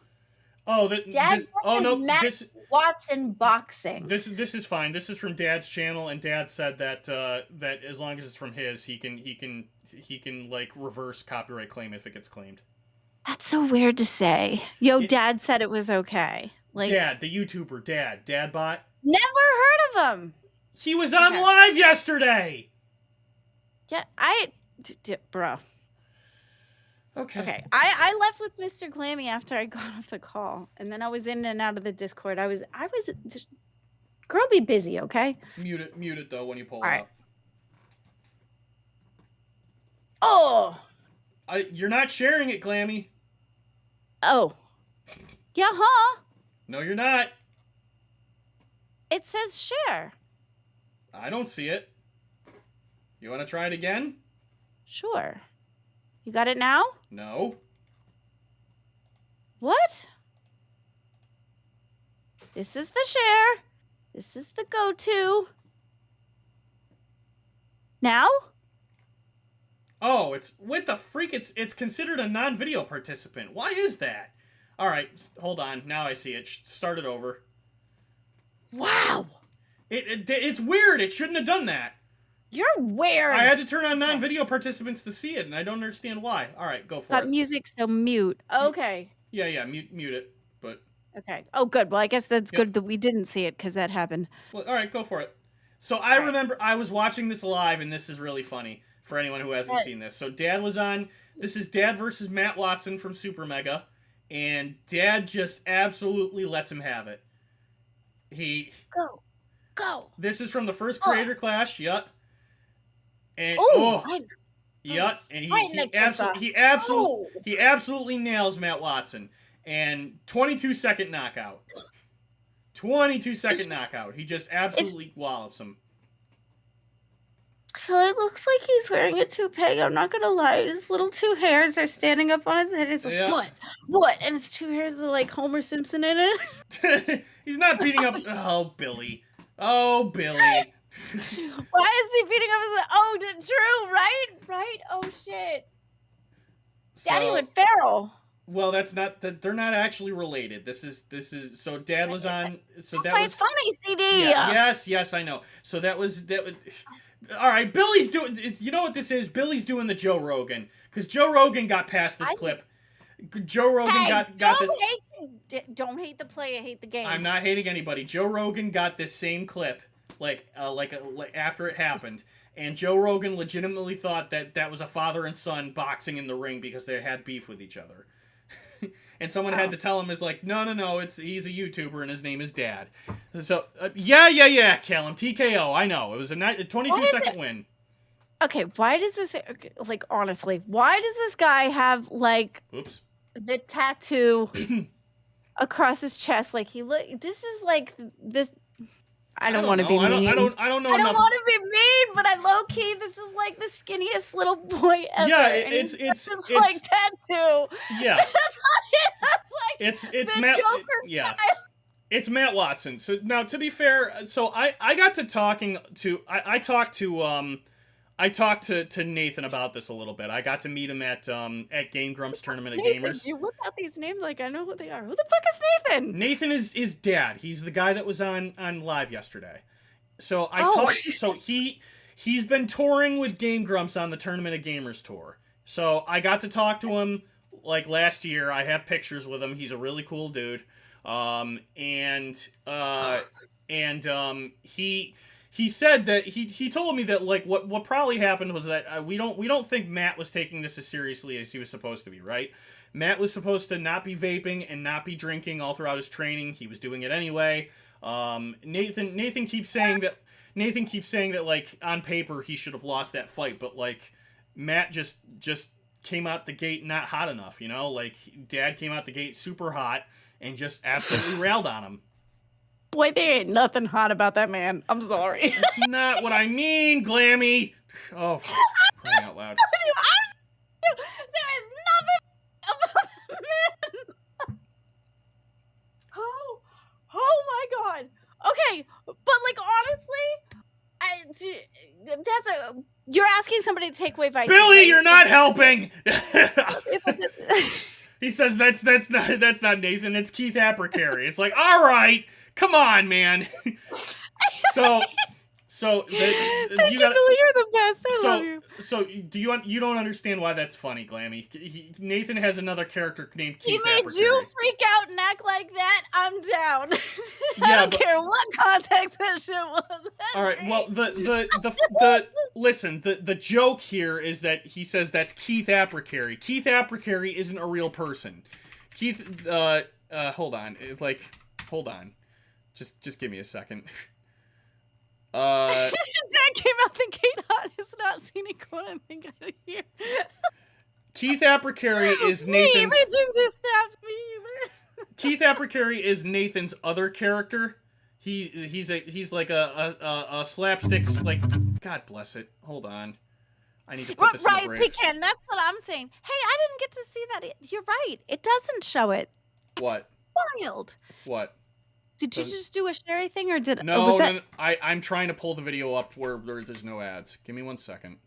Oh, Matt Watson boxing. This is fine. This is from Dad's channel, and Dad said that that as long as it's from his, he can like reverse copyright claim if it gets claimed. That's so weird to say. Dad said it was okay. Like Dad, the YouTuber, Dadbot. Never heard of him. He was on live yesterday. Yeah, bro. Okay. I left with Mr. Glammy after I got off the call, and then I was in and out of the Discord. I was girl, be busy, okay? Mute it though when you pull All it right. up. Oh. You're not sharing it, Glammy. Oh. Yeah, huh? No, you're not. It says share. I don't see it. You want to try it again? Sure. You got it now? No. What? This is the share. This is the go-to. Now? Oh, it's what the freak? It's considered a non-video participant. Why is that? All right, hold on. Now I see it. Start it over. Wow. It's weird. It shouldn't have done that. You're weird. I had to turn on non-video participants to see it, and I don't understand why. All right, go for it. Got music, so mute. Okay. Yeah, mute it. But okay. Oh, good. Well, I guess that's good that we didn't see it because that happened. Well, all right, go for it. So I remember I was watching this live, and this is really funny for anyone who hasn't seen this. So Dad was on. This is Dad versus Matt Watson from Super Mega, and Dad just absolutely lets him have it. Go. This is from the first Creator Clash. Yup. And yup. And he absolutely nails Matt Watson. And 22-second knockout. 22-second knockout. He just absolutely wallops him. It looks like he's wearing a toupee. I'm not gonna lie. His little two hairs are standing up on his head. It's like, what? And his two hairs are like Homer Simpson in it. He's not beating up. Oh, Billy. Why is he beating up his? Oh, true, right? Oh shit. Daddy went feral. Well, that's not that. They're not actually related. This is. So Dad was on. So that was funny. CD. Yeah, yes, I know. So that was. All right, Billy's doing. You know what this is? Billy's doing the Joe Rogan because Joe Rogan got past this clip. Joe Rogan got this. Don't hate the play. I hate the game. I'm not hating anybody. Joe Rogan got this same clip, like after it happened, and Joe Rogan legitimately thought that was a father and son boxing in the ring because they had beef with each other. And someone had to tell him, no, he's a YouTuber and his name is Dad. So, Callum, TKO, I know. It was a 22-second win. Okay, why does this, honestly, why does this guy have, Oops. The tattoo across his chest? This is, this... I don't want to be mean. I don't know I don't want to be mean, but low-key, this is, the skinniest little boy ever. Yeah, it's tattoo. Yeah. That's it's Matt. Joker yeah. style. It's Matt Watson. So now, to be fair, so I got to talking to I talked to Nathan about this a little bit. I got to meet him at Game Grumps Tournament of Nathan, Gamers. you whip out these names like I know who they are. Who the fuck is Nathan? Nathan is Dad. He's the guy that was on live yesterday. So I Oh. talked. So he's been touring with Game Grumps on the Tournament of Gamers tour. So I got to talk to him like last year. I have pictures with him. He's a really cool dude. He said that he told me that like what probably happened was that we don't think Matt was taking this as seriously as he was supposed to be, right? Matt was supposed to not be vaping and not be drinking all throughout his training. He was doing it anyway. Nathan keeps saying that like on paper he should have lost that fight, but like Matt just came out the gate not hot enough, you know? Like Dad came out the gate super hot and just absolutely railed on him. Boy, there ain't nothing hot about that man. I'm sorry. That's not what I mean, Glammy. Oh, for crying out loud. There is nothing about that man. Oh my god. Okay, but like honestly, you're asking somebody to take away Vikings. Billy, right? you're not helping. He says that's not Nathan. It's Keith Appercarry. It's like, all right, come on, man. So Thank you, Billy. You're the best. I love you. So you don't understand why that's funny, Glammy? Nathan has another character named Keith He made Appercarry. you freak out and act like that. I'm down. Yeah, I don't care what context that shit was. That's all right. great. Well, listen. The joke here is that he says that's Keith Appercarry. Keith Appercarry isn't a real person. Keith. Hold on. Hold on. Just give me a second. Dad came out the gate hot. It's not scenic what I think out of here. Keith Appercarry is Nathan's. They just stabbed me either. Keith Appercarry is Nathan's other character. He's like a slapstick, like, God bless it. Hold on, I need to put this in the Right, brief. Pecan. That's what I'm saying. Hey, I didn't get to see that. You're right. It doesn't show it. What? Wild. What? Did you just do a Sherry thing, or did No, was that... no, I'm trying to pull the video up where there's no ads. Give me 1 second.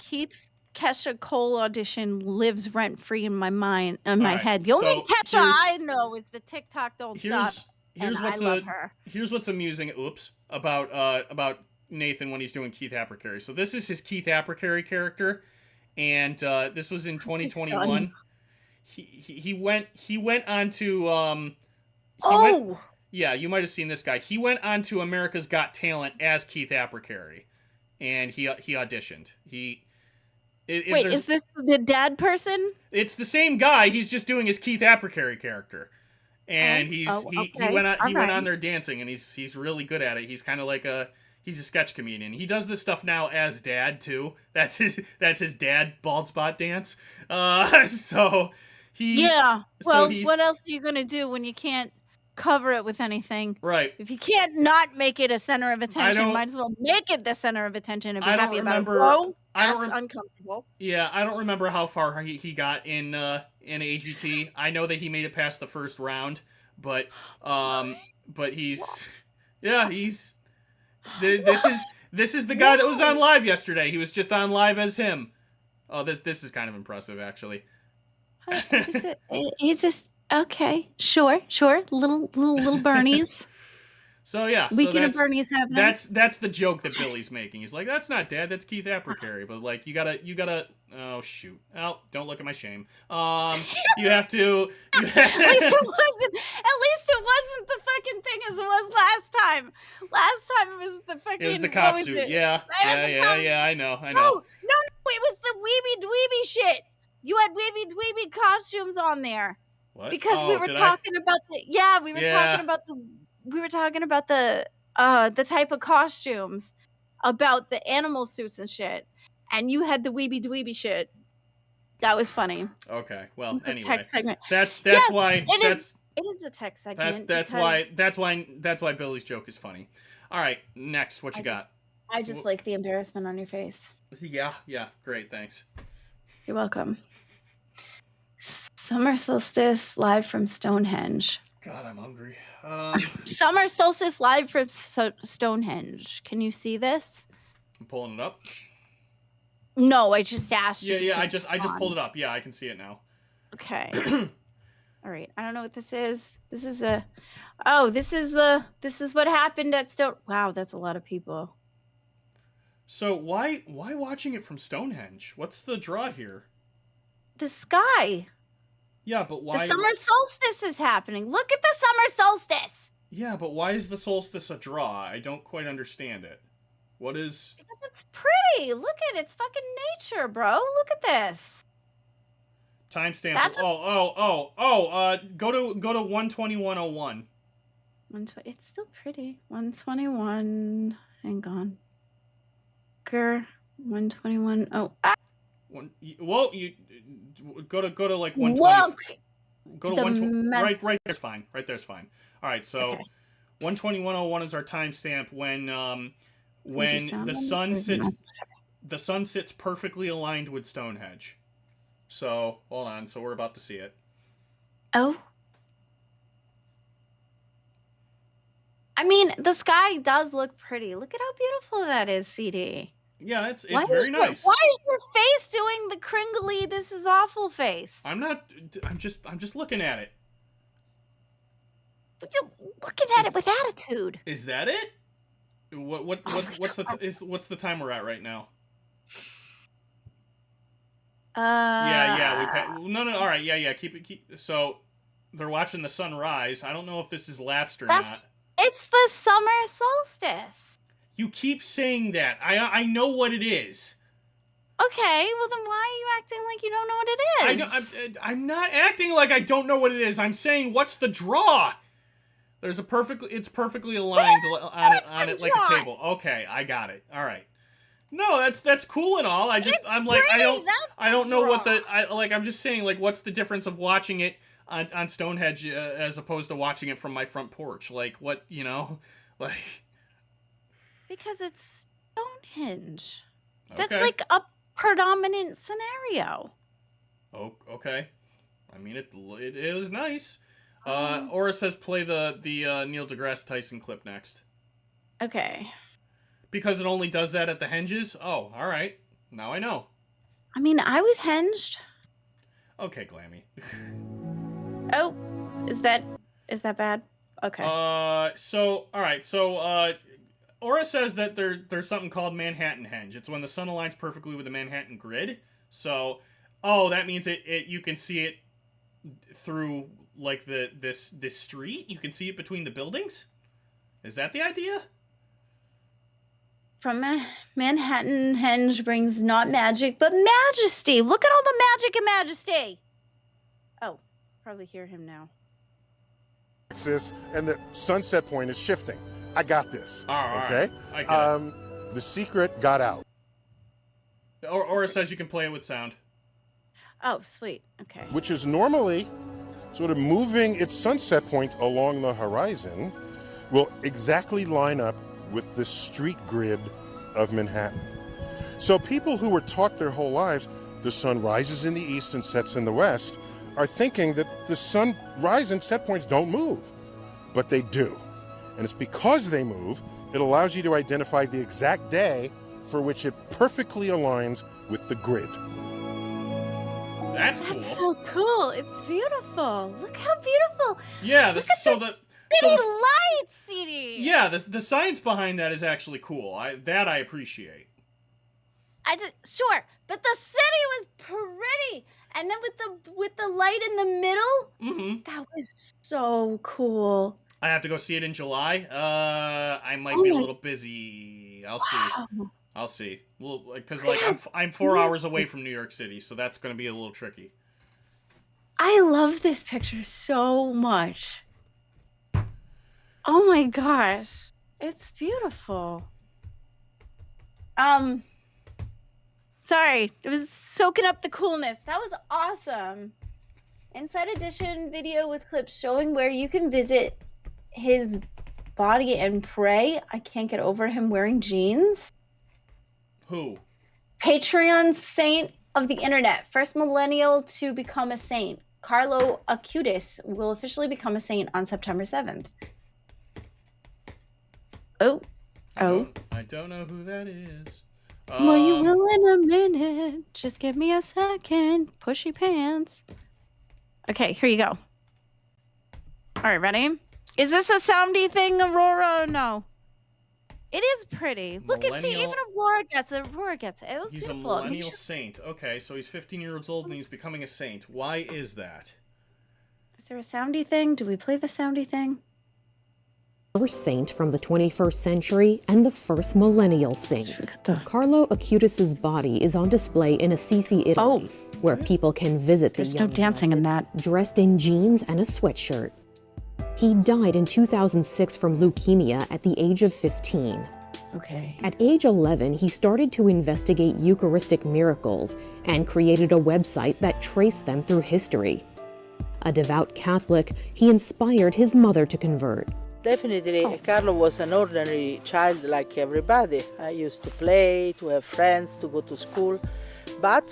Keith's Kesha Cole audition lives rent free in my mind, in my Alright, head. The only so Kesha I know is the TikTok don't stop. Here's And what's I love her. Here's what's amusing. About Nathan when he's doing Keith Appercarry. So this is his Keith Appercarry character, and this was in 2021. He went onto yeah, you might have seen this guy. He went onto America's Got Talent as Keith Appercarry, and he auditioned. Wait, is this the dad person? It's the same guy. He's just doing his Keith Appercarry character, and he went on there dancing, and he's really good at it. He's kind of like he's a sketch comedian. He does this stuff now as Dad too. That's his dad bald spot dance. Yeah. Well, what else are you gonna do when you can't cover it with anything? Right. If you can't not make it a center of attention, might as well make it the center of attention and be happy about it. Whoa, that's uncomfortable. Yeah, I don't remember how far he got in AGT. I know that he made it past the first round, but he's this is the guy that was on live yesterday. He was just on live as him. Oh, this is kind of impressive actually. He just okay, sure, little Bernies. So yeah, Weekend of Bernie's happening. That's the joke that Billy's making. He's like, that's not Dad, that's Keith Appercarry. But like, you gotta. Oh shoot! Oh, don't look at my shame. You have to. At least it wasn't the fucking thing as it was last time. Last time it was the fucking. It was the cop suit. Yeah. I know. No, it was the weeby dweeby shit. You had weeby dweeby costumes on there. What? Because we were talking about the type of costumes, about the animal suits and shit, and you had the weeby dweeby shit. That was funny. Okay, well, anyway, tech segment. That's why it is the tech segment. That's why Billy's joke is funny. All right, next, what you got? I just like the embarrassment on your face. Yeah, great, thanks. You're welcome. Summer solstice live from Stonehenge. God, I'm hungry. Summer solstice live from Stonehenge. Can you see this? I'm pulling it up. No, I just asked you. Yeah, I just pulled it up. Yeah, I can see it now. Okay. All right. I don't know what this is. This is a. Oh, this is what happened at Stone. Wow, that's a lot of people. So why watching it from Stonehenge? What's the draw here? The sky. Yeah, but why? The summer solstice is happening. Look at the summer solstice. Yeah, but why is the solstice a draw? I don't quite understand it. What is? Because it's pretty. Look at it. It's fucking nature, bro. Look at this. Timestamp. Go to 121:01. It's still pretty. 121. Hang on. 121. Oh. Ah. Well, you go to like 120. Look. Go to 120. Right there's fine. Right there's fine. All right, so okay. 121:01 is our timestamp when the sun sits perfectly aligned with Stonehenge. So hold on. So we're about to see it. Oh. I mean, the sky does look pretty. Look at how beautiful that is, CD. Yeah, it's very nice. Why is your face doing the cringly, this is awful face? I'm just looking at it. But you're looking at it with attitude. Is that it? What's the time we're at right now? No, all right, yeah, keep. So they're watching the sun rise. I don't know if this is lapsed or not. It's the summer solstice. You keep saying that. I know what it is. Okay, well then why are you acting like you don't know what it is? I'm not acting like I don't know what it is. I'm saying, what's the draw? It's perfectly aligned on it like a table. Okay, I got it. All right. No, that's cool and all. I don't know what I'm just saying, like, what's the difference of watching it on Stonehenge as opposed to watching it from my front porch? Like, what, like. Because it's Stonehenge. Okay. That's like a predominant scenario. Oh, okay. I mean, it is nice. Aura says play the Neil deGrasse Tyson clip next. Okay. Because it only does that at the henges? Oh, all right. Now I know. I mean, I was henged. Okay, Glammy. Oh, is that bad? Okay. So, all right. So, Aura says that there's something called Manhattan Henge. It's when the sun aligns perfectly with the Manhattan grid. So, that means you can see it through like this street. You can see it between the buildings. Is that the idea? From Manhattan Henge brings not magic, but majesty. Look at all the magic and majesty. Oh, probably hear him now. And the sunset point is shifting. I got this. Okay? I get it. The secret got out. Aura says you can play it with sound. Oh, sweet. Okay. Which is normally sort of moving its sunset point along the horizon will exactly line up with the street grid of Manhattan. So people who were taught their whole lives the sun rises in the east and sets in the west are thinking that the sun rise and set points don't move, but they do. And it's because they move, it allows you to identify the exact day for which it perfectly aligns with the grid. That's cool. That's so cool. It's beautiful. Look how beautiful. Yeah, lights, CD. Yeah, the science behind that is actually cool. I appreciate. Sure, but the city was pretty, and then with the light in the middle, that was so cool. I have to go see it in July. I might be a little busy. I'll see. Well, because I'm 4 hours away from New York City, so that's going to be a little tricky. I love this picture so much. Oh my gosh, it's beautiful. Sorry, it was soaking up the coolness. That was awesome. Inside Edition video with clips showing where you can visit his body and pray. I can't get over him wearing jeans. Who? Patreon saint of the internet. First millennial to become a saint. Carlo Acutis will officially become a saint on September 7th. Oh. I don't know who that is. Well, you will in a minute. Just give me a second. Pushy pants. Okay, here you go. All right, ready? Is this a soundy thing, Aurora, or no? It is pretty. Look at, see, even Aurora gets it. Aurora gets it. It was He's beautiful. a millennial saint. Okay, so he's 15 years old and he's becoming a saint. Why is that? Is there a soundy thing? Do we play the soundy thing? First saint from the 21st century and the first millennial saint. Carlo Acutis' body is on display in Assisi, Italy, where people can visit the young There's no dancing in that. dressed in jeans and a sweatshirt. He died in 2006 from leukemia at the age of 15. Okay. At age 11, he started to investigate Eucharistic miracles and created a website that traced them through history. A devout Catholic, he inspired his mother to convert. Definitely, Carlo was an ordinary child like everybody. I used to play, to have friends, to go to school. But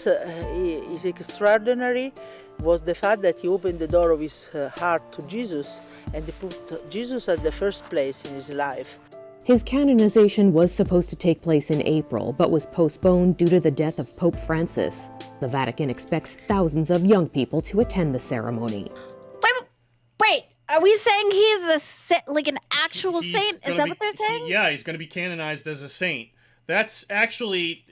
his extraordinary was the fact that he opened the door of his heart to Jesus, and he put Jesus at the first place in his life. His canonization was supposed to take place in April, but was postponed due to the death of Pope Francis. The Vatican expects thousands of young people to attend the ceremony. Wait. Are we saying he's like an actual saint? Is that what they're saying? Yeah, he's going to be canonized as a saint. That's actually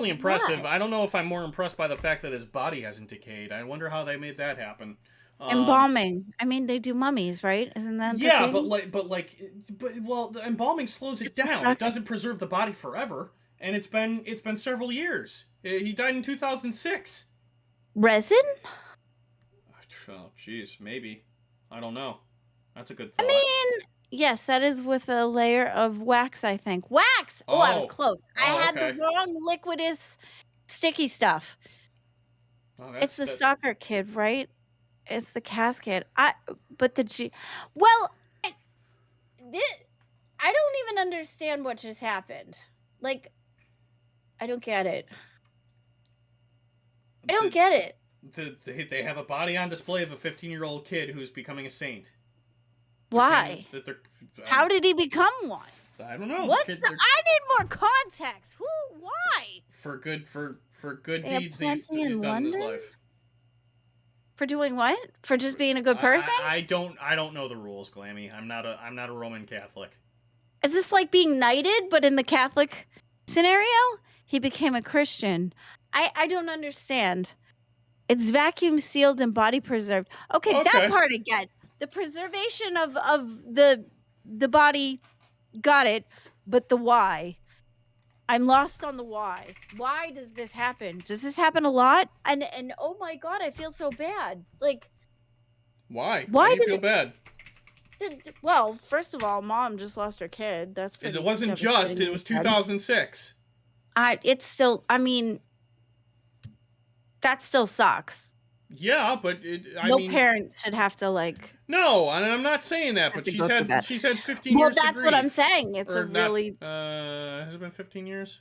impressive. Why? I don't know if I'm more impressed by the fact that his body hasn't decayed. I wonder how they made that happen. Embalming. I mean, they do mummies, right? Isn't that the Yeah, thing? but the embalming slows it down. It doesn't preserve the body forever, and it's been several years. He died in 2006. Resin? Oh, jeez, maybe. I don't know. That's a good thought. I mean, yes, that is with a layer of wax, I think. Wax! Oh, I was close. I had the wrong liquidous sticky stuff. Oh, It's the that's- soccer kid, right? It's the casket. I don't even understand what just happened. Like, I don't get it. I don't get it. They have a body on display of a 15-year-old kid who's becoming a saint. Why? How did he become one? I don't know. I need more context. Why? For good They have deeds he's plenty in done in his London? life. For doing what? For just being a good person? I don't know the rules, Glammy. I'm not a Roman Catholic. Is this like being knighted, but in the Catholic scenario? He became a Christian. I don't understand. It's vacuum sealed and body preserved. Okay, that part again. The preservation of the body, got it, but the why. I'm lost on the why. Why does this happen? Does this happen a lot? And oh my god, I feel so bad. Like, why? Why do you did feel it- bad? Well, first of all, mom just lost her kid. That's pretty It wasn't just. It was 2006. It's still. I mean, that still sucks. Yeah, but No parent should have to like. No, and I'm not saying that, but to she's go through had that. 15 Well, years. that's to what I'm grieve. saying. It's Or a not- really. has it been 15 years?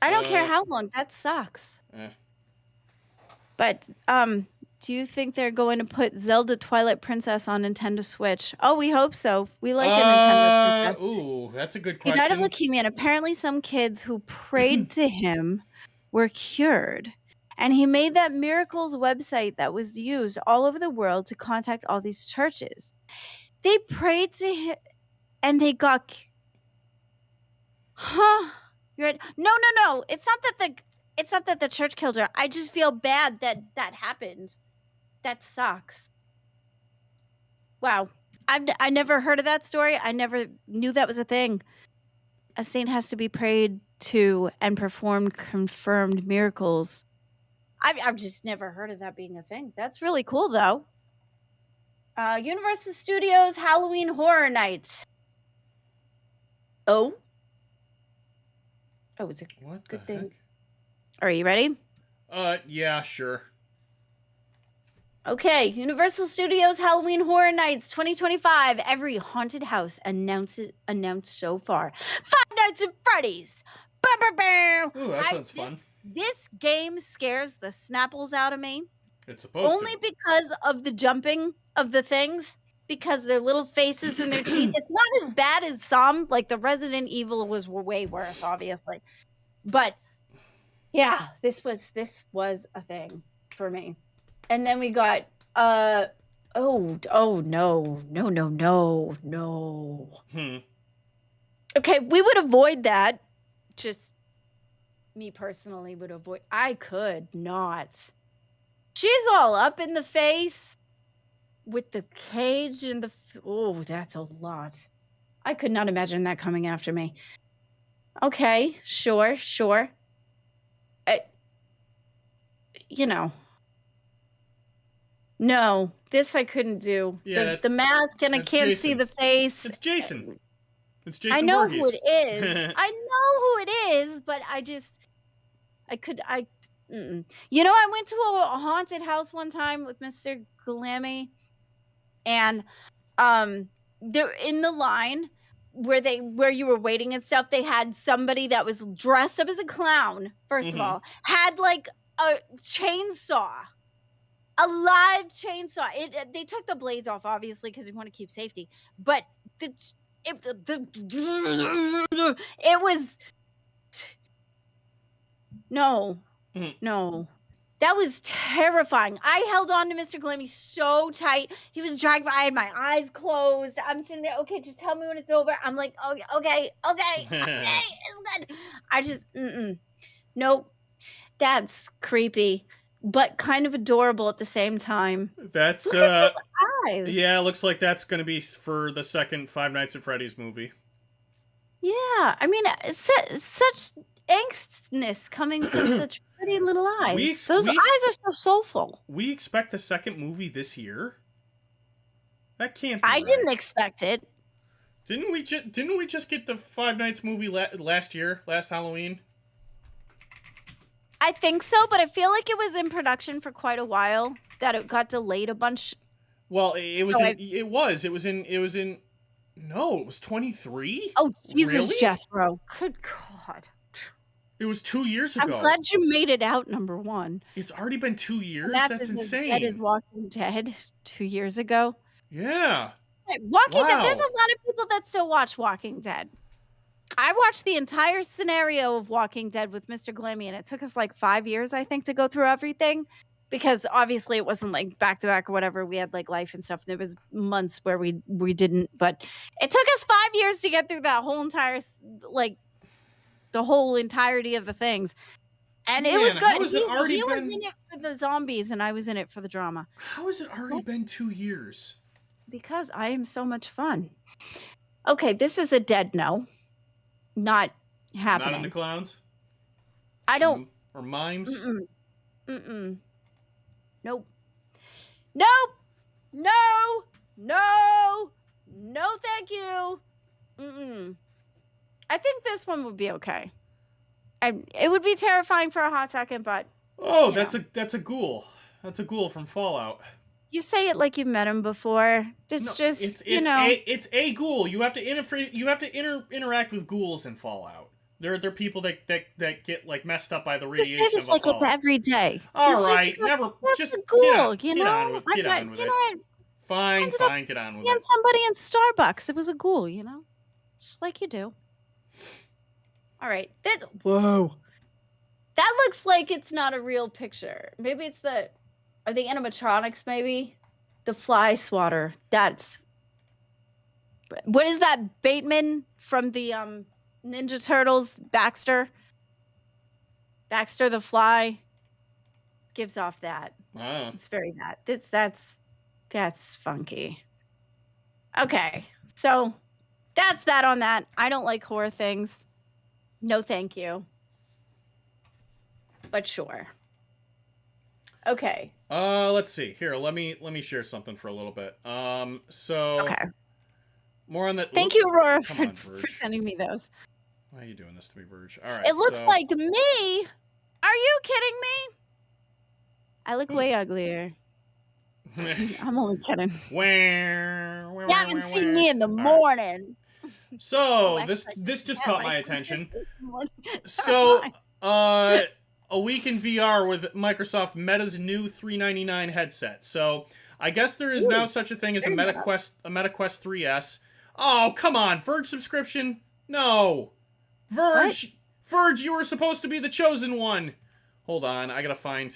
I don't care how long. That sucks. Eh. But do you think they're going to put Zelda Twilight Princess on Nintendo Switch? Oh, we hope so. We like a Nintendo Princess. Ooh, that's a good He question. died of leukemia, and apparently some kids who prayed to him were cured. And he made that Miracles website that was used all over the world to contact all these churches. They prayed to him, and they got. Huh? You're right. No. It's not that the church killed her. I just feel bad that that happened. That sucks. Wow. I never heard of that story. I never knew that was a thing. A saint has to be prayed to and performed confirmed miracles. I've just never heard of that being a thing. That's really cool, though. Universal Studios Halloween Horror Nights. Oh, it's a What good the thing. heck? Are you ready? Yeah, sure. Okay, Universal Studios Halloween Horror Nights 2025. Every haunted house announced so far. Five Nights at Freddy's. Bah, bah, bah. Ooh, that sounds fun. This game scares the snapples out of me. It's supposed Only to. because of the jumping of the things, because their little faces and their teeth. It's not as bad as some. Like the Resident Evil was way worse, obviously. But yeah, this was a thing for me. And then we got oh no. Okay, we would avoid that. Just me personally would avoid. I could not. She's all up in the face with the cage and the. Oh, that's a lot. I could not imagine that coming after me. Okay, sure. You know. No, this I couldn't do. Yeah, the mask and I that's can't see Jason. the face. It's Jason. It's Jason I know Voorhees. who it is. I know who it is, but I You know, I went to a haunted house one time with Mr. Glammy, and they're in the line where you were waiting and stuff. They had somebody that was dressed up as a clown. First of all, had like a chainsaw, a live chainsaw. They took the blades off, obviously, because you want to keep safety. But it was no. That was terrifying. I held on to Mr. Glammy so tight. He was dragging. I had my eyes closed. I'm sitting there. Okay, just tell me when it's over. I'm like, okay, it's good. I just, nope. That's creepy, but kind of adorable at the same time. That's Look at his eyes. Yeah, looks like that's gonna be for the second Five Nights at Freddy's movie. Yeah, I mean, it's such angstness coming from such pretty little eyes. Those eyes are so soulful. We expect the second movie this year? That can't be I right. didn't expect it. Didn't we just get the Five Nights movie last Halloween? I think so, but I feel like it was in production for quite a while, that it got delayed a bunch. Well, it was in no, it was 23? Oh, Jesus, really? Jethro. Good God. It was 2 years ago. I'm glad you made it out, number one. It's already been 2 years? That's insane. That is Walking Dead 2 years ago. Yeah. Walking Dead, there's a lot of people that still watch Walking Dead. I watched the entire scenario of Walking Dead with Mr. Glammy, and it took us like 5 years, I think, to go through everything. Because obviously it wasn't like back to back or whatever. We had like life and stuff. And there was months where we didn't. But it took us 5 years to get through that whole entire, like, the whole entirety of the things. And it was good. He was in it for the zombies, and I was in it for the drama. How has it already been 2 years? Because I am so much fun. Okay, this is a dead no. Not happening. Not into clowns? I don't. Or mimes? Nope. No, thank you. I think this one would be okay. And it would be terrifying for a hot second, but oh, that's a ghoul. That's a ghoul from Fallout. You say it like you've met him before. It's it's a ghoul. You have to interact with ghouls in Fallout. They're people that get like messed up by the radiation. This is like it's every day. All right, just a ghoul, get on with it. Fine, get on with it. And somebody in Starbucks. It was a ghoul, just like you do. All right, whoa. That looks like it's not a real picture. Maybe it's are the animatronics? Maybe the fly swatter. What is that? Bateman from the Ninja Turtles, Baxter the fly gives off that. Wow. It's very that. That's funky. Okay, so that's that on that. I don't like horror things. No, thank you. But sure. Okay. Let's see. Here, let me share something for a little bit. So okay. More on that. Thank you, Aurora, for sending me those. Why are you doing this to me, Verge? All right. It looks like me. Are you kidding me? I look way uglier. I'm only kidding. You haven't seen me in the morning. So this just caught my attention. So a week in VR with Microsoft Meta's new $399 headset. So I guess there is now such a thing as a Quest 3S. Oh, come on, Verge subscription? No. Verge, you were supposed to be the chosen one. Hold on, I gotta find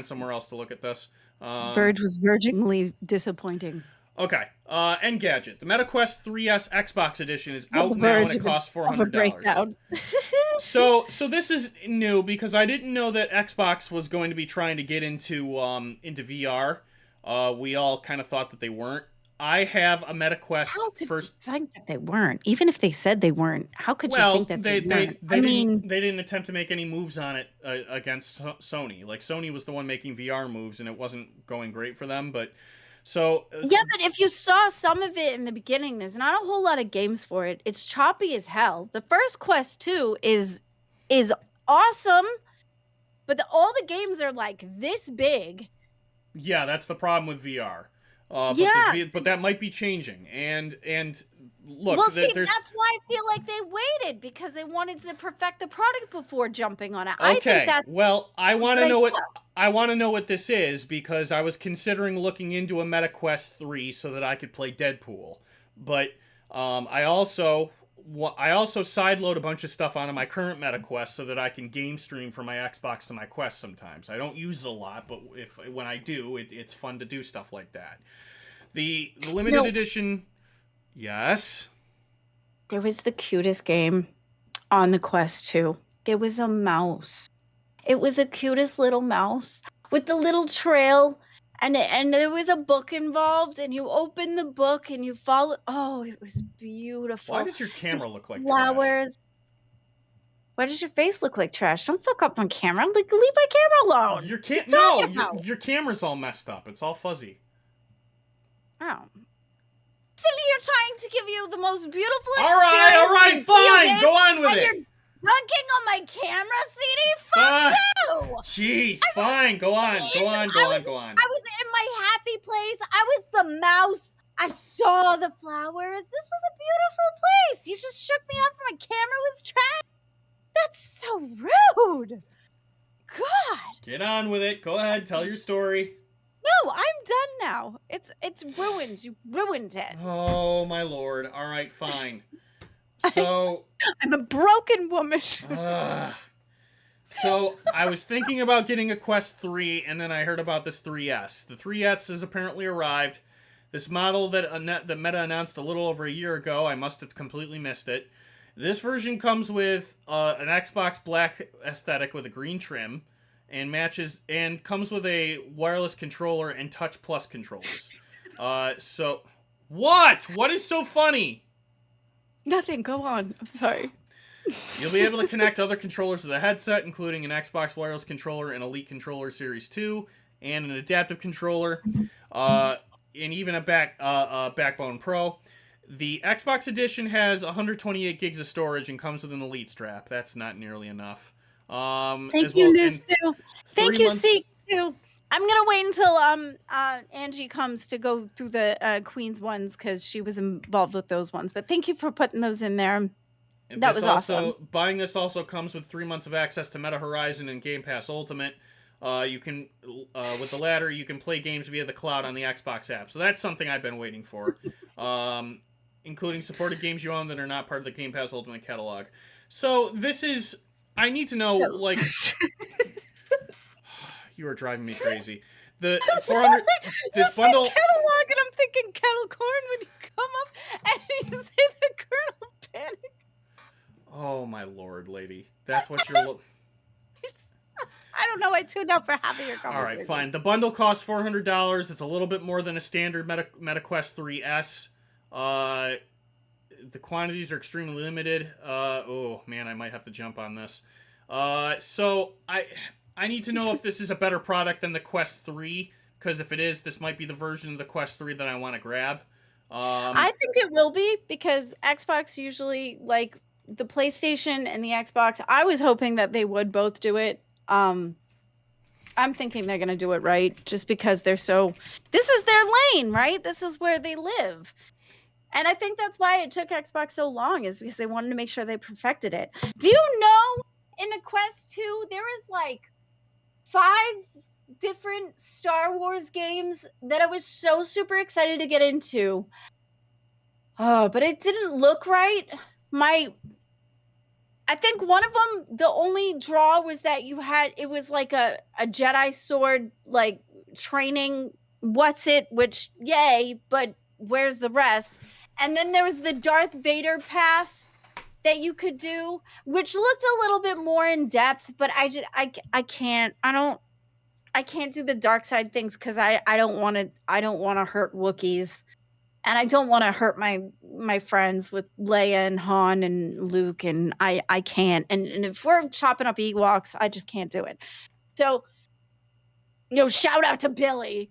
somewhere else to look at this. Verge was vergingly disappointing. Okay, Engadget. The MetaQuest 3S Xbox Edition is out now and it costs $400. So this is new because I didn't know that Xbox was going to be trying to get into VR. We all kind of thought that they weren't. I have a MetaQuest How could first. you think that they weren't? Even if they said they weren't, how could you think that they weren't? They didn't attempt to make any moves on it against Sony. Like, Sony was the one making VR moves, and it wasn't going great for them. But yeah, but if you saw some of it in the beginning, there's not a whole lot of games for it. It's choppy as hell. The first Quest 2 is awesome, but all the games are like this big. Yeah, that's the problem with VR. But that might be changing. And look, well, see, that's why I feel like they waited, because they wanted to perfect the product before jumping on it. Okay. I think that's I want to know what this is, because I was considering looking into a MetaQuest 3 so that I could play Deadpool. But I also sideload a bunch of stuff onto my current MetaQuest so that I can game stream from my Xbox to my Quest sometimes. I don't use it a lot, but when I do, it's fun to do stuff like that. The limited edition, yes. There was the cutest game on the Quest 2. There was a mouse. It was the cutest little mouse with the little trail, and there was a book involved, and you open the book and you follow. Oh, it was beautiful. Why does your camera look like flowers? Trash? Why does your face look like trash? Don't fuck up my camera. Like, leave my camera alone. Your camera's all messed up. It's all fuzzy. Oh. Silly, you're trying to give you the most beautiful experience. All right, fine. Go on with it. You're dunking on my camera, CD? Fuck you. Jeez, fine. Go on. I was in my happy place. I was the mouse. I saw the flowers. This was a beautiful place. You just shook me up and my camera was trash. That's so rude. God. Get on with it. Go ahead. Tell your story. No, I'm done now. It's ruined. You ruined it. Oh, my lord. All right, fine. So I'm a broken woman. So I was thinking about getting a Quest 3, and then I heard about this 3S. The 3S has apparently arrived. This model that Meta announced a little over a year ago, I must have completely missed it. This version comes with an Xbox black aesthetic with a green trim, and comes with a wireless controller and Touch Plus controllers. So what? What is so funny? Nothing. Go on. I'm sorry. You'll be able to connect other controllers to the headset, including an Xbox wireless controller, an Elite Controller Series 2, and an adaptive controller, and even a Backbone Pro. The Xbox edition has 128 gigs of storage and comes with an Elite strap. That's not nearly enough. Thank you, Sue. Thank you, Sue. I'm gonna wait until Angie comes to go through the Queen's ones, because she was involved with those ones. But thank you for putting those in there. That was awesome. Buying this also comes with 3 months of access to Meta Horizon and Game Pass Ultimate. You can, with the latter, you can play games via the cloud on the Xbox app. So that's something I've been waiting for. Including supported games you own that are not part of the Game Pass Ultimate catalog. So this is, I need to know, like, you are driving me crazy. The 400, this bundle catalog, and I'm thinking kettle corn when you come up and you say the Colonel Panic. Oh my lord, lady. That's what you're I don't know. I tuned out for half of your conversation. All right, fine. The bundle costs $400. It's a little bit more than a standard MetaQuest 3S. The quantities are extremely limited. Oh man, I might have to jump on this. So I need to know if this is a better product than the Quest 3, because if it is, this might be the version of the Quest 3 that I want to grab. I think it will be, because Xbox usually, like the PlayStation and the Xbox, I was hoping that they would both do it. I'm thinking they're going to do it right, just because this is their lane, right? This is where they live. And I think that's why it took Xbox so long, is because they wanted to make sure they perfected it. Do you know in the Quest 2, there is like 5 different Star Wars games that I was so super excited to get into. Oh, but it didn't look right. I think one of them, the only draw was that it was like a Jedi sword, like training, which yay, but where's the rest? And then there was the Darth Vader path that you could do, which looked a little bit more in depth, but I can't do the dark side things because I don't want to hurt Wookiees. And I don't want to hurt my friends with Leia and Han and Luke, and I can't. And if we're chopping up Ewoks, I just can't do it. So, shout out to Billy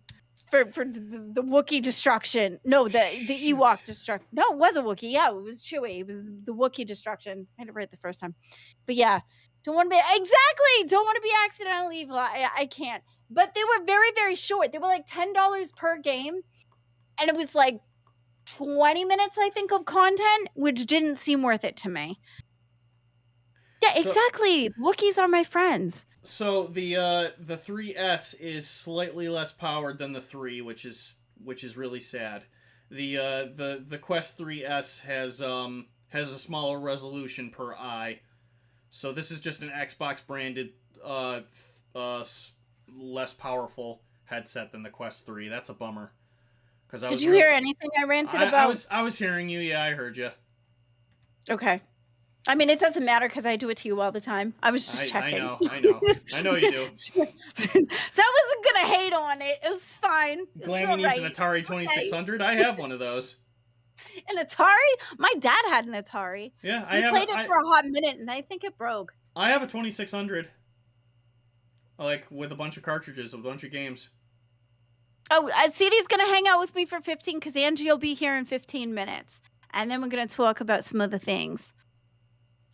for the Wookiee destruction. No, the Ewok destruction. No, it was a Wookiee. Yeah, it was Chewie. It was the Wookiee destruction. I had it right the first time. But yeah, don't want to be accidentally evil. I can't. But they were very, very short. They were like $10 per game, and it was like 20 minutes, I think, of content, which didn't seem worth it to me. Yeah, exactly. Wookiees are my friends. So the 3S is slightly less powered than the 3, which is really sad. The Quest 3S has a smaller resolution per eye. So this is just an Xbox branded less powerful headset than the Quest 3. That's a bummer. Did you hear anything I ranted about? I was hearing you. Yeah, I heard you. Okay. I mean, it doesn't matter because I do it to you all the time. I was just checking. I know you do. So I wasn't going to hate on it. It was fine. Glammy needs an Atari 2600. I have one of those. An Atari? My dad had an Atari. Yeah, I played it for a hot minute, and I think it broke. I have a 2600. Like, with a bunch of cartridges, a bunch of games. Oh, CD's going to hang out with me for 15 because Angie will be here in 15 minutes. And then we're going to talk about some other things.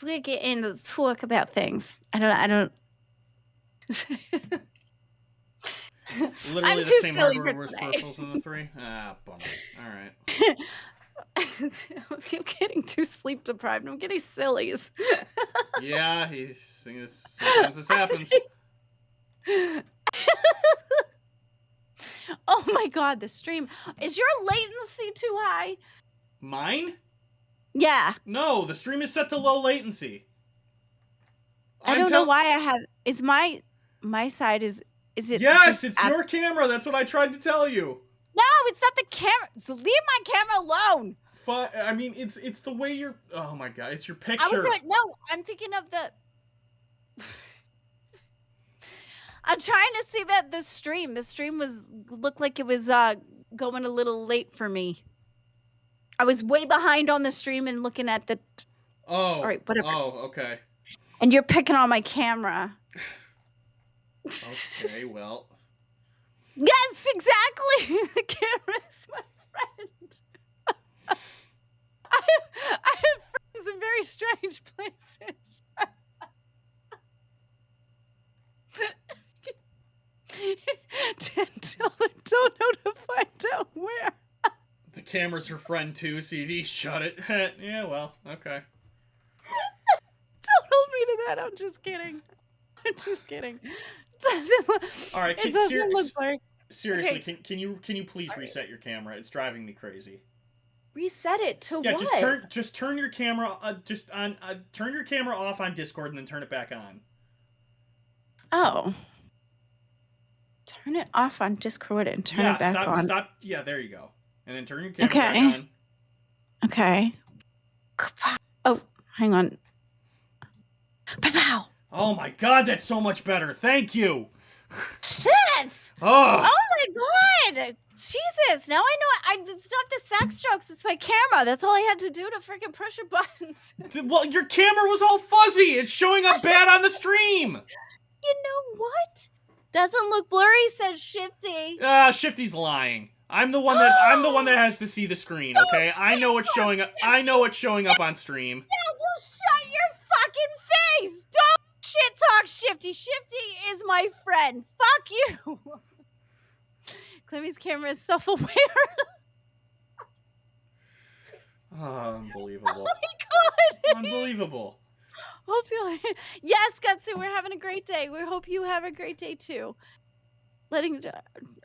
We get into talk about things. I don't. Literally the same hardware was peripherals in the 3. Ah, bummer. All right. I'm getting too sleep deprived. I'm getting sillies. Yeah, sometimes this happens. Oh my god, the stream. Is your latency too high? Mine? Yeah. No, the stream is set to low latency. I don't know why I have. Is my side is it? Yes, it's your camera. That's what I tried to tell you. No, it's not the camera. So leave my camera alone. I mean, it's the way you're. Oh my god, it's your picture. I'm thinking of the. I'm trying to see that the stream. The stream looked like it was going a little late for me. I was way behind on the stream and looking at the. Oh. All right, whatever. Oh, okay. And you're picking on my camera. Okay, well. Yes, exactly. The camera is my friend. I have friends in very strange places. Don't know to find out where. The camera's her friend too, CD. Shut it. Yeah, well, okay. Don't hold me to that. I'm just kidding. All right. It doesn't look like. Seriously, okay. Can you please reset your camera? It's driving me crazy. Reset it to what? Yeah, just turn your camera turn your camera off on Discord and then turn it back on. Oh. Turn it off on Discord and turn it back on. Stop. Yeah, there you go. And then turn your camera back on. Okay. Oh, hang on. Pow! Oh my god, that's so much better. Thank you. Shit! Oh my god! Jesus! Now I know it's not the sex jokes. It's my camera. That's all I had to do to freaking push your buttons. Well, your camera was all fuzzy. It's showing up bad on the stream. You know what? Doesn't look blurry, says Shifty. Shifty's lying. I'm the one that has to see the screen, okay? I know what's showing up. I know what's showing up on stream. Now you shut your fucking face. Don't shit talk Shifty. Shifty is my friend. Fuck you. Clemmy's camera is self-aware. Oh, unbelievable. Oh my god. Unbelievable. Hope you. Yes, Gutsu, we're having a great day. We hope you have a great day too. Letting.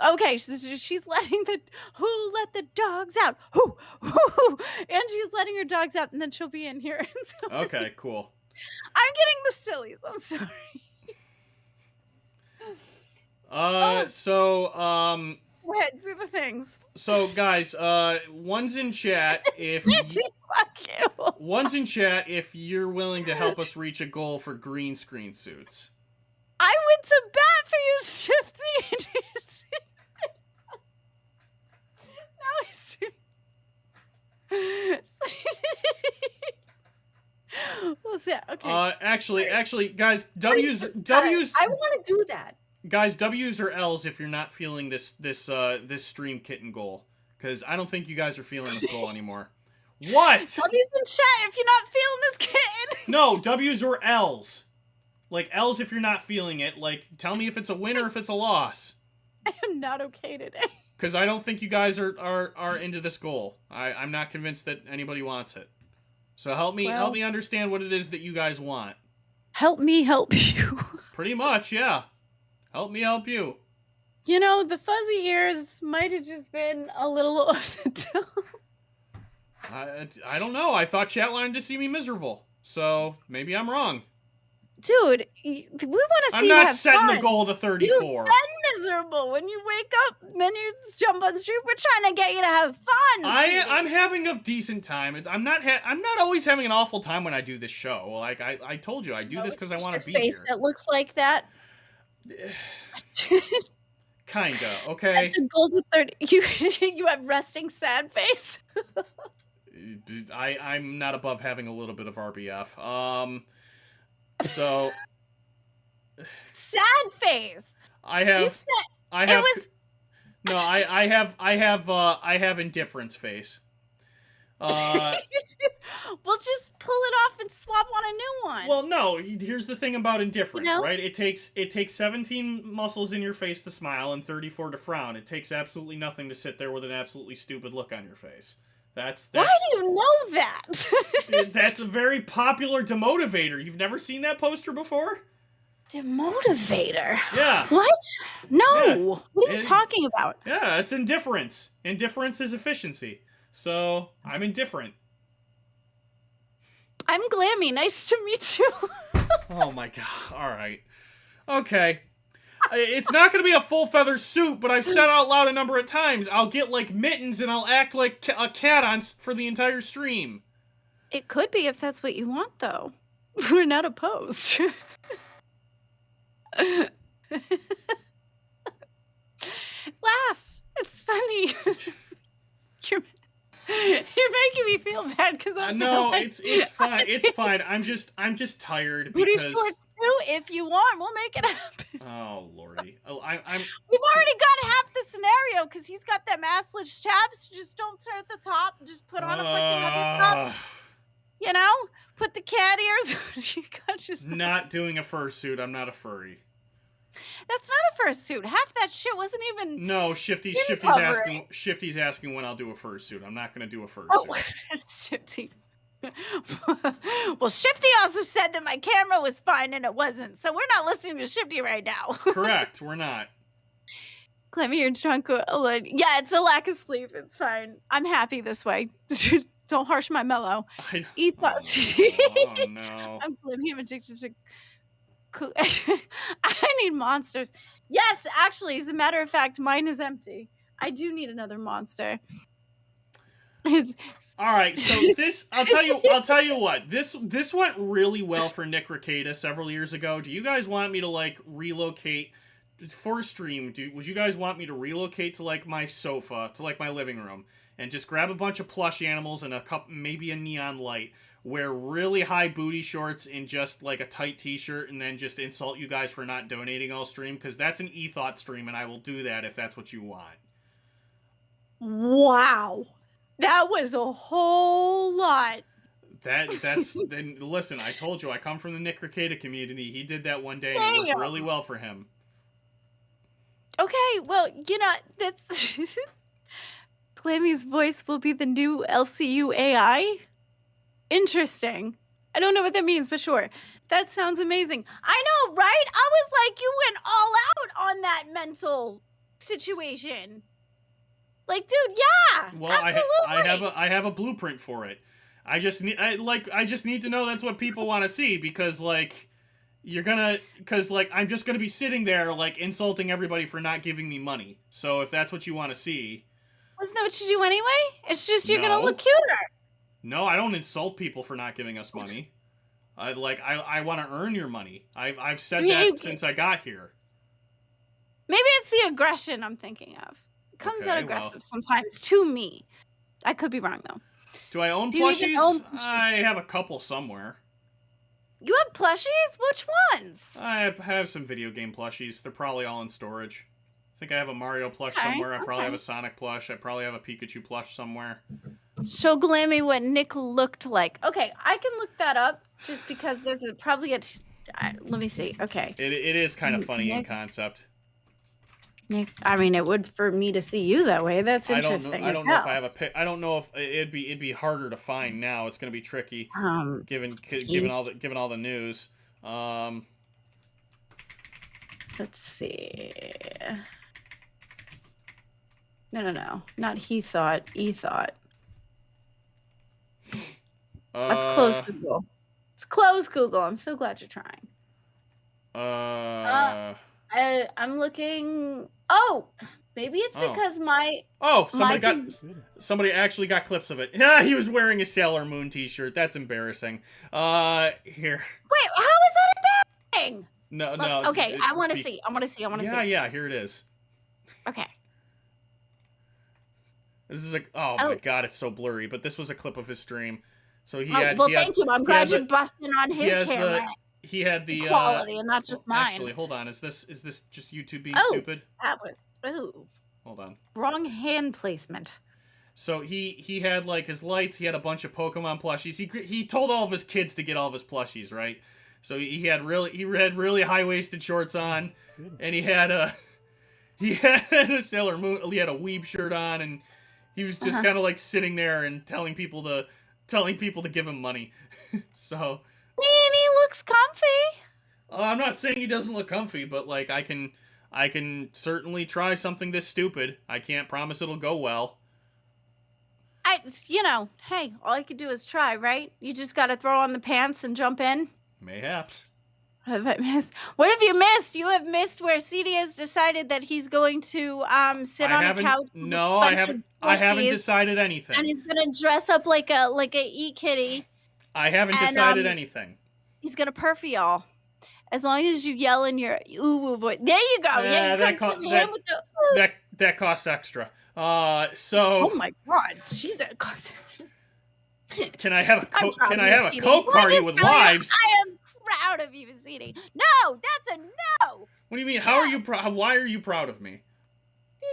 Okay, she's letting the. Who let the dogs out? Who? And she's letting her dogs out, and then she'll be in here. So Okay, cool. I'm getting the sillies. I'm sorry. Go ahead, do the things. So guys, one's in chat if Fuck you. one's in chat if you're willing to help us reach a goal for green screen suits. I went to bat for you, Shifty. Now I see. What's that? Okay. Actually, guys, W's. I want to do that. Guys, W's or L's if you're not feeling this stream kitten goal, because I don't think you guys are feeling this goal anymore. What? W's in chat if you're not feeling this kitten. No, W's or L's. Like L's if you're not feeling it. Like, tell me if it's a win or if it's a loss. I am not okay today. Because I don't think you guys are into this goal. I'm not convinced that anybody wants it. So help me understand what it is that you guys want. Help me help you. Pretty much, yeah. Help me help you. You know, the fuzzy ears might have just been a little off the top. I don't know. I thought chat wanted to see me miserable. So maybe I'm wrong. Dude, we want to see I'm you not have setting fun. the goal to 34. You've been miserable when you wake up, then you jump on the street. We're trying to get you to have fun. I'm having a decent time. I'm not always having an awful time when I do this show. Like I told you, I do this because I want to be face here. that looks like that. Kinda, okay. The goal to 30. You have resting sad face. I'm not above having a little bit of RBF. So Sad face. I have. You said I have. it was. No, I have indifference face. We'll just pull it off and swap on a new one. Well, no. Here's the thing about indifference, You know? right? It takes 17 muscles in your face to smile and 34 to frown. It takes absolutely nothing to sit there with an absolutely stupid look on your face. That's Why do you know that? that's a very popular demotivator. You've never seen that poster before? Demotivator. Yeah. What? No. Yeah. What are you talking about? Yeah, it's indifference. Indifference is efficiency. So, I'm indifferent. I'm Glammy. Nice to meet you. Oh my god. Alright. Okay. It's not going to be a full feather suit, but I've said out loud a number of times, I'll get like mittens and I'll act like a cat for the entire stream. It could be if that's what you want, though. We're not opposed. Laugh. It's funny. You're making me feel bad because I'm no, it's fine. It's fine. I'm just tired booty because. shorts too. If you want, we'll make it happen. Oh lordy, I'm. We've already got half the scenario because he's got them assless chaps. Just don't turn at the top. Just put on a fucking other top. You know, put the cat ears. You got yourself. Not doing a fursuit. I'm not a furry. That's not a fursuit. Half that shit wasn't even. No, Shifty's covering. asking when I'll do a fursuit. I'm not gonna do a fursuit. Oh, Shifty. Well, Shifty also said that my camera was fine and it wasn't, so we're not listening to Shifty right now. Correct, we're not. Clemmy, you're drunk. Yeah, it's a lack of sleep. It's fine. I'm happy this way. Don't harsh my mellow. Ethos. Oh no. I'm Clemmy. I'm addicted to. I need monsters. Yes, actually, as a matter of fact, mine is empty. I do need another monster. All right, so this I'll tell you what. This went really well for Nick Ricada several years ago. Do you guys want me to like relocate for a stream? Would you guys want me to relocate to like my sofa, to like my living room, and just grab a bunch of plush animals and maybe a neon light, wear really high booty shorts and just like a tight t-shirt, and then just insult you guys for not donating all stream? Because that's an e-thought stream, and I will do that if that's what you want. Wow. That was a whole lot. That's then listen, I told you I come from the Nick Ricada community. He did that one day and it worked really well for him. Okay, well, you know, that's Clammy's voice will be the new LCU AI. Interesting. I don't know what that means, but sure. That sounds amazing. I know, right? I was like, you went all out on that mental situation. Like, dude, yeah. Well, absolutely. I have a blueprint for it. I just need to know that's what people want to see, because like I'm just gonna be sitting there like insulting everybody for not giving me money. So if that's what you want to see, Wasn't that what you do anyway? It's just you're gonna No. look cuter. no, I don't insult people for not giving us money. I want to earn your money. I've said that since I got here. Maybe it's the aggression I'm thinking of. It comes out Okay, aggressive sometimes to me. I could be wrong though. Do I own Do you even plushies? own plushies? I have a couple somewhere. You have plushies? Which ones? I have some video game plushies. They're probably all in storage. I think I have a Mario plush Okay, somewhere. I probably have okay. a Sonic plush. I probably have a Pikachu plush somewhere. Show Glammy what Nick looked like. Okay, I can look that up just because there's probably a. Let me see. Okay, It is kind of funny in Nick- concept. Nick. I mean, it would for me to see you that way. That's I interesting. don't know if I have a pic. I don't know if it'd be harder to find now. It's gonna be tricky given all the news. Let's see. No. Not he thought. E thought. Let's close Google. Let's close Google. I'm so glad you're trying. I'm looking. Oh, maybe it's because my. Oh, somebody actually got clips of it. Yeah, he was wearing a Sailor Moon t-shirt. That's embarrassing. Here. Wait, how is that embarrassing? No. Okay, I want to see. See. Yeah, here it is. Okay. This is my god, it's so blurry, but this was a clip of his stream. So thank you. I'm glad you're busting on his camera. He had the quality and not just mine. Actually, hold on. Is this just YouTube being Oh, stupid? That was Hold on. wrong hand placement. So he had like his lights. He had a bunch of Pokemon plushies. He told all of his kids to get all of his plushies, right? So he had really high waisted shorts on, and he had a Sailor Moon. He had a Weeb shirt on, and he was just kind of like sitting there and telling people to give him money. So. And he looks comfy. I'm not saying he doesn't look comfy, but like I can certainly try something this stupid. I can't promise it'll go well. Hey, all I could do is try, right? You just got to throw on the pants and jump in. Mayhaps. Have I missed? What have you missed? You have missed where CD has decided that he's going to sit on a couch. No, I haven't decided anything. And he's gonna dress up like a e-kitty. I haven't decided anything. He's gonna purr y'all. As long as you yell in your ooh voice. There you go. Yeah, that costs extra. So. Oh my god, she's a cost extra. Can I have a Coke party with wives? I am proud of you, CD. No, that's a no. What do you mean? How are you proud? Why are you proud of me?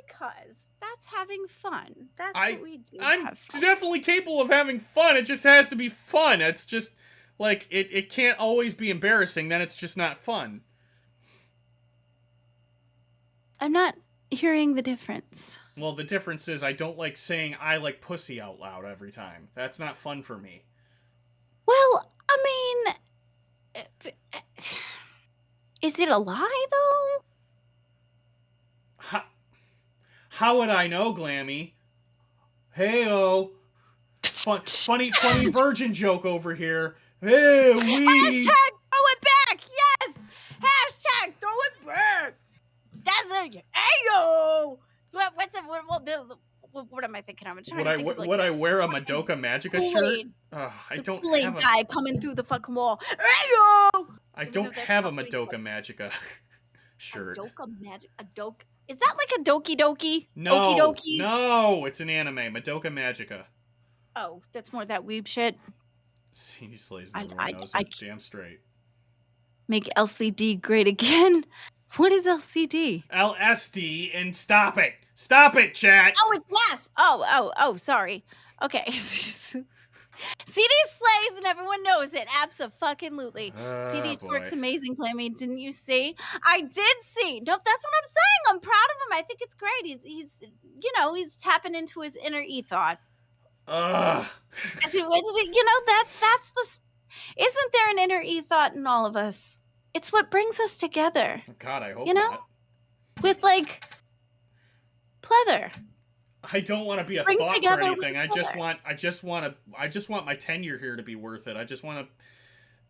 Because that's having fun. That's what we do. I'm definitely capable of having fun. It just has to be fun. It's just like it can't always be embarrassing. Then it's just not fun. I'm not hearing the difference. Well, the difference is I don't like saying I like pussy out loud every time. That's not fun for me. Well, I mean, is it a lie though? How would I know, Glammy? Hey-oh. Funny virgin joke over here. Hey, Hashtag throw it back, yes! Hashtag throw it back! That's a, hey-yo! What am I thinking? I'm trying to think would I wear a Madoka Magica shirt? I don't have a guy coming through the fucking wall. Hey-yo! I don't have a Madoka Magica shirt. Is that like a Doki Doki? No, Okie dokie? No, it's an anime. Madoka Magica. Oh, that's more that weeb shit. CD slays and everyone knows it. Damn straight. Make LCD great again? What is LCD? LSD and stop it. Stop it, chat. Oh, it's yes. Oh, sorry. Okay. CD slays and everyone knows it. Abso-fucking-lutely. CD works amazing, Clammy. Didn't you see? I did see. No, that's what I'm saying. I'm proud of him. I think it's great. He's tapping into his inner ethos. Ugh. That's the. Is thought in all of us. It's what brings us together. God, I hope You know? not. With like pleather. I don't want to be a Bring thought for together anything. with I just want my tenure here to be worth it. I just want to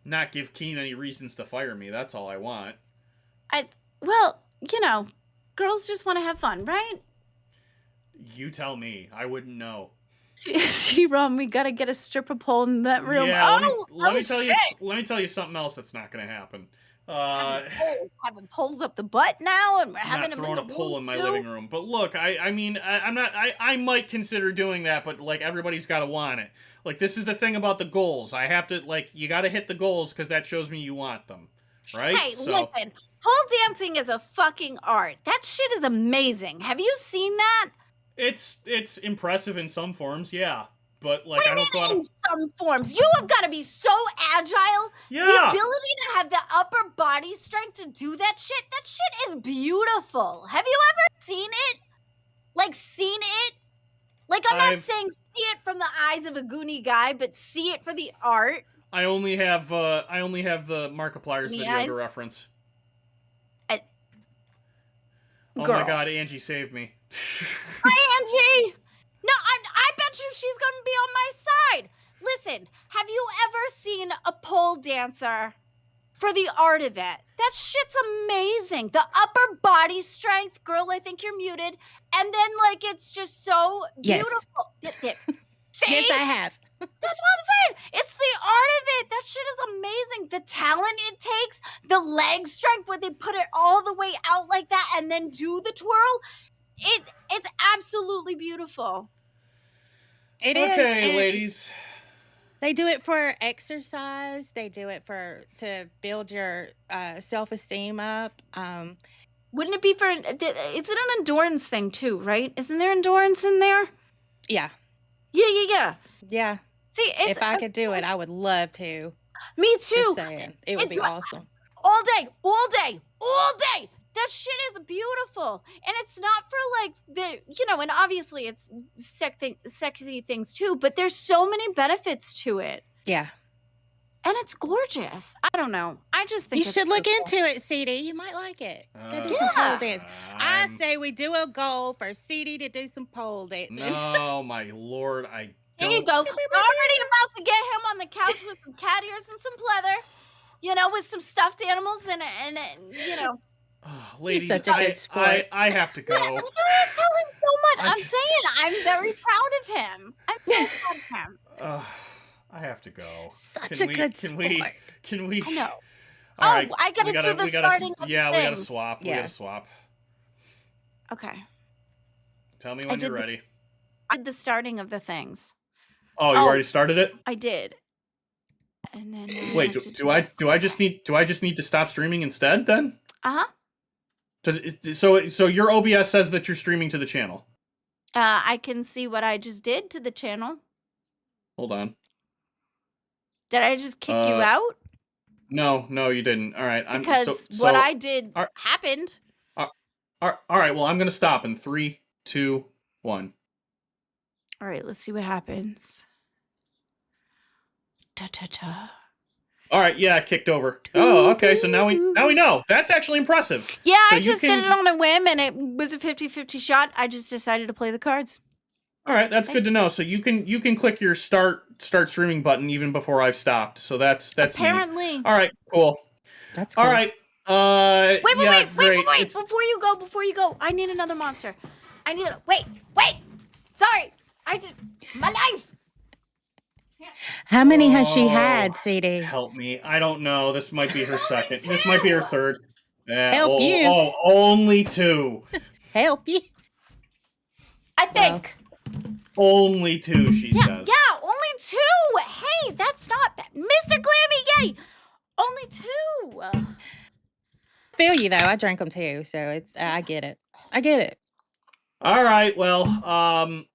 not give Keen any reasons to fire me. That's all I want. Well, you know, girls just want to have fun, right? You tell me. I wouldn't know. See, Ron, we gotta get a stripper pole in that room. Yeah, oh, let me tell shit. you. Let me tell you something else that's not going to happen. Having poles up the butt now, and we're I'm having not them throwing a in the pole room, in my too. living room. But look, I might consider doing that, but like everybody's got to want it. Like this is the thing about the goals. I have to you got to hit the goals because that shows me you want them, right? Hey, listen, pole dancing is a fucking art. That shit is amazing. Have you seen that? It's impressive in some forms, yeah. But like What do I you don't mean in some forms? You have got to be so agile. Yeah. The ability to have the upper body strength to do that shit is beautiful. Have you ever seen it? Like seen it? Like I'm not saying see it from the eyes of a Goonie guy, but see it for the art. I only have the Markiplier's The video eyes? to reference. Oh Girl. my god, Angie saved me. Hi, Angie. No, I bet you she's gonna be on my side. Listen, have you ever seen a pole dancer for the art of it? That shit's amazing. The upper body strength, girl, I think you're muted. And then, like, it's just so Yes. beautiful. See? Yes, I have. That's what I'm saying. It's the art of it. That shit is amazing. The talent it takes, the leg strength where they put it all the way out like that and then do the twirl. It's absolutely beautiful. It is. Okay, and ladies. They do it for exercise. They do it to build your self-esteem up. Wouldn't it be for? Is it an endurance thing too? Right? Isn't there endurance in there? Yeah. Yeah. See, If I could do it, I would love to. Me too. Just saying, it would It's be like- awesome. All day. That shit is beautiful, and it's not for like and obviously it's sexy things too. But there's so many benefits to it, Yeah. and it's gorgeous. I don't know. I just think You should look into it, CD. You might like it. Go do some pole dance. I say we do a goal for CD to do some pole dancing. No, my lord, I There don't. you go. We're already about to get him on the couch with some cat ears and some pleather, with some stuffed animals and Oh, ladies, such a good sport. I have to go. Yeah, that's why I tell him so much. I I'm just- saying I'm very proud of him. I'm so proud of him. I have to go. Such a good Can sport. we? I know. All right, I gotta we do the we gotta, starting of the Yeah, we gotta things. swap. We Yeah. gotta swap. Okay. Tell me when did you're this- ready. I did the starting of the things. Oh, you already started it? I did. And then Wait, do I just need to stop streaming instead then? Uh-huh. So your OBS says that you're streaming to the channel. I can see what I just did to the channel. Hold on. Did I just kick you out? No, you didn't. All right, Because what I did happened. All right, well, I'm gonna stop in 3, 2, 1. All right, let's see what happens. Ta-ta-ta. All right, yeah, it kicked over. Oh, okay. So now we know. That's actually impressive. Yeah, So I you just can- did it on a whim, and it was a 50-50 shot. I just decided to play the cards. All right, that's good to know. So you can click your start streaming button even before I've stopped. So that's neat. Apparently. All right, cool. That's cool. All right. Wait, yeah, great. wait. Before you go, I need another monster. Wait. Sorry. My life. How many has she had, CD? Help me. I don't know. This might be her second. This might be her third. Yeah, Help you. Oh, only 2. Help you. I think. Only 2, she says. Yeah, only 2. Hey, that's not bad. Mr. Glammy, yay. Only 2. Feel you though. I drank them too, so it's I get it. I get it. All right. Well, I'll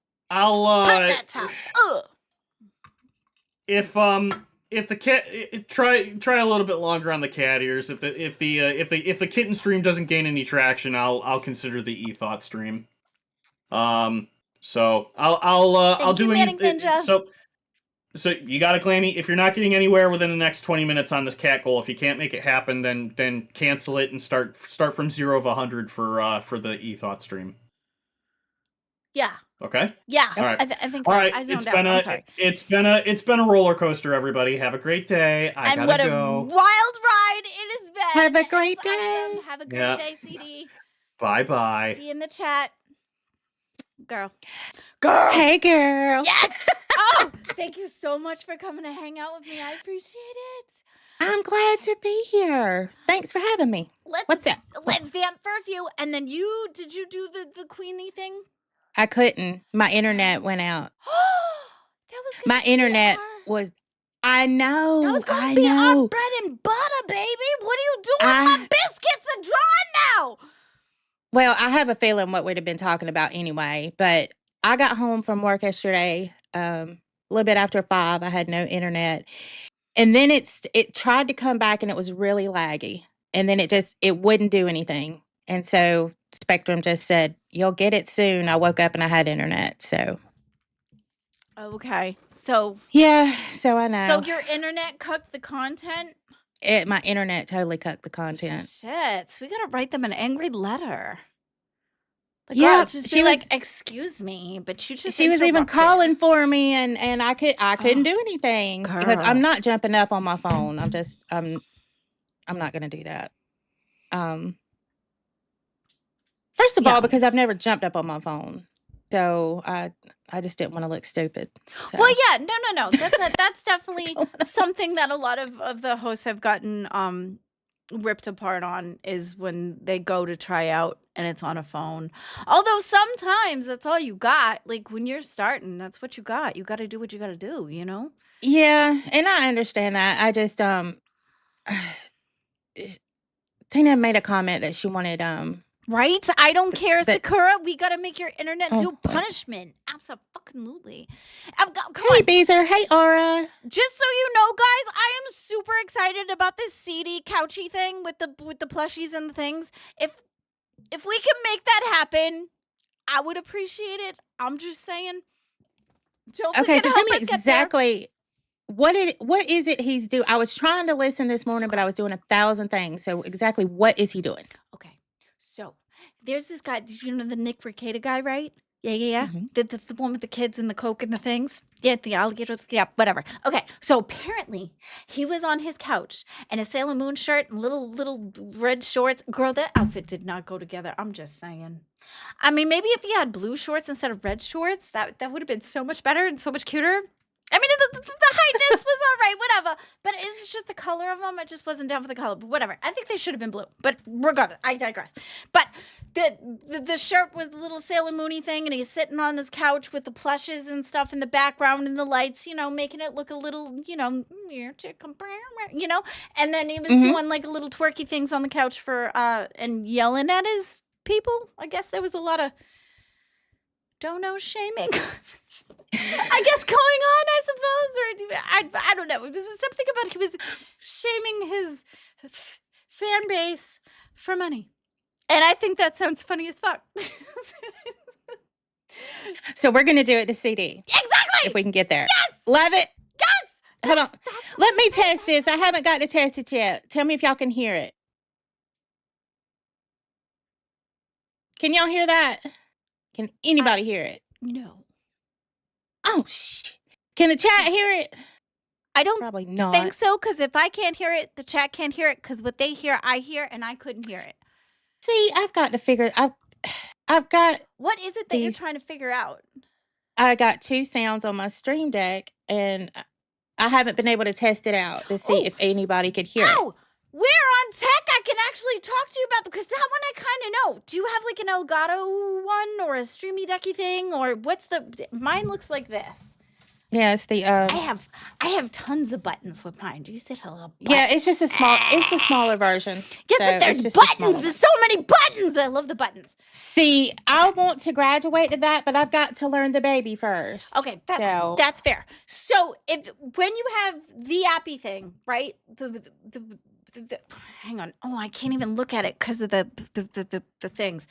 Put that top. Ugh. if the cat try a little bit longer on the cat ears. If the kitten stream doesn't gain any traction, I'll consider the e-thought stream. So I'll do you, any Manning Ninja. so So you got it, Glammy. If you're not getting anywhere within the next 20 minutes on this cat goal, if you can't make it happen, then cancel it and start from 0 of 100 for the e-thought stream. Yeah. Okay. Yeah. All right. I think All so. right. I zoned out. I'm sorry. It's been a roller coaster, everybody. Have a great day. I And gotta what go. a wild ride it has been. Have a great It's awesome. day. Have a great Yeah. day, CD. Bye. Be in the chat. Girl. Hey, girl. Yes. Oh, thank you so much for coming to hang out with me. I appreciate it. I'm glad to be here. Thanks for having me. What's that? Let's vamp for a few. And then did you do the Queenie thing? I couldn't. My internet went out. That was gonna My be internet our- was. I know. That was gonna I be our know. bread and butter, baby. What are you doing? My biscuits are dry now. Well, I have a feeling what we'd have been talking about anyway, but I got home from work yesterday, a little bit after 5. I had no internet. And then it tried to come back and it was really laggy. And then it wouldn't do anything. And so Spectrum just said, "You'll get it soon." I woke up and I had internet. So Okay. So yeah, so I know. So your internet cooked the content? My internet totally cut the content. Shit. So we gotta write them an angry letter. Like, Yeah, girl, just she be was- like, "Excuse me," but you just She was even interrupted. calling for me and I couldn't do anything because Girl. I'm not jumping up on my phone. I'm not gonna do that. First of Yeah. all, because I've never jumped up on my phone. So I just didn't want to look stupid. So. Well, yeah, no. That's definitely something that a lot of the hosts have gotten ripped apart on is when they go to try out and it's on a phone. Although sometimes that's all you got. Like when you're starting, that's what you got. You got to do what you got to do, you know? Yeah, and I understand that. I just Tina made a comment that she wanted Right? I don't care, that- Sakura. We got to make your internet do Oh. punishment. Absolutely. Come Hey on. Beezer, hey Aura. Just so you know, guys, I am super excited about this CD couchy thing with the plushies and the things. If we can make that happen, I would appreciate it. I'm just saying. Don't Okay, forget so to tell help me us get there. exactly what is it he's doing? I was trying to listen this morning, but I was doing 1,000 things. So exactly what is he doing? Okay, so there's this guy, you know, the Nick Rekieta guy, right? Yeah. Mhm. The one with the kids and the coke and the things. Yeah, the alligators. Yeah, whatever. Okay, so apparently he was on his couch and a Sailor Moon shirt and little red shorts. Girl, that outfit did not go together. I'm just saying. I mean, maybe if he had blue shorts instead of red shorts, that would have been so much better and so much cuter. I mean, the highness was all right, whatever. But it's just the color of them. I just wasn't down for the color. But whatever. I think they should have been blue. But regardless, I digress. But the shirt was the little Sailor Moony thing, and he's sitting on his couch with the plushes and stuff in the background and the lights, you know, making it look a little, you know, you know. And then he was doing like little twerky things on the couch for and yelling at his people. I guess there was a lot of dono shaming. I guess going on, I suppose, or I don't know. It was something about he was shaming his fan base for money, and I think that sounds funny as fuck. So we're gonna do it to CD. Exactly. If we can get there. Yes. Love it. Yes. Hold on. That's Let me test this. I haven't got to test it yet. Tell me if y'all can hear it. Can y'all hear that? Can anybody hear it? No, Oh, shit. Can the chat hear it? I don't Probably not. think so. Because if I can't hear it, the chat can't hear it. Because what they hear, I hear, and I couldn't hear it. See, I've got to figure. I've got. What is it that you're These- trying to figure out? I got 2 sounds on my Stream Deck, and I haven't been able to test it out to see Oh. if anybody could hear it. Oh, we're on tech. I can actually talk to you about because that one I kind of know. Do you have like an Elgato one or a Streamy Decky thing or what's the? Mine looks like this. Yeah, it's the. I have tons of buttons with mine. Do you see the little? Yeah, it's just a small. It's the smaller version. Yeah, so but it's there's just a smaller buttons. There's so many buttons. I love the buttons. See, I want to graduate to that, but I've got to learn the baby first. Okay, So- that's fair. So when you have the appy thing, right? The hang on. Oh, I can't even look at it because of the things.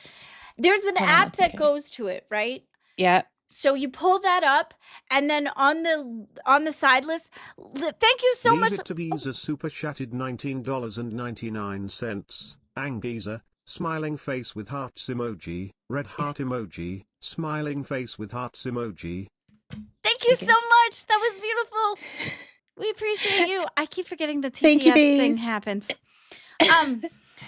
There's an Hold on, app that okay. goes to it, right? Yeah. So you pull that up, and then on the side list, thank you so Leave much. it to Beezer super chatted $19.99. Angeezer, smiling face with hearts emoji, red heart emoji, smiling face with hearts emoji. Thank you Okay. so much. That was beautiful. We appreciate you. I keep forgetting the Thank you, TTS thing Bees. happens.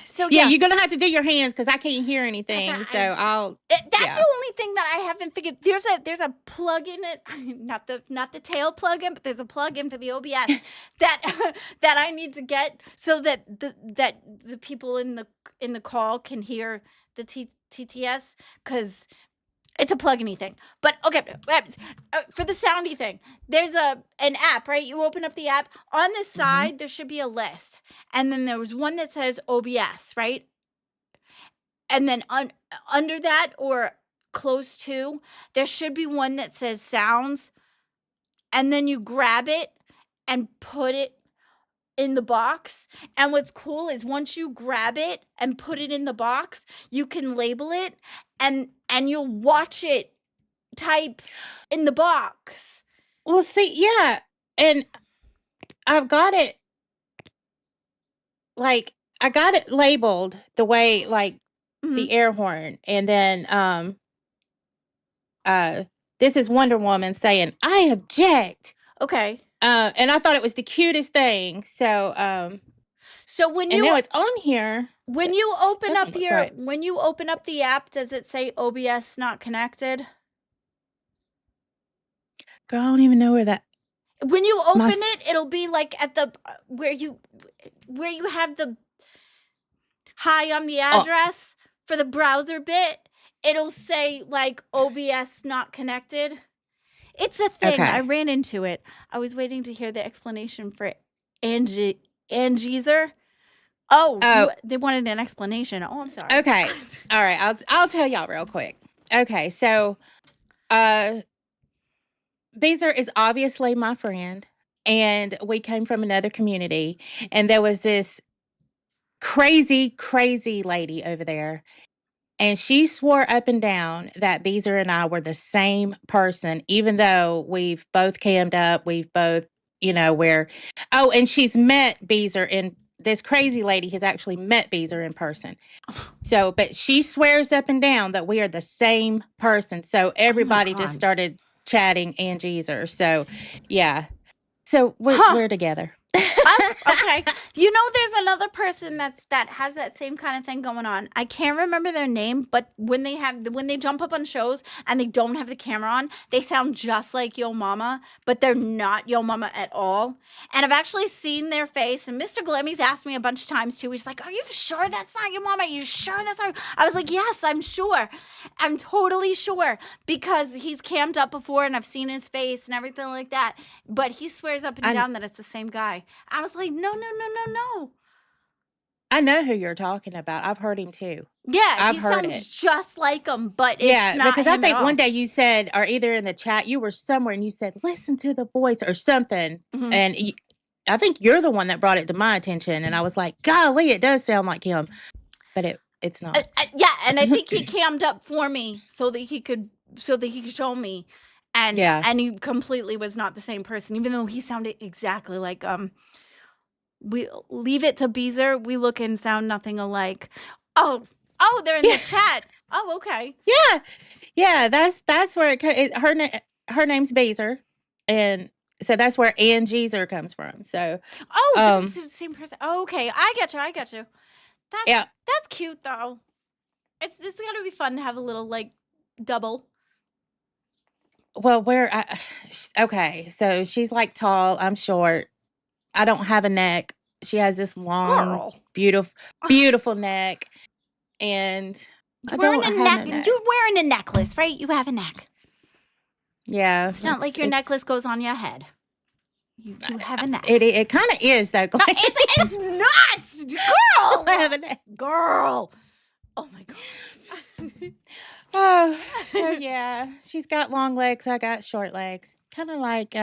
So Yeah, yeah, you're gonna have to do your hands because I can't hear anything. That's So I'll. that's Yeah. the only thing that I haven't figured. There's a plug-in it, not the tail plug-in, but there's a plug-in for the OBS that that I need to get so that the people in the call can hear the TTS, because it's a plug-in thing. But okay, for the soundy thing, there's an app, right? You open up the app. On the side, there should be a list. And then there was one that says OBS, right? And then under that, or close to, there should be one that says sounds. And then you grab it and put it in the box. And what's cool is once you grab it and put it in the box, you can label it, and you'll watch it type in the box. Well, see, yeah, and I've got it. Like, I got it labeled the way, like, the air horn, and then this is Wonder Woman saying, "I object." Okay. And I thought it was the cutest thing. So So when and you now it's on here. when you open up Definitely, your right. when you open up the app, does it say OBS not connected? Girl, I don't even know where that. When you open My it, it'll be like at the where you have the hi on the address for the browser bit. It'll say like OBS not connected. It's a thing. Okay. I ran into it. I was waiting to hear the explanation for Angeezer. Oh. They wanted an explanation. Oh, I'm sorry. Okay. All right. I'll tell y'all real quick. Okay. So, Beezer is obviously my friend, and we came from another community, and there was this crazy, crazy lady over there, and she swore up and down that Beezer and I were the same person, even though we've both cammed up, we've both, and she's met Beezer in. This crazy lady has actually met Beezer in person. So, but she swears up and down that we are the same person. So everybody just God. started chatting Angeezer. So, yeah. So we're together. Okay. There's another person that has that same kind of thing going on. I can't remember their name, but when they jump up on shows and they don't have the camera on, they sound just like Yo Mama, but they're not Yo Mama at all. And I've actually seen their face, and Mr. Glemmy's asked me a bunch of times too. He's like, "Are you sure that's not Yo Mama? Are you sure that's not?" I was like, "Yes, I'm sure. I'm totally sure," because he's cammed up before and I've seen his face and everything like that. But he swears up and down that it's the same guy. I was like, no. I know who you're talking about. I've heard him too. Yeah, I've he heard sounds it. just like him, but it's Yeah, not because I him think at all. one day you said, or either in the chat, you were somewhere and you said, "Listen to the voice" or something. Mhm. And I think you're the one that brought it to my attention. And I was like, golly, it does sound like him. But it's not. Yeah, and I think he cammed up for me so that he could show me, and he completely was not the same person, even though he sounded exactly like we leave it to Beezer. We look and sound nothing alike. Oh, they're in the chat. Oh, okay. Yeah, that's where her name's Beezer, and so that's where Angeezer comes from. So It's the same person. Oh, okay, I get you. That's cute though. It's gotta be fun to have a little like double. well, okay, so she's like tall, I'm short. I don't have a neck. She has this long, Girl. beautiful neck, and I don't have no neck. You're wearing a necklace, right? You have a neck. Yeah, It's not like your necklace goes on your head. You have a neck. It kind of is though. No, it's not, girl. I have a neck. Girl. Oh my god. Oh, so yeah, she's got long legs. I got short legs. Kind of like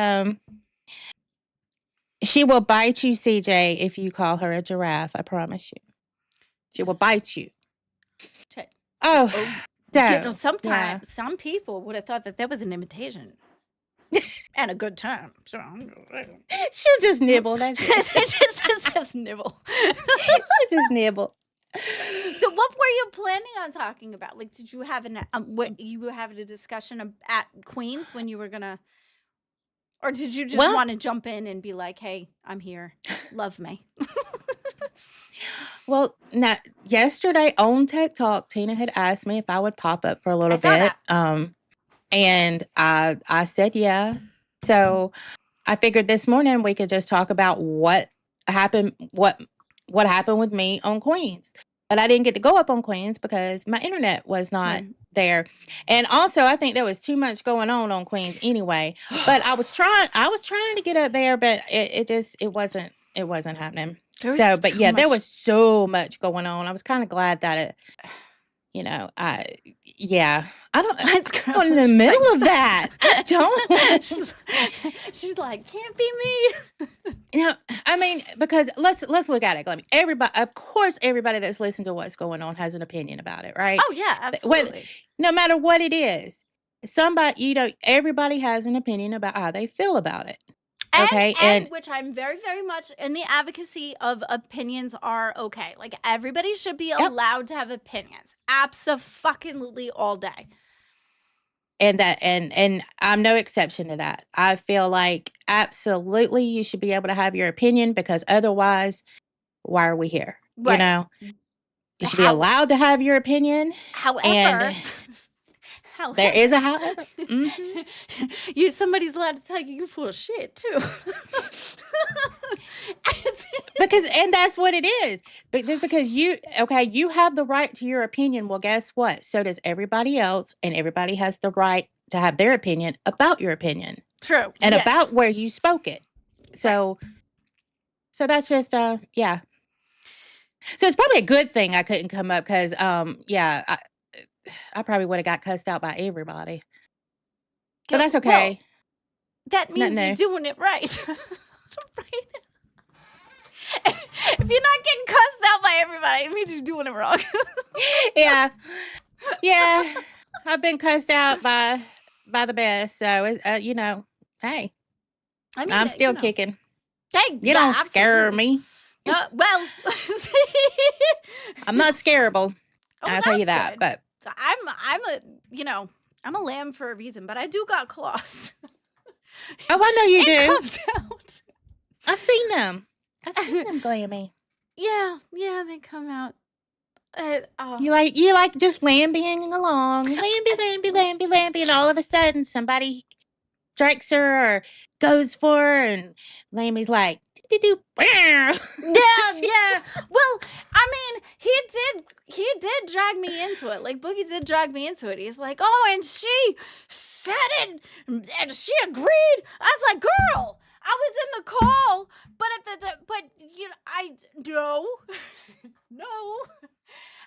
she will bite you, CJ, if you call her a giraffe. I promise you, she will bite you. Okay. Oh, So, sometimes some people would have thought that was an invitation and a good time. So she'll just nibble. That's it. just nibble. She'll just nibble. So what were you planning on talking about? Like, did you have what you were having a discussion at Queens when you were gonna, or did you just want to jump in and be like, "Hey, I'm here, love me"? Well, yesterday on Tech Talk, Tina had asked me if I would pop up for a little bit. And I said yeah. So I figured this morning we could just talk about what happened with me on Queens. But I didn't get to go up on Queens because my internet was not there. And also I think there was too much going on Queens anyway. But I was trying to get up there, but it wasn't happening. But yeah, there was so much going on. I was kind of glad that it, I don't. Let's go in the middle of that. Don't. She's like, can't be me. I mean, because let's look at it, Glammy. Of course, everybody that's listening to what's going on has an opinion about it, right? Oh yeah, absolutely. No matter what it is, everybody has an opinion about how they feel about it. Okay, and which I'm very, very much in the advocacy of opinions are okay. Like everybody should be allowed to have opinions. Abso-fucking-lutely all day. And I'm no exception to that. I feel like absolutely you should be able to have your opinion because otherwise, why are we here? Right. You should be allowed to have your opinion. However, there is a however. Mm-hmm. Somebody's allowed to tell you're full of shit too. And that's what it is. But just because you have the right to your opinion, well, guess what? So does everybody else, and everybody has the right to have their opinion about your opinion. True. And about where you spoke it. So that's just yeah. So it's probably a good thing I couldn't come up because I probably would have got cussed out by everybody. But that's okay. Well, that means you're doing it right. Right? If you're not getting cussed out by everybody, it means you're doing it wrong. Yeah. I've been cussed out by the best. So, hey, I'm still kicking. Hey, you don't scare me. Well, I'm not scareable. I'll tell you that. Good. But I'm a lamb for a reason, but I do got claws. Oh, I know you do. Comes out. I've seen them, Glammy. Yeah, they come out. You like just lambing along, lamby, and all of a sudden somebody strikes her or goes for her, and Lammy's like, do. Yeah. Well, I mean, he did drag me into it. Like Boogie did drag me into it. He's like, oh, and she said it, and she agreed. I was like, girl, I was in the call, but no.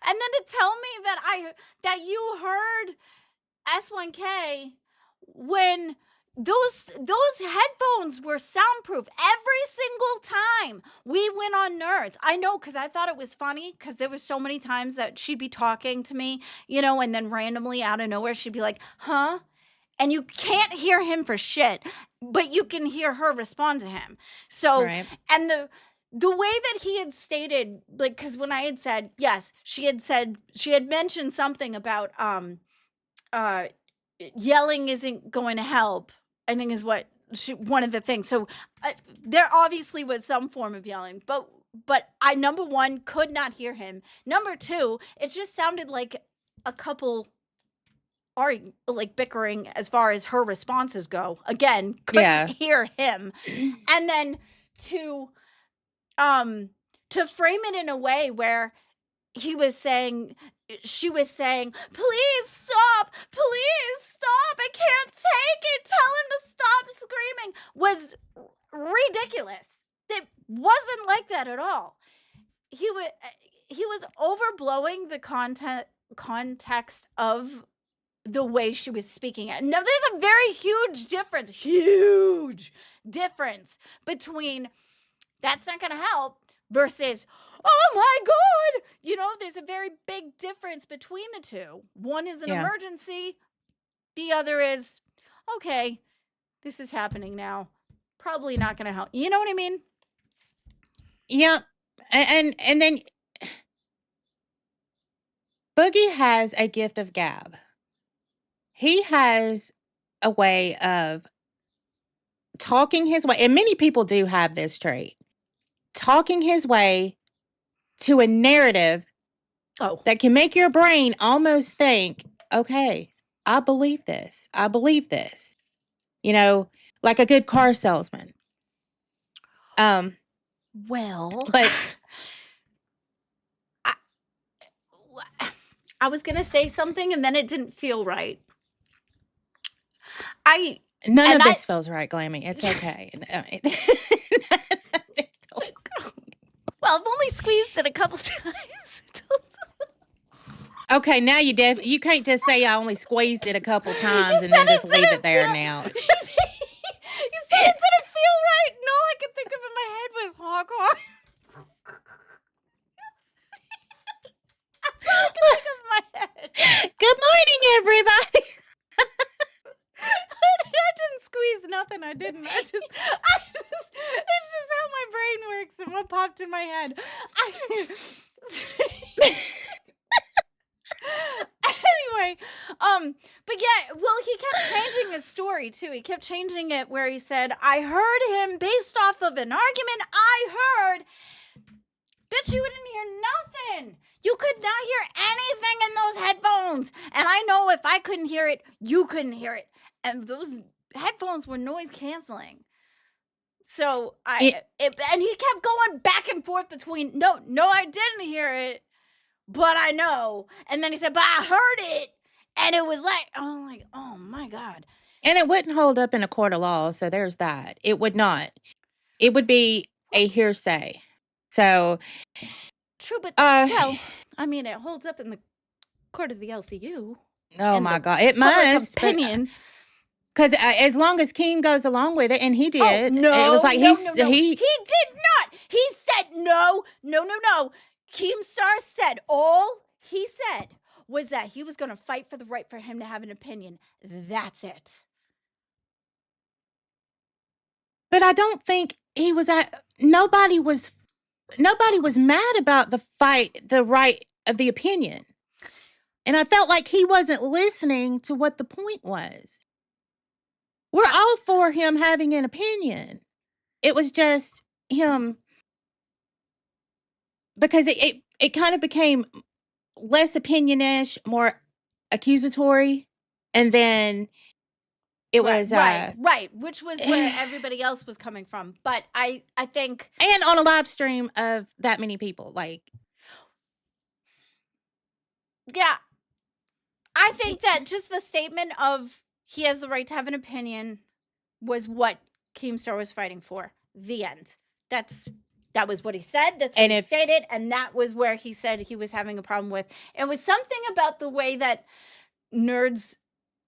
And then to tell me that you heard S1K when those headphones were soundproof every single time we went on Nerds. I know, because I thought it was funny because there was so many times that she'd be talking to me, and then randomly out of nowhere she'd be like, huh? And you can't hear him for shit, but you can hear her respond to him. So, right. And the way that he had stated, like, because when I had said, yes, she had mentioned something about yelling isn't going to help, I think is what one of the things. So there obviously was some form of yelling, but I, number one, could not hear him. Number two, it just sounded like a couple are like bickering as far as her responses go. Again, couldn't hear him. And then to frame it in a way where she was saying, please stop, I can't take it, tell him to stop screaming, was ridiculous. It wasn't like that at all. He was overblowing the context of the way she was speaking it. Now, there's a very huge difference between that's not going to help versus, oh my God. You know, there's a very big difference between the two. One is an Yeah. emergency. The other is, okay, this is happening now. Probably not going to help. You know what I mean? Yeah. And then Boogie has a gift of gab. He has a way of talking his way, and many people do have this trait, talking his way to a narrative that can make your brain almost think, okay, I believe this. I believe this. You know, like a good car salesman. Well, But I was going to say something and then it didn't feel right. none of this feels right, Glammy. It's okay. Well, I've only squeezed it a couple times. Okay, now you can't just say I only squeezed it a couple times and then just leave it there now. You said it didn't feel right, and all I could think of in my head was honk honk. Good morning, everybody. I didn't squeeze nothing. I didn't. It's just how my brain works and what popped in my head. Anyway, but yeah, well, he kept changing his story too. He kept changing it where he said, I heard him based off of an argument I heard. Bitch, you didn't hear nothing. You could not hear anything in those headphones. And I know if I couldn't hear it, you couldn't hear it. And those headphones were noise canceling. So and he kept going back and forth between, no, I didn't hear it, but I know. And then he said, but I heard it. And it was like, oh my God. And it wouldn't hold up in a court of law. So there's that. It would not. It would be a hearsay. So true, but well, I mean, it holds up in the court of the LCU. Oh my God, it must. Opinion. Because as long as Keem goes along with it, and he did, it was like he did not. He said no. Keemstar said all he said was that he was going to fight for the right for him to have an opinion. That's it. But I don't think he was nobody was mad about the right of the opinion. And I felt like he wasn't listening to what the point was. We're all for him having an opinion. It was just him, because it kind of became less opinion-ish, more accusatory, and then it was right, which was where everybody else was coming from. But I think, and on a live stream of that many people, like, yeah, I think that just the statement of he has the right to have an opinion was what Keemstar was fighting for. The end. That was what he said. That's what he stated. And that was where he said he was having a problem with. It was something about the way that nerds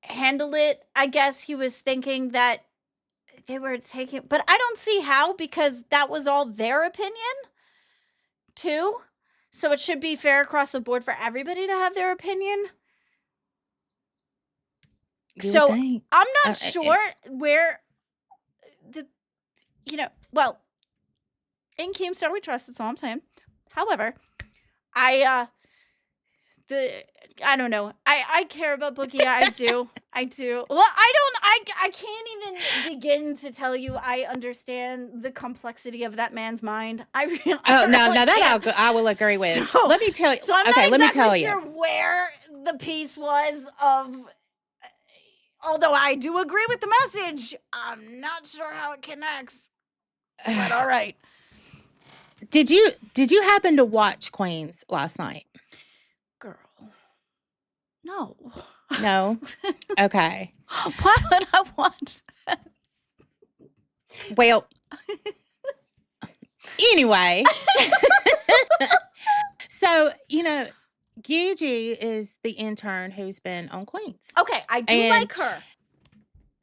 handle it. I guess he was thinking that they were taking, but I don't see how, because that was all their opinion too. So it should be fair across the board for everybody to have their opinion. So I'm not sure where in Keemstar we trust, that's all I'm saying. However, I don't know. I care about Boogie. I do. Well, I can't even begin to tell you I understand the complexity of that man's mind. I will agree with. So, let me tell you. So I'm not exactly sure where the piece was of. Although I do agree with the message, I'm not sure how it connects. But all right. Did you happen to watch Queens last night? Girl. No. No? Okay. Why would I watch that? Well, anyway. So, Yuji is the intern who's been on Queens. Okay, I do like her.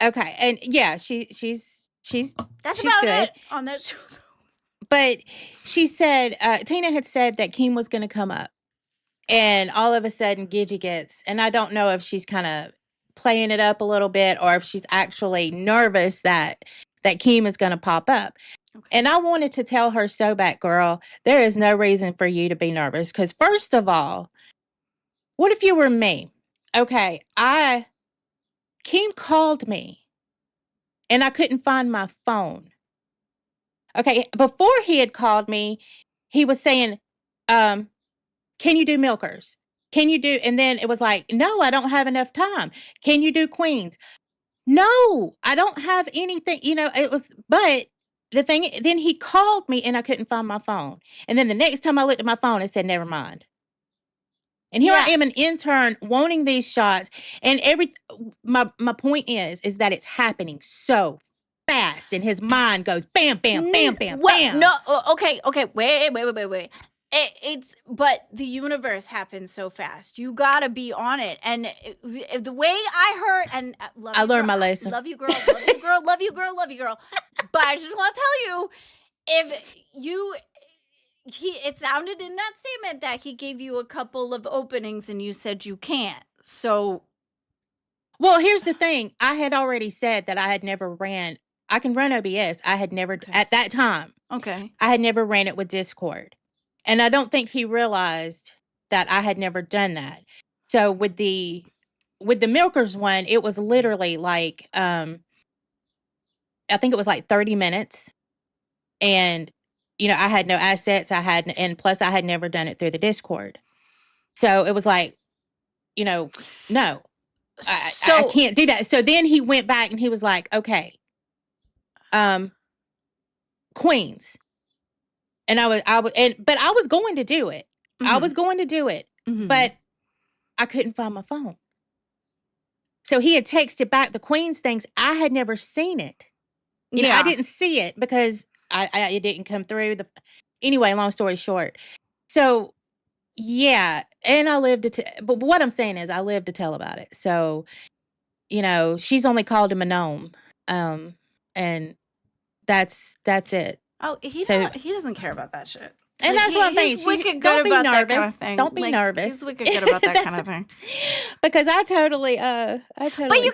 Okay, and yeah, she's That's she's about good. it on that show. but she said, Tina had said that Keem was going to come up. And all of a sudden, Gidget gets, and I don't know if she's kind of playing it up a little bit or if she's actually nervous that Keem is going to pop up. Okay. And I wanted to tell her so back, girl, there is no reason for you to be nervous. Because first of all, what if you were me? Okay, Keem called me and I couldn't find my phone. Okay, before he had called me, he was saying, can you do Milkers? Can you do, and then it was like, no, I don't have enough time. Can you do Queens? No, I don't have anything, it was, but the thing, then he called me and I couldn't find my phone. And then the next time I looked at my phone, it said, never mind. And here I am, an intern wanting these shots. And my point is that it's happening so fast. And his mind goes bam, bam, bam, bam, bam. No, okay, wait. But the universe happens so fast. You gotta be on it. And the way I heard, and I learned my lesson. Love you, girl. Love you, girl. Love you, girl. Love you, girl. But I just want to tell you, it sounded in that statement that he gave you a couple of openings and you said you can't. So, well, here's the thing. I had already said that I had never ran. I can run OBS. I had never, at that time, okay. I had never ran it with Discord. And I don't think he realized that I had never done that. So with the Milkers one, it was literally like, I think it was like 30 minutes. And, I had no assets. And plus I had never done it through the Discord. So it was like, no, I can't do that. So then he went back and he was like, okay, Queens. And but I was going to do it. Mm-hmm. I was going to do it, but I couldn't find my phone. So he had texted back the Queens things. I had never seen it. I didn't see it because it didn't come through. Anyway, long story short. So yeah, and I lived to but what I'm saying is I lived to tell about it. So, she's only called him a gnome. And that's it. Oh, he doesn't care about that shit. And that's what I'm saying. He's wicked Don't good be about that nervous. kind of thing. Don't be nervous. He's wicked good about that kind of thing. Because I totally. But you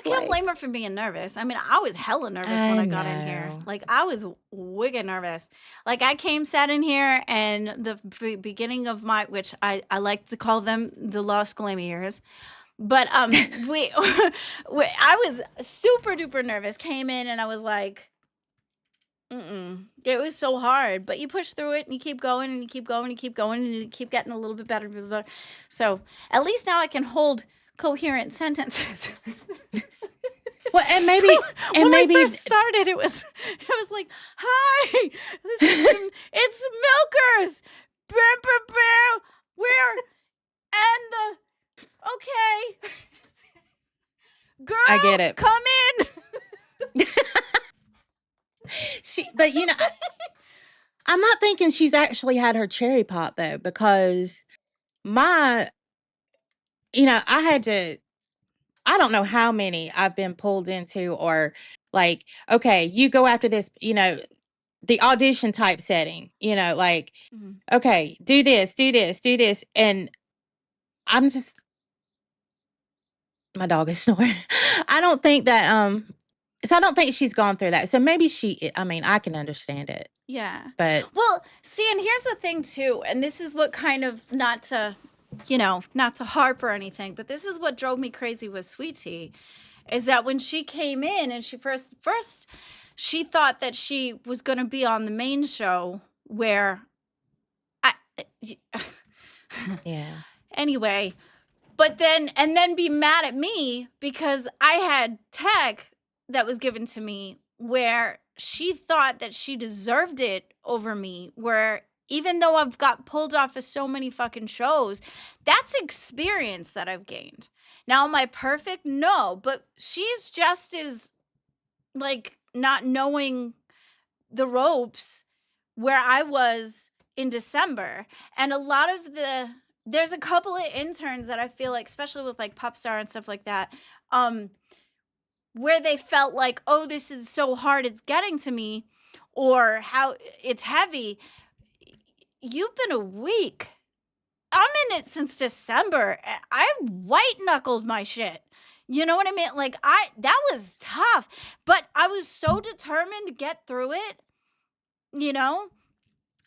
can't blame her for being nervous. I mean, I was hella nervous when I got in here. Like, I was wicked nervous. Like, I sat in here, and the beginning of which I like to call them the Lost Glammy years. But I was super duper nervous. Came in, and I was like, it was so hard, but you push through it and you keep going and you keep going and you keep going and you keep getting a little bit better. So at least now I can hold coherent sentences. Well, and maybe when I first started, it was like, "Hi, it's Milkers, we're and okay, girl, I get it. Come in." But I'm not thinking she's actually had her cherry pop though, because I don't know how many I've been pulled into, or like, okay, you go after this, the audition type setting, okay, do this. And I'm just, my dog is snoring. I don't think that, so I don't think she's gone through that. So maybe I can understand it. Yeah. But well, see, and here's the thing too, and this is what kind of not to harp or anything, but this is what drove me crazy with Sweet Tea, is that when she came in and she first she thought that she was going to be on the main show where yeah. Anyway, but then be mad at me because I had tech that was given to me where she thought that she deserved it over me, where even though I've got pulled off of so many fucking shows, that's experience that I've gained. Now, am I perfect? No, but she's just as like not knowing the ropes where I was in December. And a lot of there's a couple of interns that I feel like, especially with like Popstar and stuff like that, where they felt like, oh, this is so hard, it's getting to me. or how it's heavy. You've been a week. I'm in it since December. I white knuckled my shit. You know what I mean? Like that was tough, but I was so determined to get through it, you know?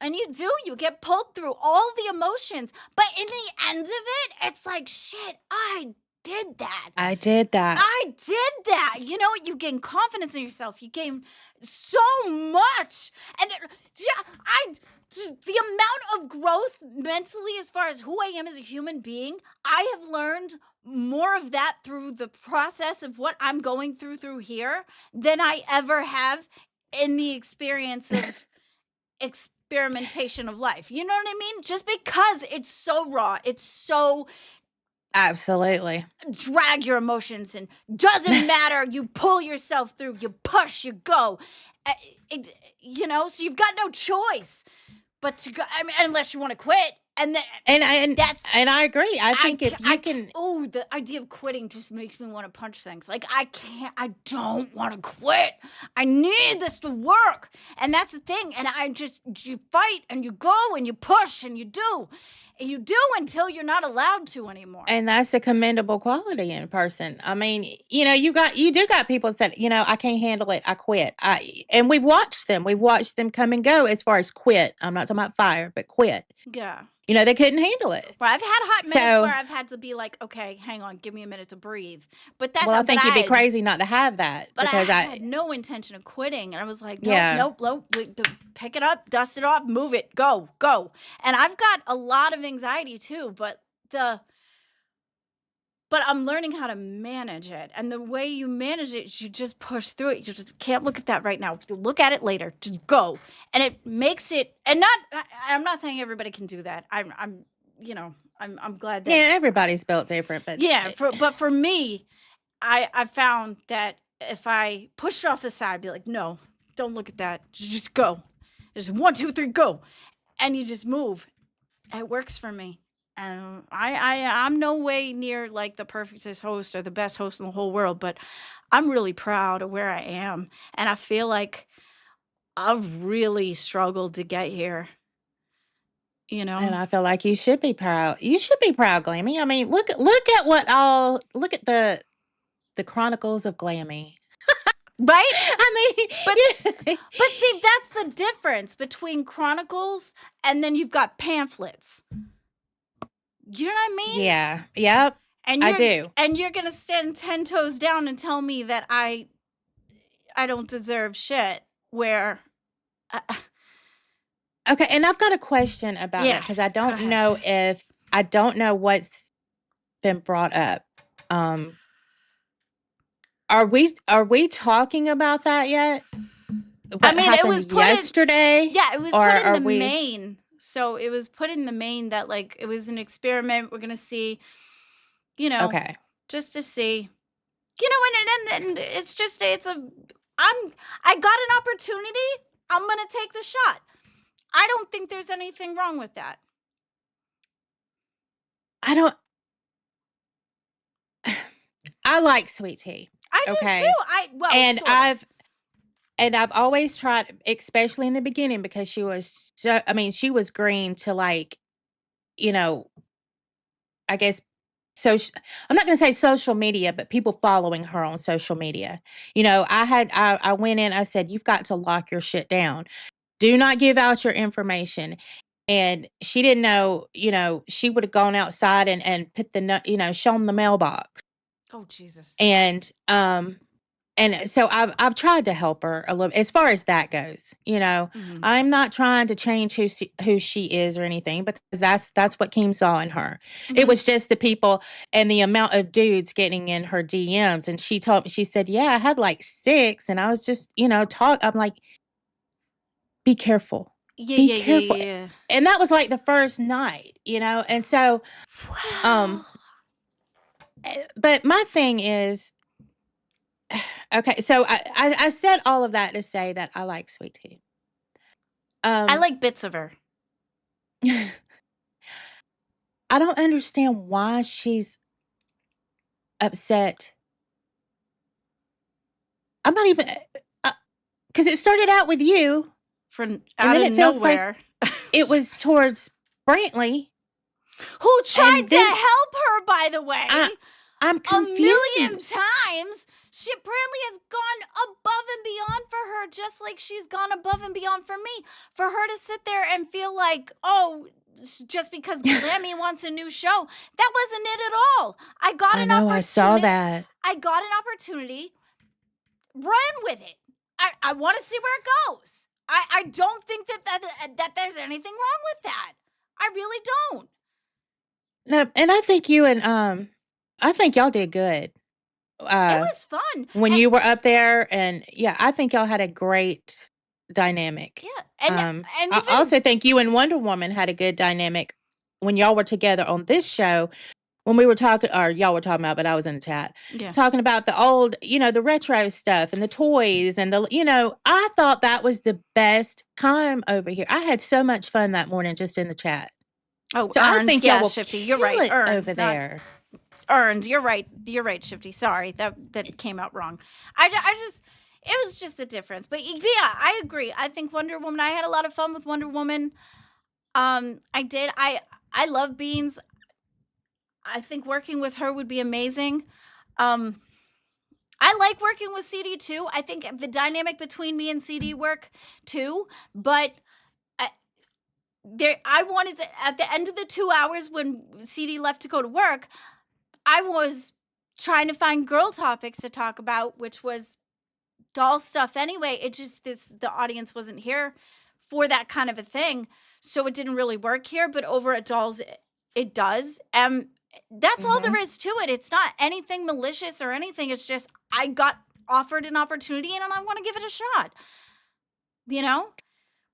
And you get pulled through all the emotions, but in the end of it, it's like, shit, I did that. I did that. I did that. You know, you gain confidence in yourself. You gain so much. And the amount of growth mentally as far as who I am as a human being, I have learned more of that through the process of what I'm going through here than I ever have in the experience of experimentation of life. You know what I mean? Just because it's so raw, it's so Absolutely. drag your emotions and doesn't matter. You pull yourself through, you push, you go. You know, so you've got no choice but to go. I mean, unless you want to quit. And I agree. I think if you can. Oh, the idea of quitting just makes me want to punch things. Like I don't want to quit. I need this to work. And that's the thing. And you fight and you go and you push and you do. And you do until you're not allowed to anymore. And that's a commendable quality in a person. I mean, you know, you do got people that said, you know, I can't handle it. I quit. And we've watched them. We've watched them come and go as far as quit. I'm not talking about fire, but quit. Yeah. You know, they couldn't handle it. But I've had hot minutes where I've had to be like, okay, hang on, give me a minute to breathe. But that's I think you'd be crazy not to have that. But because I had no intention of quitting. And I was like, nope, pick it up, dust it off, move it, go. And I've got a lot of anxiety too, but I'm learning how to manage it. And the way you manage it is you just push through it. You just can't look at that right now. You look at it later. Just go. And it makes it, and I'm not saying everybody can do that. I'm glad that. Yeah, everybody's built different. But yeah, but for me, I found that if I push it off the side, I'd be like, no, don't look at that. Just go. Just 1, 2, 3, go. And you just move. It works for me. And I'm no way near like the perfectest host or the best host in the whole world, but I'm really proud of where I am. And I feel like I've really struggled to get here. You know? And I feel like you should be proud. You should be proud, Glammy. I mean, look at the Chronicles of Glammy. Right? I mean, but see, that's the difference between Chronicles and then you've got pamphlets. You know what I mean? Yeah. Yep. And I do. And you're gonna stand 10 toes down and tell me that I don't deserve shit. Where? Okay, and I've got a question about it because I don't know what's been brought up. Are we talking about that yet? I mean, it was put yesterday. It was put in the main. So it was put in the main that like it was an experiment. We're gonna see, you know, just to see, you know, and it's just I got an opportunity. I'm gonna take the shot. I don't think there's anything wrong with that. I like sweet tea. I do too. I've always tried, especially in the beginning, because she was green to like, you know, I guess, so I'm not going to say social media, but people following her on social media. You know, I went in, I said, you've got to lock your shit down. Do not give out your information. And she didn't know, you know, she would have gone outside and put shown the mailbox. Oh, Jesus. And so I've tried to help her a little as far as that goes. You know, I'm not trying to change who she is or anything, because that's what Keem saw in her. It was just the people and the amount of dudes getting in her DMs. And she told me, she said, yeah, I had like 6. And I was just, you know, I'm like, be careful. Be careful. Yeah. And that was like the first night, you know? And so, but my thing is, okay, so I said all of that to say that I like sweet tea. I like bits of her. I don't understand why she's upset. I'm not even, because it started out with you. out then of it feels like nowhere. it was towards Brantley. Who tried And to then help her, by the way, I'm a million confused. times. Brantley has gone above and beyond for her, just like she's gone above and beyond for me. For her to sit there and feel like, oh, just because Glammy wants a new show, that wasn't it at all. I saw that. I got an opportunity, ran with it. I want to see where it goes. I don't think that there's anything wrong with that. I really don't. No, and I think you and I think y'all did good. It was fun. When you were up there, and yeah, I think y'all had a great dynamic. Yeah, and I also think you and Wonder Woman had a good dynamic when y'all were together on this show. When we were talking, or y'all were talking about, but I was in the chat, talking about the old, the retro stuff and the toys and I thought that was the best time over here. I had so much fun that morning just in the chat. Oh, so Earns, I think y'all will Shifty, you're right. kill it Earns, over there. Earns, you're right. You're right, Shifty. Sorry, that came out wrong. I just, it was just the difference. But yeah, I agree. I think Wonder Woman. I had a lot of fun with Wonder Woman. I did. I love Beans. I think working with her would be amazing. I like working with CD too. I think the dynamic between me and CD work too. But I wanted to, at the end of the 2 hours when CD left to go to work, I was trying to find girl topics to talk about, which was doll stuff anyway. It just, the audience wasn't here for that kind of a thing. So it didn't really work here, but over at Dolls, it does. That's all there is to it. It's not anything malicious or anything. It's just, I got offered an opportunity and I want to give it a shot.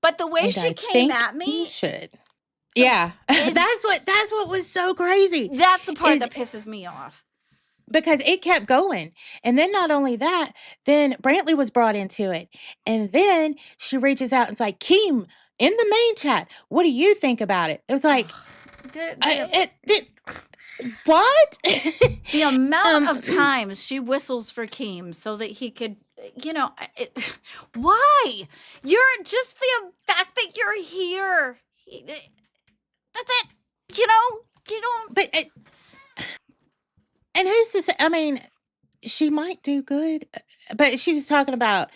But the way she came at me. You should. Yeah. That's what was so crazy. That's the part that pisses me off. Because it kept going. And then not only that, then Brantley was brought into it. And then she reaches out and's like, Keem, in the main chat, what do you think about it? It was like, what? The amount of times she whistles for Keem so that he could, why? You're just the fact that you're here. That's it. You don't. But, and who's to say? I mean, she might do good, but she was talking about,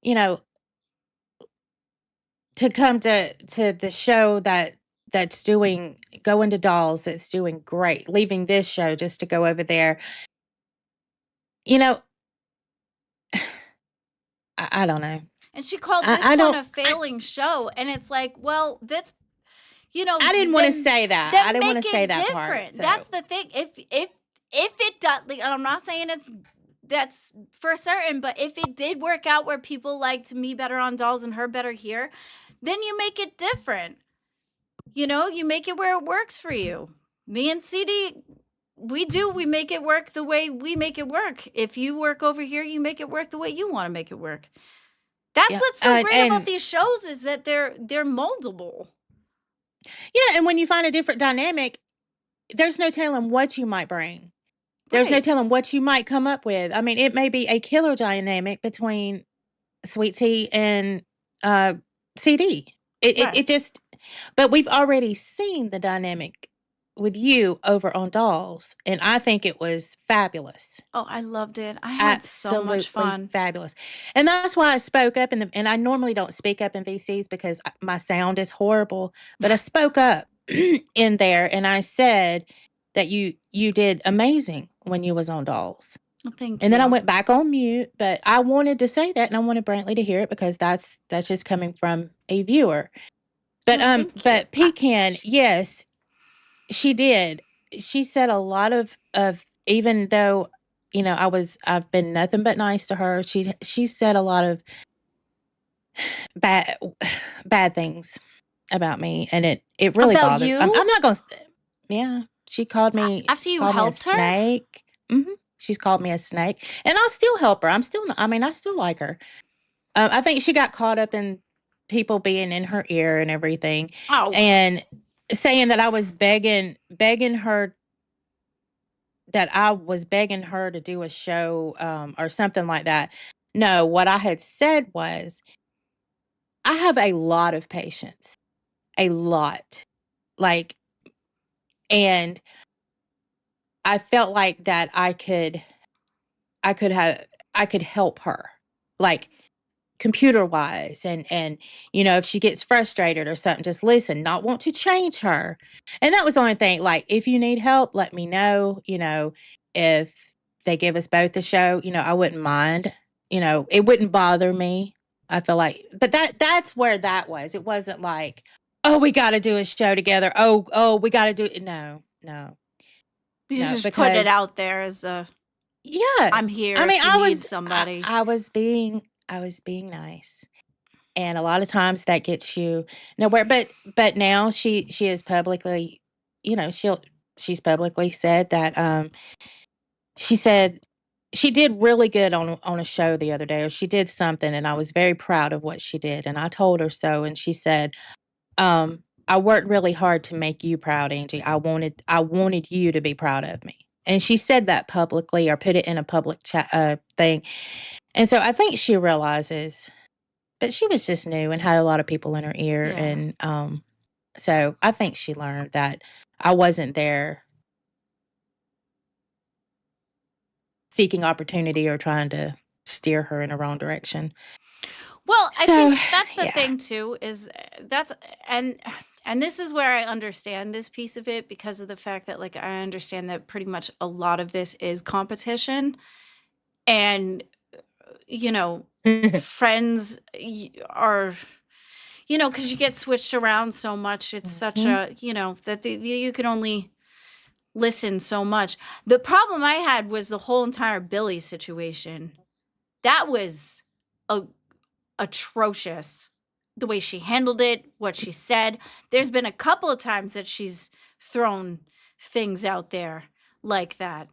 to come to the show that's going to Dolls, that's doing great, leaving this show just to go over there. I don't know. And she called this one a failing show, and it's like, well, that's, I didn't want to say that. I didn't want to say that part. So. That's the thing. If it does, I'm not saying that's for certain, but if it did work out where people liked me better on Dolls and her better here, then you make it different. You make it where it works for you. Me and CD, we make it work the way we make it work. If you work over here, you make it work the way you want to make it work. That's what's so great about these shows, is that they're moldable. Yeah, and when you find a different dynamic, there's no telling what you might bring. There's no telling what you might come up with. I mean, it may be a killer dynamic between Sweet Tea and CD. It just, but we've already seen the dynamic with you over on Dolls, and I think it was fabulous. Oh, I loved it. I had so much fun. Fabulous. And that's why I spoke up and I normally don't speak up in VCs because my sound is horrible, but I spoke up in there and I said that you did amazing when you was on Dolls. Well, thank you. And then I went back on mute, but I wanted to say that and I wanted Brantley to hear it because that's just coming from a viewer. But but Pecan, yes, she did. She said a lot of even though, I've been nothing but nice to her. She said a lot of bad things about me, and it really about bothered. you. I'm not gonna. Yeah, she called me after you helped her. Snake. She's called me a snake, and I'll still help her. I still like her. I think she got caught up in people being in her ear and everything, and saying that I was begging her. That I was begging her to do a show or something like that. No, what I had said was, I have a lot of patience, a lot. Like, and I felt like that I could help her, like computer wise, and if she gets frustrated or something, just listen, not want to change her. And that was the only thing. Like, if you need help, let me know. If they give us both the show, I wouldn't mind. It wouldn't bother me. I feel like, but that's where that was. It wasn't like, oh, we got to do a show together. Oh, we got to do it. No, You no, just put it because out there as a yeah, I'm here I mean, if you need somebody. I was being nice, and a lot of times that gets you nowhere. But now she is publicly, she's publicly said that she said she did really good on a show the other day, or she did something, and I was very proud of what she did, and I told her so, and she said, I worked really hard to make you proud, Angie. I wanted you to be proud of me. And she said that publicly, or put it in a public chat thing. And so I think she realizes, but she was just new and had a lot of people in her ear. Yeah. And so I think she learned that I wasn't there seeking opportunity or trying to steer her in the wrong direction. Well, I So, think that's the yeah. thing too, is and this is where I understand this piece of it, because of the fact that, like, I understand that pretty much a lot of this is competition, and friends are, because you get switched around so much. It's such a, that you can only listen so much. The problem I had was the whole entire Billy situation. That was atrocious. The way she handled it, what she said. There's been a couple of times that she's thrown things out there like that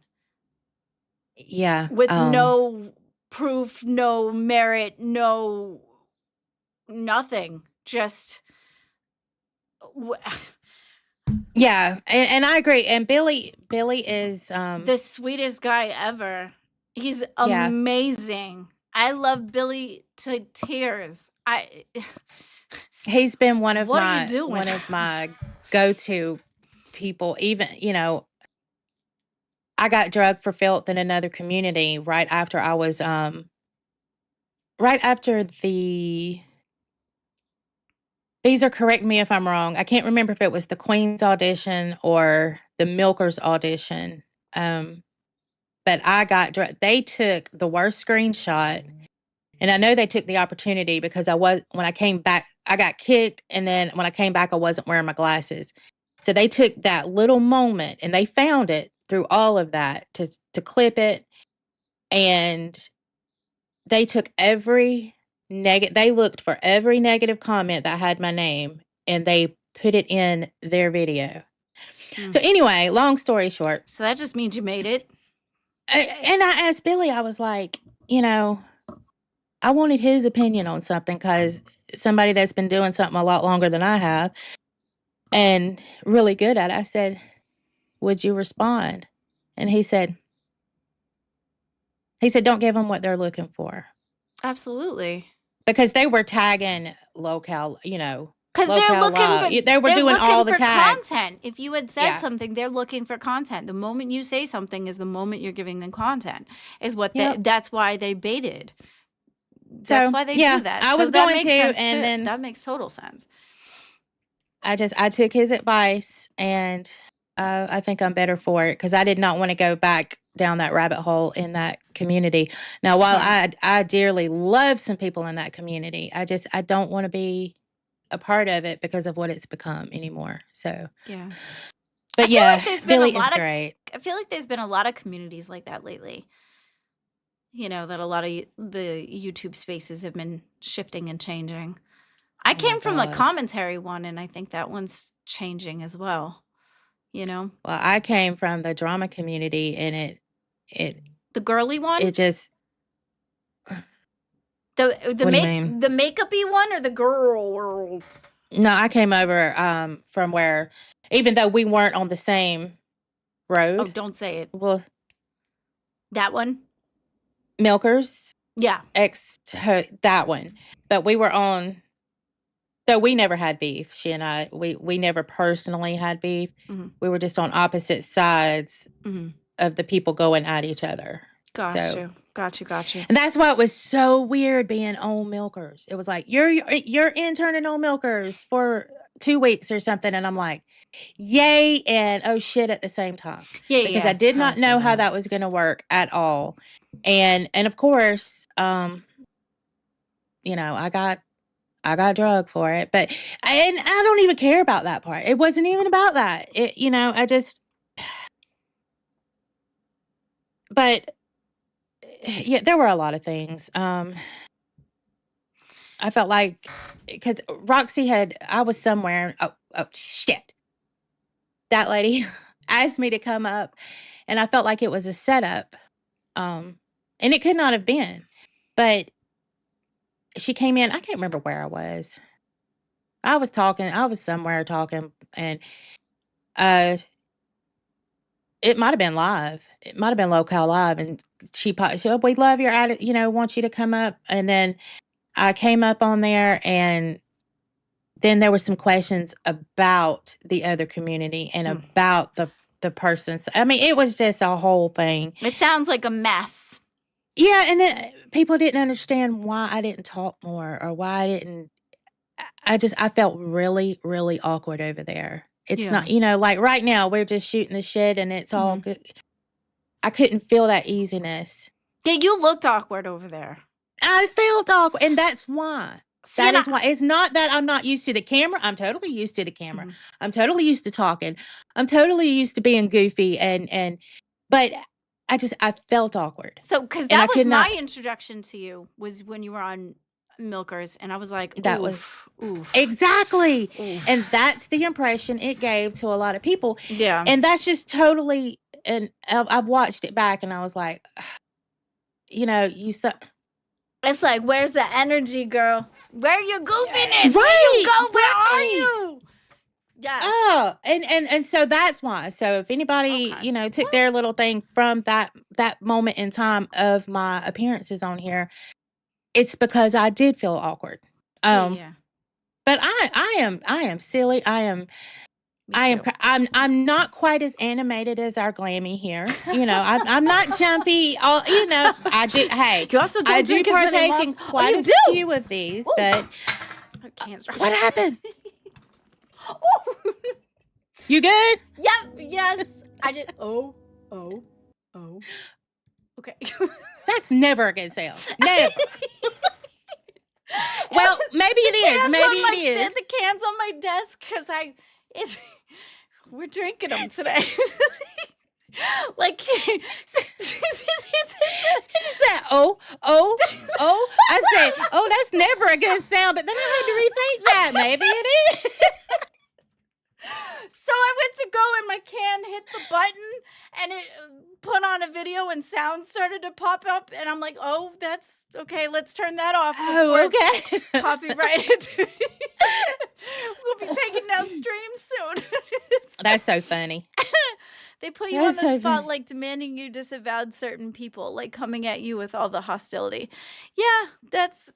Yeah. with no proof, no merit, no nothing. Just Yeah. And I agree. And Billy is the sweetest guy ever. He's Yeah. amazing. I love Billy to tears. He's been one of What are you doing? one of my go-to people. Even, I got drugged for filth in another community right after I was right after the Beezer, correct me if I'm wrong. I can't remember if it was the Queen's audition or the Milkers audition. But I got they took the worst screenshot, and I know they took the opportunity because when I came back, I got kicked, and then when I came back, I wasn't wearing my glasses. So they took that little moment and they found it through all of that to clip it, and they took they looked for every negative comment that had my name, and they put it in their video. So anyway, long story short. So that just means you made it. And I asked Billy, I was like, I wanted his opinion on something, because somebody that's been doing something a lot longer than I have and really good at it. I said, would you respond? And he said, don't give them what they're looking for. Absolutely. Because they were tagging local, because they're looking they were doing all the tags. Content. If you had said something, they're looking for content. The moment you say something is the moment you're giving them content. Is what that's why they baited. That's why they do that. I was going to, and then that makes total sense. I took his advice, and I think I'm better for it, because I did not want to go back down that rabbit hole in that community. Now, while I dearly love some people in that community, I don't want to be a part of it because of what it's become anymore. So yeah, but yeah, Billy is great. I feel like there's been a lot of communities like that lately. That a lot of the YouTube spaces have been shifting and changing. I came from the commentary one, and I think that one's changing as well. Well, I came from the drama community, and it the girly one. It just the makeup-y one, or the girl world. No, I came over from where, even though we weren't on the same road. Oh, don't say it. Well, that one. Milkers. Yeah. That one. But we were on So we never had beef. She and I, we never personally had beef. Mhm. We were just on opposite sides Mhm. of the people going at each other. Got So, you. Got you. Got you. and that's why it was so weird being on Milkers. It was like you're interning on Milkers for 2 weeks or something, and I'm like, yay and oh shit at the same time. Yeah, Because yeah. I did I not feel know how that. that was going to work at all. And of course, you know, I got drugged for it, but and I don't even care about that part. It wasn't even about that. It, you know, I just, but yeah, there were a lot of things. I felt like because Roxy I was somewhere. Oh shit! That lady asked me to come up, and I felt like it was a setup. And it could not have been, but she came in. I can't remember where I was. I was talking. I was somewhere talking, and it might have been live. It might have been Locale Live, and she "Oh, we love your attitude, you know, want you to come up." And then I came up on there, and then there were some questions about the other community and about the persons. I mean, it was just a whole thing. It sounds like a mess. Yeah, and then people didn't understand why I didn't talk more or why I didn't. I felt really, really awkward over there. It's not, you know, like right now we're just shooting the shit and it's all good. I couldn't feel that easiness. Yeah, you looked awkward over there. I felt awkward, and that's why. See, That is why. It's not that I'm not used to the camera. I'm totally used to the camera. I'm totally used to talking. I'm totally used to being goofy but I felt awkward. So, because that was my introduction to you was when you were on Milkers, and I was like, that oof, was oof. exactly, Oof. and that's the impression it gave to a lot of people. Yeah. And that's just totally. And I've watched it back, and I was like, you know, It's like, where's the energy, girl? Where your goofiness? Right, Where you go? Where are right. you? Yeah. Oh, and so that's why. So if anybody, you know, took their little thing from that moment in time of my appearances on here, it's because I did feel awkward. Yeah. But I am silly. I'm not quite as animated as our Glammy here. You know, I'm not jumpy. You know, I do. Hey, You also don't I do drink as many partake in laps. quite you a do. few of these, Ooh. but I can't stop. what happened? You good? Yep. Yes. I just. Oh. Okay. That's never a good sound. Never. Well, maybe it is. Maybe it is. The cans on my desk because we're drinking them today. Like she said, oh. I said, oh, that's never a good sound. But then I had to rethink that. Maybe it is. So I went to go and my can hit the button and it put on a video and sound started to pop up. And I'm like, oh, that's okay. Let's turn that off. Oh, okay. Copyrighted. We'll be taking down streams soon. That's so funny. They put you on the spot, like demanding you disavowed certain people, like coming at you with all the hostility. Yeah, that's,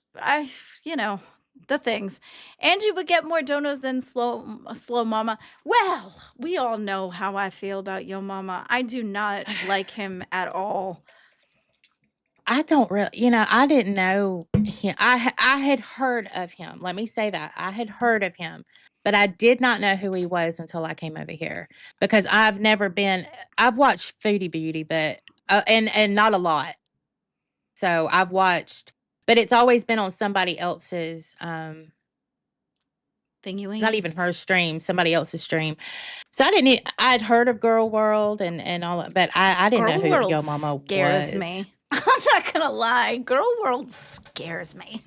the things. Angie would get more donos than slow mama. Well, we all know how I feel about Yo Mama. I do not like him at all. I don't really, I didn't know him. I had heard of him. Let me say that. I had heard of him, but I did not know who he was until I came over here because I've watched Foodie Beauty, but, and not a lot. So I've watched, but it's always been on somebody else's, Thingy-wingy. Not even her stream, somebody else's stream. So I'd heard of Girl World and all that, but I didn't know who Yo Mama was. Scares me. I'm not gonna lie. Girl World scares me.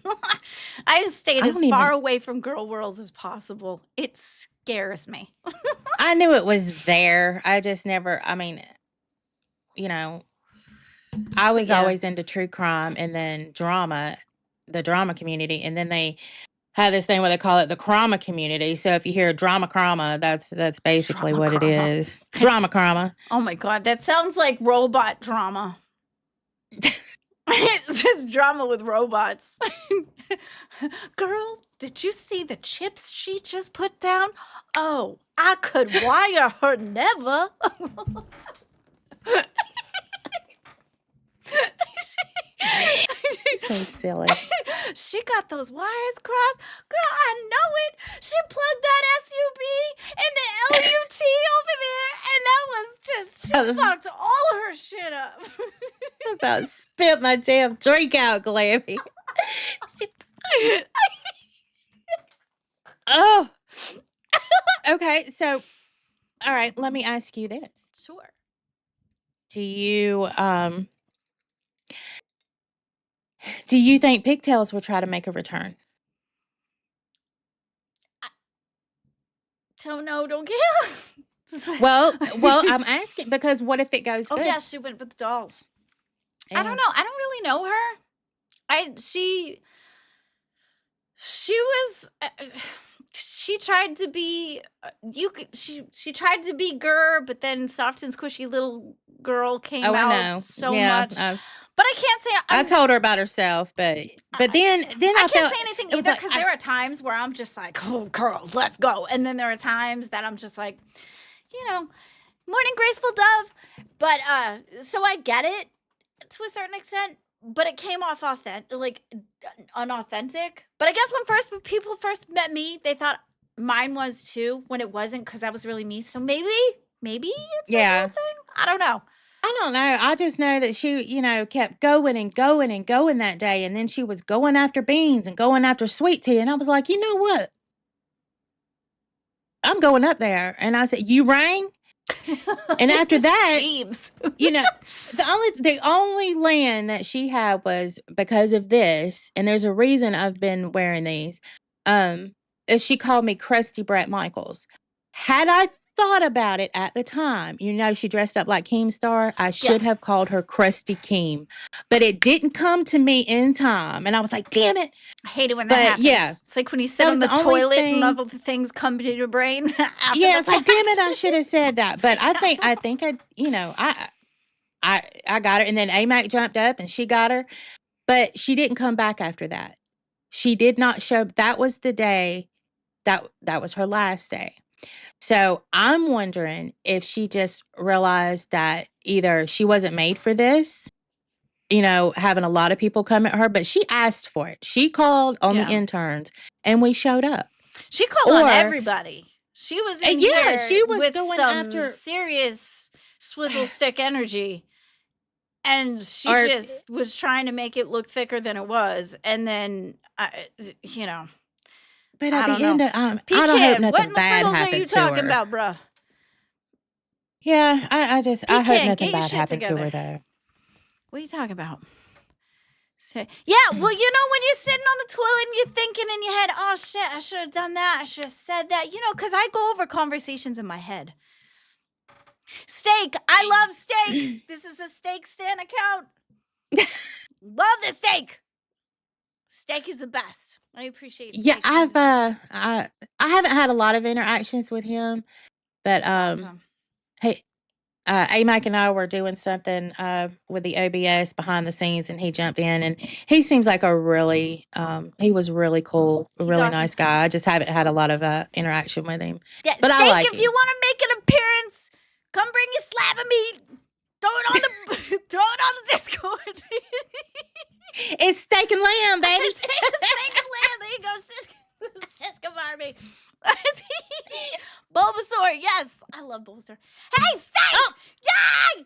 I have stayed as far away from Girl World as possible. It scares me. I knew it was there. I just never, I was always into true crime and then drama, the drama community. And then they have this thing where they call it the crama community. So if you hear drama crama, that's basically what it is. Drama crama. Oh my God. That sounds like robot drama. It's just drama with robots. Girl, did you see the chips she just put down? Oh, I could wire her never. So silly. She got those wires crossed. Girl, I know it. She plugged that SUB and the LUT over there, and that was just, she That was- fucked all her shit up. I about spit my damn drink out, Glammy. Oh. Okay, so all right, let me ask you this. Sure. Do you think Pigtails will try to make a return? Don't know, don't care. Well, I'm asking because what if it goes Oh good? yeah, she went with the dolls. I Yeah. don't know. I don't really know her. She was she tried to be she tried to be Gur, but then soft and squishy little girl came Oh, I out know. so Yeah, much. But I can't say I told her about herself, but then I I can't felt say anything it was either like, because there are times where I'm just like, oh, girl, let's go. And then there are times that I'm just like, morning, graceful dove. But so I get it to a certain extent, but it came off unauthentic. But I guess when people first met me, they thought mine was too, when it wasn't, because that was really me. So maybe it's a real thing. I don't know. I don't know. I just know that she, kept going and going and going that day. And then she was going after beans and going after sweet tea. And I was like, you know what? I'm going up there. And I said, you rang? And after that, Jeeves. the only land that she had was because of this. And there's a reason I've been wearing these. Is she called me Krusty Brett Michaels. Had I thought about it at the time, she dressed up like KEEMSTAR. I should have called her Krusty Keem, but it didn't come to me in time, and I was like, "Damn it!" I hate it when that happens. Yeah, It's like when you sit on the toilet and other things come to your brain. Yeah, it's like, damn it, I should have said that. But I think I got her, and then AMAC jumped up and she got her, but she didn't come back after that. She did not show. That was the day. That was her last day. So I'm wondering if she just realized that either she wasn't made for this, having a lot of people come at her, but she asked for it. She called on the interns and we showed up. She called on everybody. She was in here she was with going some after serious swizzle stick energy. And she just was trying to make it look thicker than it was. And then, But at the end, I don't hope Pecan, nothing what in the bad friggles are happened you to talking her. about, bruh? Yeah, I hope Pecan, nothing get your bad shit happened to together. her though. What are you talking about? Yeah, well, when you're sitting on the toilet and you're thinking in your head, oh shit, I should have done that. I should have said that. Because I go over conversations in my head. Steak. I love steak. This is a steak stan account. Love the steak. Steak is the best. I appreciate steak. Yeah, I haven't had a lot of interactions with him, but Awesome. hey, AMAC and I were doing something with the OBS behind the scenes, and he jumped in, and he seems like he was really cool, a really awesome. nice guy. I just haven't had a lot of interaction with him. Yeah, but steak, I like if you want to make an appearance, come bring your slab of meat. Throw it on the Discord. It's steak and lamb, baby. Steak and lamb. There you go, Shiska Barbie. Bulbasaur, yes. I love Bulbasaur. Hey, steak! Oh. Yay!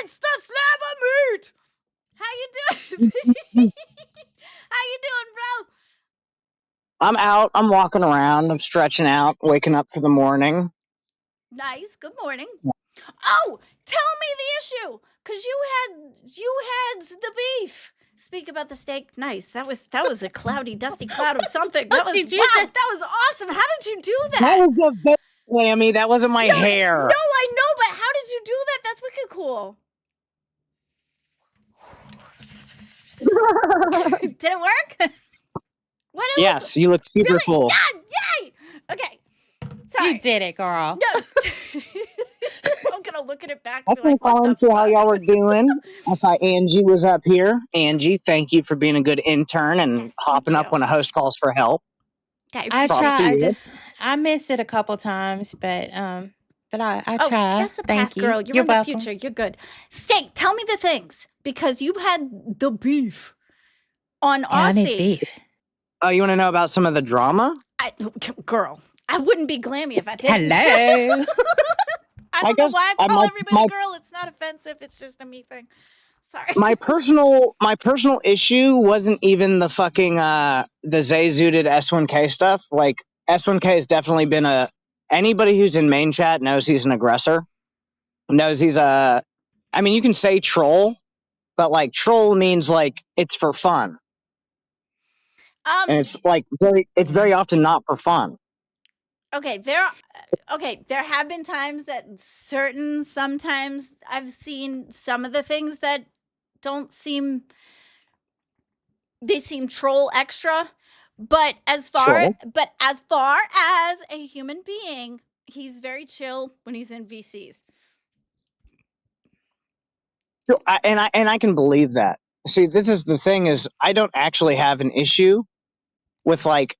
It's the slab of meat. How you doing? How you doing, bro? I'm out. I'm walking around. I'm stretching out, waking up for the morning. Nice. Good morning. Oh, tell me the issue, because you had the beef. Speak about the steak. Nice. That was a cloudy, dusty cloud of something. That was that was awesome. How did you do that? That was a Lammy. That wasn't my hair. No, I know, but how did you do that? That's wicked cool. Did it work? Yes, you look super really? cool. God, yay! Okay. Sorry. You did it, girl. No. I'm gonna I'll look at it back I and be like, can what call the and see how fuck? y'all were doing. I saw Angie was up here. Angie, thank you for being a good intern and Yes, thank hopping up you. when a host calls for help. Okay, I Props to try. you. I missed it a couple times, but I oh, try. that's the Thank past, you. girl. You're You're in the welcome. future. You're good. Steak, tell me the things because you had the beef on Yeah, I need Aussie. beef. Oh, you want to know about some of the drama? Girl, I wouldn't be glammy if I didn't. Hello. I I don't know guess why I call my everybody girl. It's not offensive. It's just a me thing. Sorry. my personal issue wasn't even the fucking the Zay zooted S1K stuff. Like S1K has definitely been anybody who's in main chat knows he's an aggressor. Knows he's a I mean you can say troll, but like troll means like it's for fun. And it's like it's very often not for fun. Okay, there have been times that sometimes I've seen some of the things that don't seem they seem troll extra, but as far Sure. as a human being, he's very chill when he's in VCs. And I can believe that. See, this is the thing is I don't actually have an issue with like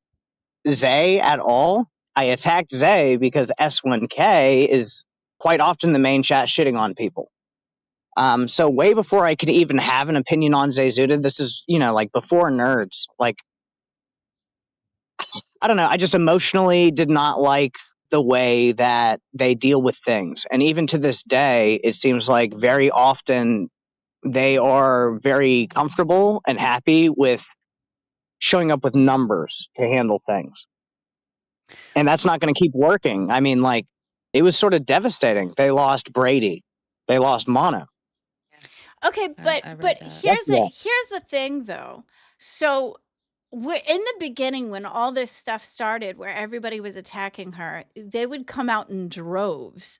Zay at all. I attacked Zay because S1K is quite often the main chat shitting on people. So way before I could even have an opinion on Zay Zuda, this is, like before nerds. Like, I don't know. I just emotionally did not like the way that they deal with things. And even to this day, it seems like very often they are very comfortable and happy with showing up with numbers to handle things. And that's not going to keep working. I mean, like, it was sort of devastating. They lost Brady. They lost Mono. Okay, but I read but that. here's the thing though. So we're in the beginning when all this stuff started where everybody was attacking her, they would come out in droves.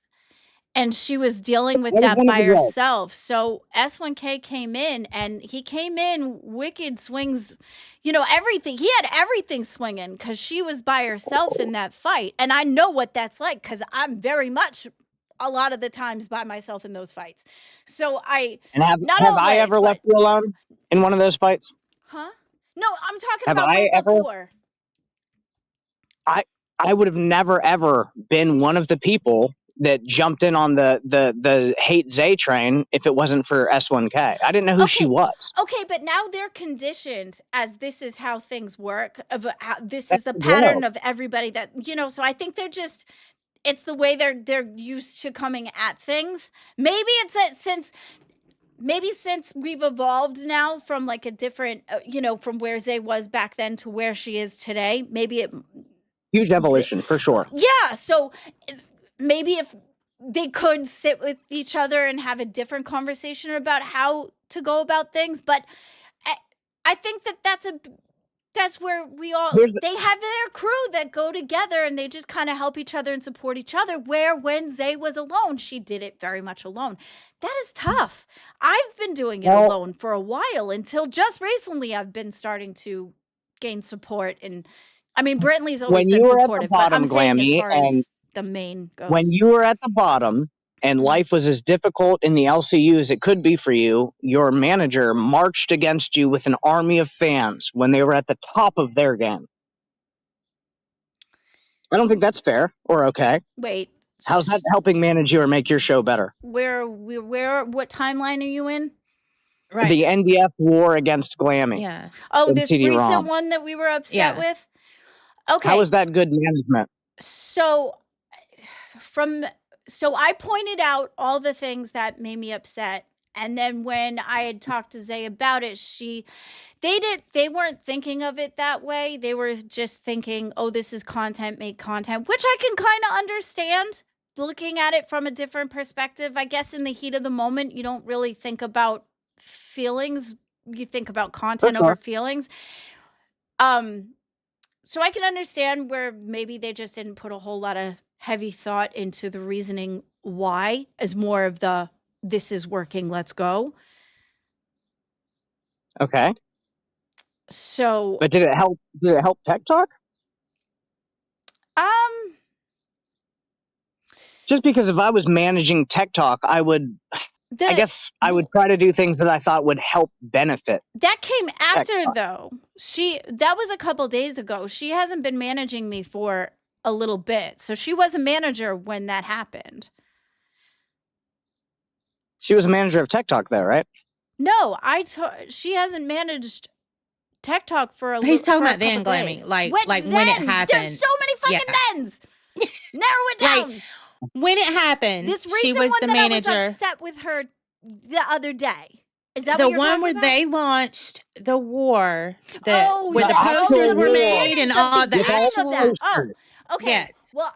And she was dealing with I was that one of by the guys. herself. So S1K came in and he came in wicked swings, everything. He had everything swinging because she was by herself in that fight. And I know what that's like because I'm very much a lot of the times by myself in those fights. So And not have I always, ever but, left you alone in one of those fights? huh? No, I'm talking Have about I ever? Gopalpur. I would have never ever been one of the people that jumped in on the hate Zay train if it wasn't for S1K. I didn't know who she was. Okay, but now they're conditioned as this is how things work. This is That's the the pattern deal. of everybody that So I think it's the way they're used to coming at things. Maybe it's that since we've evolved now from like a different, from where Zay was back then to where she is today. Maybe Huge evolution for sure. yeah. So maybe if they could sit with each other and have a different conversation about how to go about things, but I think that's where they have their crew that go together and they just kind of help each other and support each other. Where when Zay was alone, she did it very much alone. That is tough. I've been doing it alone for a while until just recently I've been starting to gain support. And I mean, Brentley's always When you been were at the supportive, but I'm bottom, saying as Glammy, far and as the main goes. when you were at the bottom and life was as difficult in the LCU as it could be for you, your manager marched against you with an army of fans when they were at the top of their game. I don't think that's fair or okay. Wait, How's that helping manage you or make your show better? what timeline are you in? Right. The NDF war against Glammy. Yeah. Oh, in this CD-ROM. recent one that we were upset Yeah. with? Okay. How is that good management? So I pointed out all the things that made me upset. And then when I had talked to Zay about it, they weren't thinking of it that way. They were just thinking, oh, this is content, make content, which I can kind of understand looking at it from a different perspective. I guess in the heat of the moment, you don't really think about feelings. You think about content over feelings. So I can understand where maybe they just didn't put a whole lot of heavy thought into the reasoning why, as more of the this is working, let's go. Okay. So But did it help Tech Talk? just because if I was managing Tech Talk, I guess I would try to do things that I thought would help benefit. That came after Talk. though. That was a couple days ago. She hasn't been managing me for a little bit. So she was a manager when that happened. She was a manager of Tech Talk though, right? No, she hasn't managed Tech Talk for a He's talking for a about then, couple Glammy. days. Like Which when it thens? happened. There's so many fucking thens. Narrow it Like, down. when it happened, This she recent was one the that manager. I was upset with her the other day. Is that The what you're one talking where about? they launched the war, Oh, where the yeah. posters Oh, were the made and all the beginning actual. of that. Oh, okay. Yes. Well,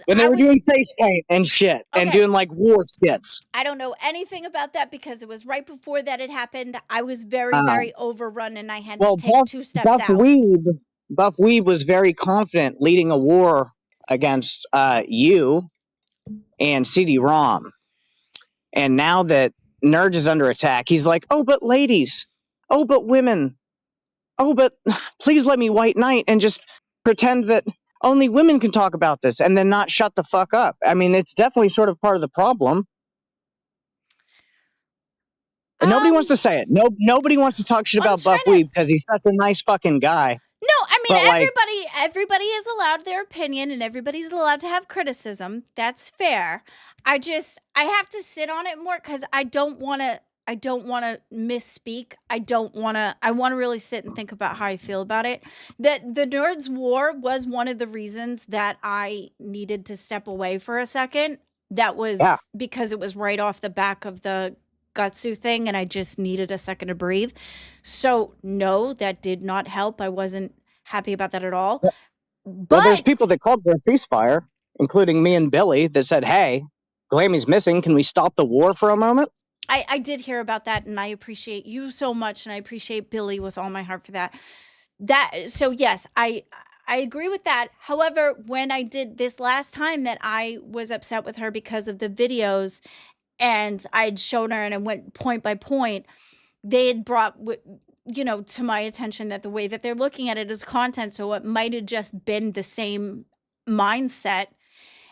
When they were doing face paint and shit and Okay. doing like war skits. I don't know anything about that because it was right before that it happened. I was very, Oh. very overrun and I had Well, to take 2 steps Buff out. Weeb was very confident leading a war against you and CD-ROM. And now that Nerds is under attack, he's like, oh, but ladies. Oh, but women. Oh, but please let me white knight and just pretend that only women can talk about this and then not shut the fuck up. I mean, it's definitely sort of part of the problem. And nobody wants to say it. Nobody wants to talk shit about Buff Weeb because he's such a nice fucking guy. No, I mean But, everybody is allowed their opinion and everybody's allowed to have criticism. That's fair. I have to sit on it more because I don't want to misspeak. I want to really sit and think about how I feel about it. That the Nerds War was one of the reasons that I needed to step away for a second. That was because it was right off the back of the Gutsu thing and I just needed a second to breathe. So no, that did not help. I wasn't happy about that at all. Well, there's people that called for a ceasefire, including me and Billy, that said, hey, Glammy's missing. Can we stop the war for a moment? I did hear about that and I appreciate you so much and I appreciate Billy with all my heart for that. So yes, I agree with that. However, when I did this last time that I was upset with her because of the videos and I'd shown her and I went point by point, they had brought to my attention that the way that they're looking at it is content, so it might have just been the same mindset.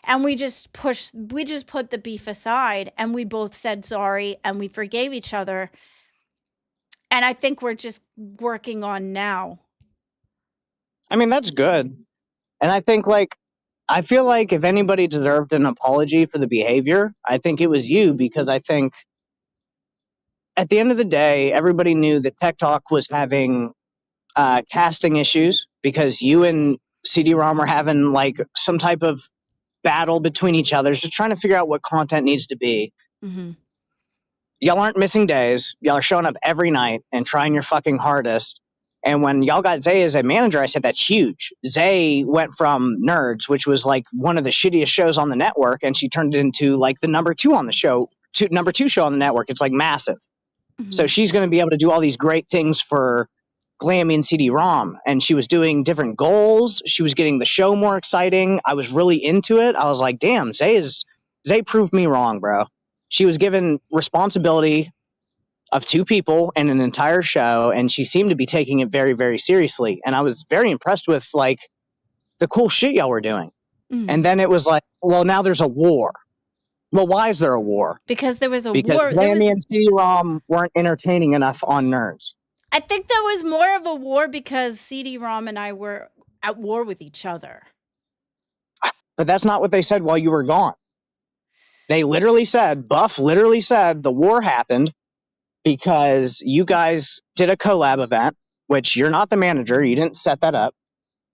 And we just put the beef aside and we both said sorry and we forgave each other. And I think we're just working on now. I mean, that's good. And I think I feel like if anybody deserved an apology for the behavior, I think it was you, because I think at the end of the day, everybody knew that Tech Talk was having casting issues because you and CD-ROM were having like some type of battle between each other, just trying to figure out what content needs to be. Mm-hmm. Y'all aren't missing days. Y'all are showing up every night and trying your fucking hardest. And when y'all got Zay as a manager, I said, that's huge. Zay went from Nerds, which was like one of the shittiest shows on the network, and she turned it into like the number 2 on the show, number 2 show on the network. It's like massive. Mm-hmm. So she's going to be able to do all these great things for Glammy and CD-ROM. And she was doing different goals. She was getting the show more exciting. I was really into it. I was like, damn, Zay proved me wrong, bro. She was given responsibility of 2 people and an entire show, and she seemed to be taking it very, very seriously. And I was very impressed with like the cool shit y'all were doing. Mm. And then it was like, well, now there's a war. Well, why is there a war? Because there was a war. Because Glammy and CD-ROM weren't entertaining enough on Nerds. I think that was more of a war because CD-ROM and I were at war with each other. But that's not what they said while you were gone. They literally said, Buff literally said the war happened because you guys did a collab event, which you're not the manager. You didn't set that up.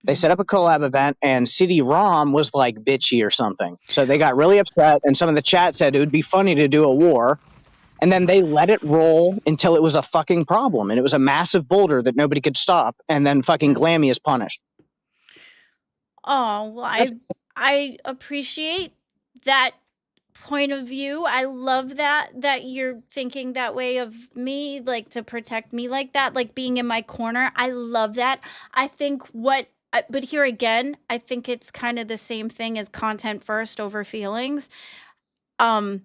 They set up a collab event and CD-ROM was like bitchy or something. So they got really upset and some of the chat said it would be funny to do a war. And then they let it roll until it was a fucking problem. And it was a massive boulder that nobody could stop. And then fucking Glammy is punished. Oh, well, I appreciate that point of view. I love that you're thinking that way of me, like to protect me like that, like being in my corner. I love that. I think but here again, I think it's kind of the same thing as content first over feelings. I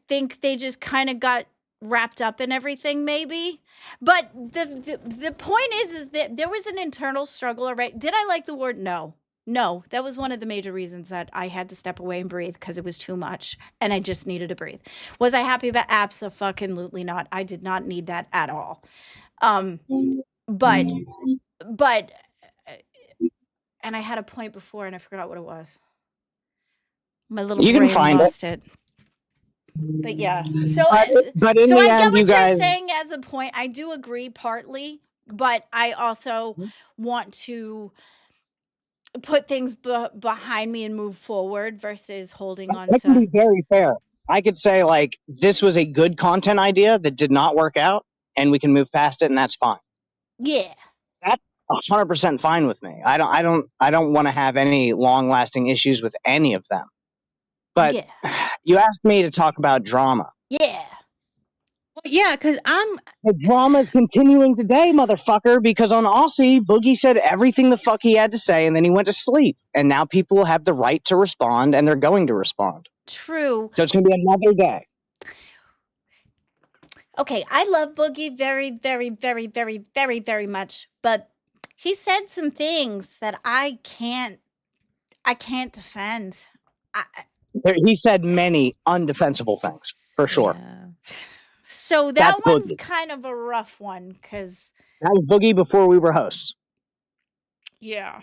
think they just kind of got wrapped up in everything maybe. But the point is that there was an internal struggle already. Did I like the word? No. No, that was one of the major reasons that I had to step away and breathe because it was too much and I just needed to breathe. Was I happy about Abso-fucking-lutely not. I did not need that at all. But but and I had a point before and I forgot what it was. My little You can brain find it. lost it. But yeah. So But in so the I get end, what you you're guys. saying as a point. I do agree partly, but I also want to put things behind me and move forward versus holding on That can be to. very fair. I could say like this was a good content idea that did not work out, and we can move past it, and that's fine. Yeah. That's 100% fine with me. I don't want to have any long-lasting issues with any of them. But Yeah. you asked me to talk about drama. Yeah. Well, yeah, because The drama is continuing today, motherfucker, because on Aussie, Boogie said everything the fuck he had to say, and then he went to sleep. And now people have the right to respond, and they're going to respond. True. So it's going to be another day. Okay, I love Boogie very, very, very, very, very, very much, but he said some things that I can't defend. He said many undefensible things, for sure. Yeah. So that That's one's Boogie. kind of a rough one because That was Boogie before we were hosts. yeah.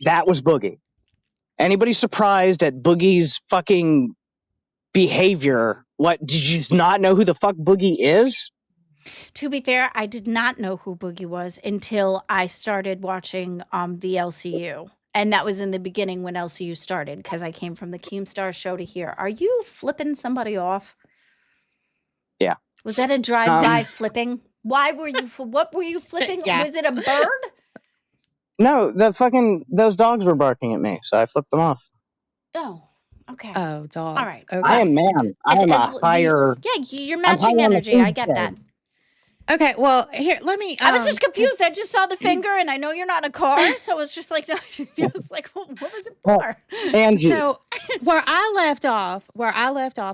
That was Boogie. Anybody surprised at Boogie's fucking behavior? What, did you just not know who the fuck Boogie is? To be fair, I did not know who Boogie was until I started watching the LCU. And that was in the beginning when LCU started because I came from the KEEMSTAR show to here. Are you flipping somebody off? Yeah. Was that a drive-by flipping? Why were you? What were you flipping? Yeah. Was it a bird? No, those dogs were barking at me, so I flipped them off. Oh, okay. Oh, dogs. All right. Okay. I am man. I am a higher. Yeah, you're I'm higher matching on the energy. I food get chain. that. Okay, well, here, let me. I was just confused. I just saw the finger, and I know you're not in a car, so it was just like, no, I was like, what was it for? Angie. So, where I left off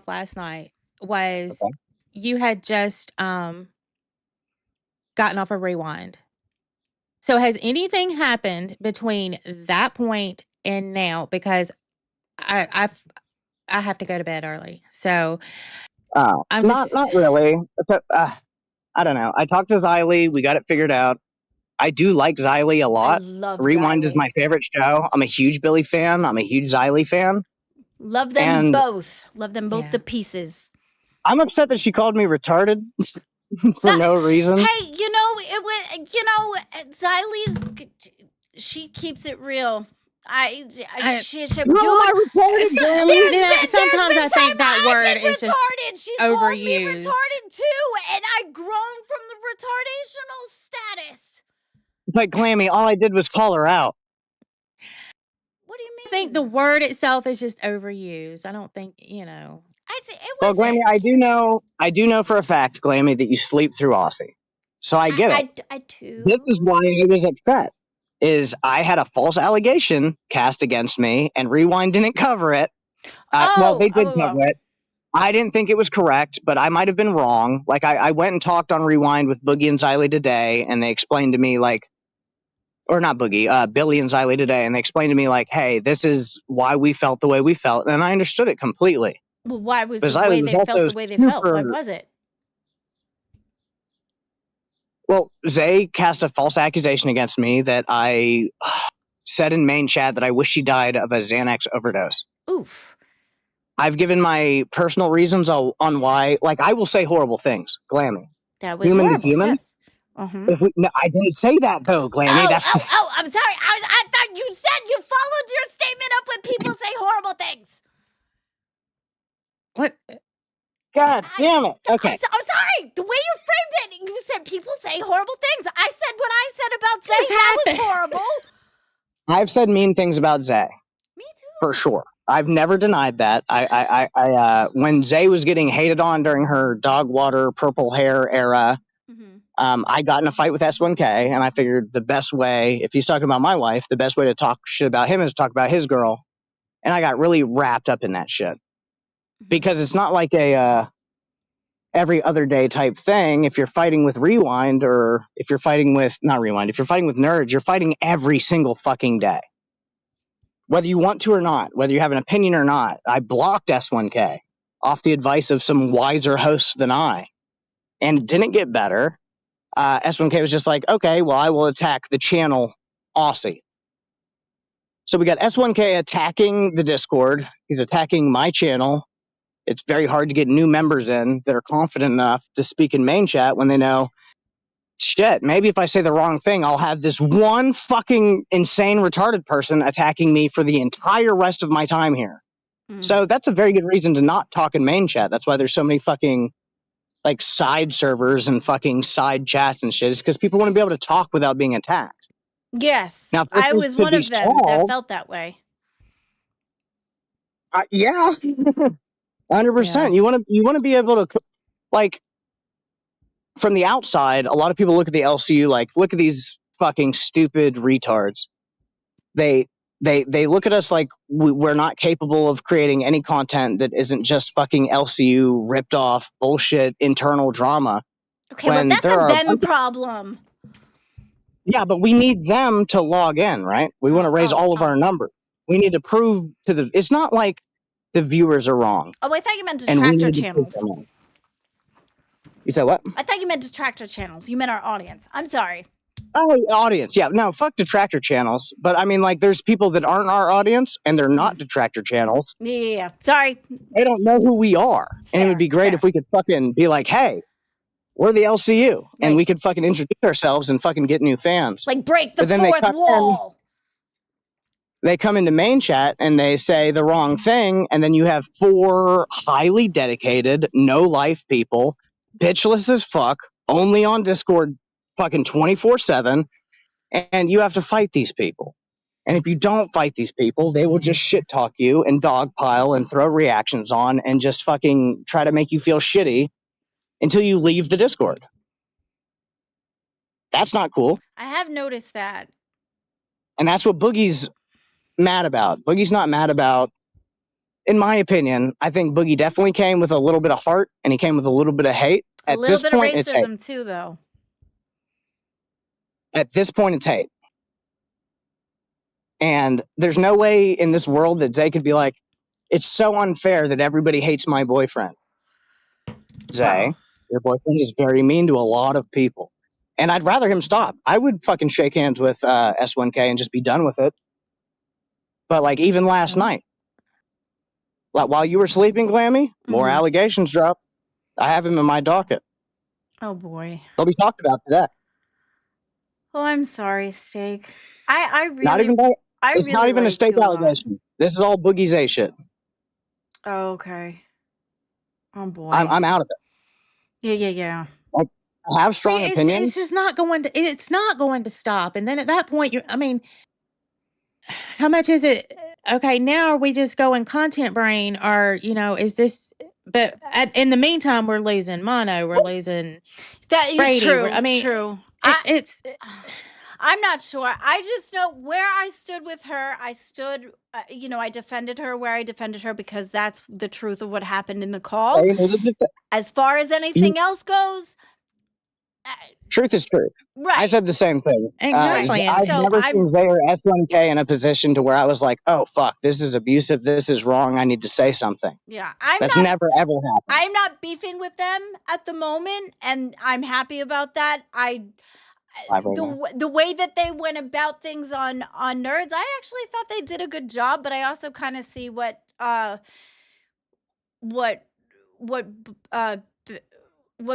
last night was Okay. you had just gotten off a rewind. So, has anything happened between that point and now? Because I have to go to bed early, so I'm not really. So, I don't know. I talked to Xylee. We got it figured out. I do like Xylee a I lot. love Rewind is Xylee. my favorite show. I'm a huge Billy fan. I'm a huge Xylee fan. Love them And- both. Love them both Yeah. to pieces. I'm upset that she called me retarded for no reason. Hey, it was, Xylie's, she keeps it real. She No, I retarded, damn it. Sometimes I think that word is just retarded. She's called me overused. retarded too, and I've grown from the retardational status. But Glammy, all I did was call her out. What do you mean? I think the word itself is just overused. I don't think I'd say it Well, was. Glammy, I do know for a fact, Glammy, that you sleep through Aussie. So I get it. I do. This is why I was upset. Is I had a false allegation cast against me, and Rewind didn't cover it. Well, they did cover it. I didn't think it was correct, but I might have been wrong. Like, I went and talked on Rewind with Boogie and Xylee today, and they explained to me, like, or not Boogie, Billy and Xylee today, and they explained to me, like, hey, this is why we felt the way we felt, and I understood it completely. Well, why was Because the I way was they felt also the way they felt? Why super- was it? Well, Zay cast a false accusation against me that I said in main chat that I wish she died of a Xanax overdose. Oof. I've given my personal reasons on why. Like, I will say horrible things, Glammy. That was Human to horrible. human? Yes. Uh-huh. No, I didn't say that though, Glammy. That's the I'm sorry. I thought you said you followed your statement up when people say horrible things. what. God damn it. Okay. I'm sorry. The way you framed it, you said people say horrible things. I said what I said about Jay. Just That was happened. horrible. I've said mean things about Zay. Me too. For sure. I've never denied that. I when Zay was getting hated on during her dog water, purple hair era, I got in a fight with S1K, and I figured the best way, if he's talking about my wife, the best way to talk shit about him is to talk about his girl. And I got really wrapped up in that shit. Because it's not like a every other day type thing. If you're fighting with Rewind, or if you're fighting with, not Rewind, if you're fighting with nerds, you're fighting every single fucking day. Whether you want to or not, whether you have an opinion or not. I blocked S1K off the advice of some wiser hosts than I. And it didn't get better. S1K was just like, okay, well, I will attack the channel Aussie. So we got S1K attacking the Discord. He's attacking my channel. It's very hard to get new members in that are confident enough to speak in main chat when they know, shit, maybe if I say the wrong thing, I'll have this one fucking insane retarded person attacking me for the entire rest of my time here. So that's a very good reason to not talk in main chat. That's why there's so many fucking like side servers and fucking side chats and shit. It's because people want to be able to talk without being attacked. Yes, Now, if I this was could one be of them that solved- felt that way. Yeah, 100%. You want to be able to, like, from the outside, a lot of people look at the LCU like, look at these fucking stupid retards. They look at us like we're not capable of creating any content that isn't just fucking LCU ripped off bullshit internal drama. Okay, well, when that's there a are them problem. Yeah, but we need them to log in, right? We want to raise all of our numbers. We need to prove to the. It's not like the viewers are wrong. Oh, I thought you meant and we detractor need to prove channels. them wrong. You said what? I thought you meant detractor channels. You meant our audience. I'm sorry. Oh, audience. Yeah, no, fuck detractor channels. But I mean, like, there's people that aren't our audience and they're not detractor channels. Yeah. Sorry. They don't know who we are. And it would be great if we could fucking be like, hey, we're the LCU. And we could fucking introduce ourselves and fucking get new fans. Like break the But then they fourth come wall. They come into main chat and they say the wrong thing. And then you have 4 highly dedicated, no life people, bitchless as fuck, only on Discord fucking 24/7. And you have to fight these people. And if you don't fight these people, they will just shit talk you and dogpile and throw reactions on and just fucking try to make you feel shitty until you leave the Discord. That's not cool. I have noticed that. And that's what Boogie's mad about. Boogie's not mad about, in my opinion. I think Boogie definitely came with a little bit of heart and he came with a little bit of hate. A little bit of racism too, though. At this point, it's hate. And there's no way in this world that Zay could be like, it's so unfair that everybody hates my boyfriend. Zay, your boyfriend is very mean to a lot of people. And I'd rather him stop. I would fucking shake hands with S1K and just be done with it. But like even last night, like while you were sleeping, Glammy, more allegations dropped. I have him in my docket. Oh boy. They'll be talked about today. Oh, I'm sorry, Steak. I really. Not even. It's not even a liked steak you a lot. allegation. This is all Boogie Zay shit. Oh, okay. Oh boy. I'm out of it. Yeah. Like, I have strong opinions. It's just not going to. It's not going to stop. And then at that point, I mean, how much is it? Okay, now are we just going content brain, or is this? But in the meantime, we're losing Mono. We're losing Brady. True. I mean, true. I'm not sure. I just know where I stood with her. I stood, I defended her where I defended her because that's the truth of what happened in the call. As far as anything else goes, truth is truth. Right. I said the same thing. Exactly. I've never seen Zay or S1K in a position to where I was like, oh, fuck, this is abusive. This is wrong. I need to say something. Yeah. That's never, ever happened. I'm not beefing with them at the moment, and I'm happy about that. The way that they went about things on Nerds, I actually thought they did a good job, but I also kind of see what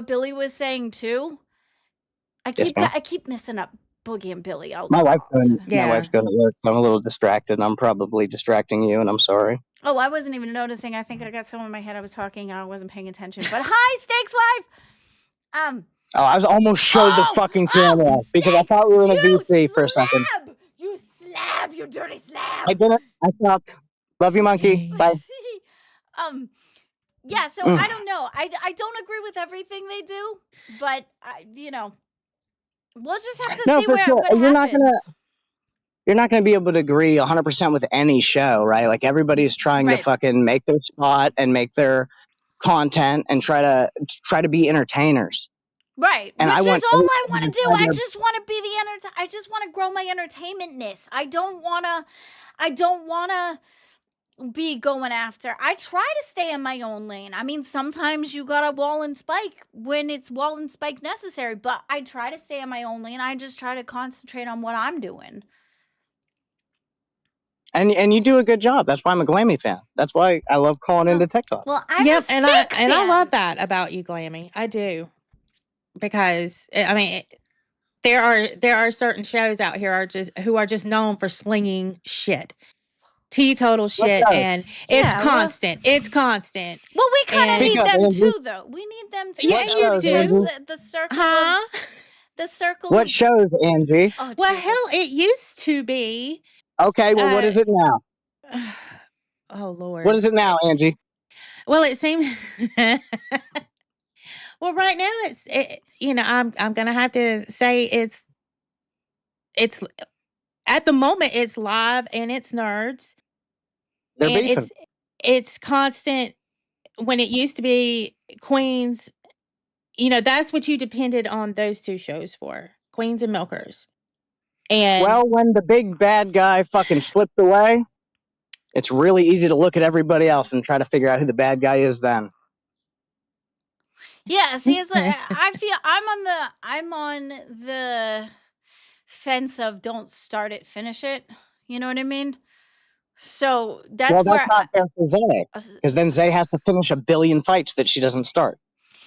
Billy was saying too. I keep messing up Boogie and Billy. My wife's going to work. I'm a little distracted. I'm probably distracting you, and I'm sorry. Oh, I wasn't even noticing. I think I got someone in my head. I was talking and I wasn't paying attention. But hi, Steak's wife. Oh, I was almost showed the fucking camera because I thought we were in a VC for a second. You slab, you dirty slab. I didn't. I stopped. Love you, monkey. Bye. Yeah, so I don't know. I don't agree with everything they do, but we'll just have to see what happens. You're not gonna be able to agree 100% with any show, right? Like everybody's trying to fucking make their spot and make their content and try to be entertainers. Right. And Which I is want all I everybody want to to do. find I their- just want to be I just want to grow my entertainmentness. I don't want to be going after. I try to stay in my own lane. I mean, sometimes you got to wall and spike when it's wall and spike necessary, but I try to stay in my own lane. I just try to concentrate on what I'm doing. And you do a good job. That's why I'm a Glammy fan. That's why I love calling into TikTok. Well, I'm Yep, a and stick I fan. love that about you, Glammy. I do, because I mean, there are certain shows out here who are just known for slinging shit, teetotal shit, does? and it's Yeah, well- constant. It's constant. Well, we kind of And- need Speak up, them Angie. too, though. We need them too, Yeah, though, you because do. the circle, Huh? the circle. What of- shows, Angie? Oh, Well, Jesus. hell, it used to be. Okay, well, what is it now? Oh Lord. What is it now, Angie? Well, it seems. Well, right now I'm gonna have to say it's at the moment it's live and it's nerds They're and beefing. it's constant. When it used to be Queens, that's what you depended on those two shows for, Queens and Milkers. And Well, when the big bad guy fucking slipped away, it's really easy to look at everybody else and try to figure out who the bad guy is then. Yeah, see, it's like I feel I'm on the fence of don't start it, finish it. You know what I mean? So that's Well, where that's not fair for Zay, because then Zay has to finish 1 billion fights that she doesn't start.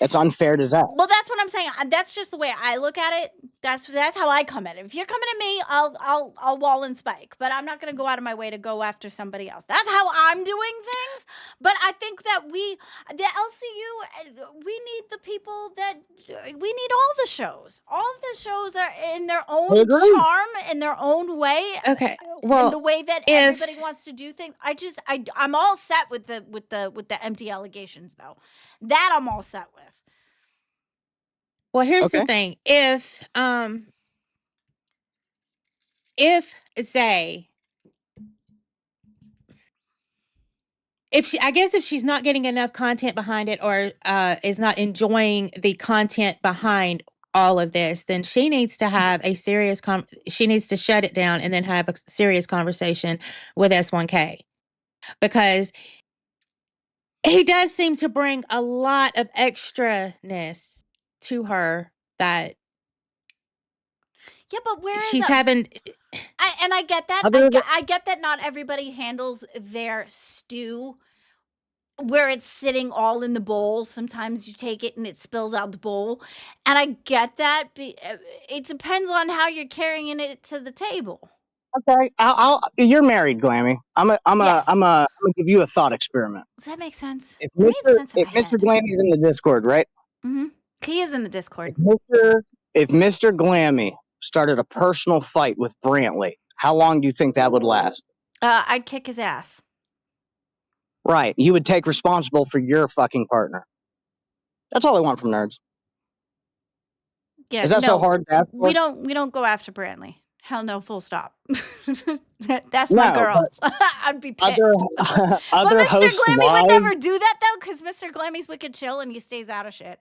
It's unfair to Zay. well, that's what I'm saying. That's just the way I look at it. That's how I come at it. If you're coming at me, I'll wall and spike, but I'm not going to go out of my way to go after somebody else. That's how I'm doing things. But I think that the LCU, we need the people that we need all the shows. All of the shows are in their own agree. charm, in their own way. okay, And well, the way that if- everybody wants to do things, I'm all set with the empty allegations though. That I'm all set with. Well, here's the Okay. thing. If Zay, if she's not getting enough content behind it, or is not enjoying the content behind all of this, then she needs to have a serious she needs to shut it down and then have a serious conversation with S1K, because he does seem to bring a lot of extraness to her that Yeah, but where is she's the- having. I get that. Other than- I get that not everybody handles their stew where it's sitting all in the bowl. Sometimes you take it and it spills out the bowl. And I get that. It depends on how you're carrying it to the table. Okay, you're married, Glammy. I'm Yes. gonna give you a thought experiment. Does that make sense? If It made sense in my Mr. head. Glammy's in the Discord, right? Mm-hmm. He is in the Discord. If Mr. Glammy started a personal fight with Brantley, how long do you think that would last? I'd kick his ass. Right, you would take responsible for your fucking partner. That's all I want from nerds. Yeah, Is that so no, hard to ask for? We don't go after Brantley. Hell no, full stop. That's my No, girl. I'd be pissed. Other But Mr. hosts' Glammy would wives- never do that though, because Mr. Glammy's wicked chill and he stays out of shit.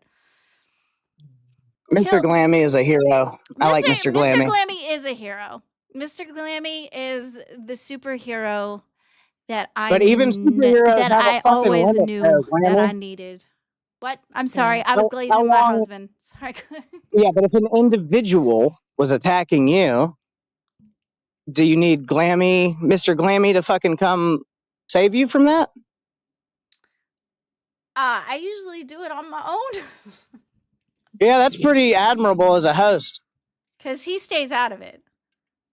Mr. Chill. Glammy is a hero. I like Mr. Glammy. Mr. Glammy is a hero. Mr. Glammy is the superhero that But even superheroes that have a I fucking always limit knew there, that Glammy. I needed. What? I'm sorry. I was How glazing my long- husband. Sorry. Yeah, but if an individual was attacking you, do you need Mr. Glammy to fucking come save you from that? I usually do it on my own Yeah, that's pretty admirable as a host. because he stays out of it.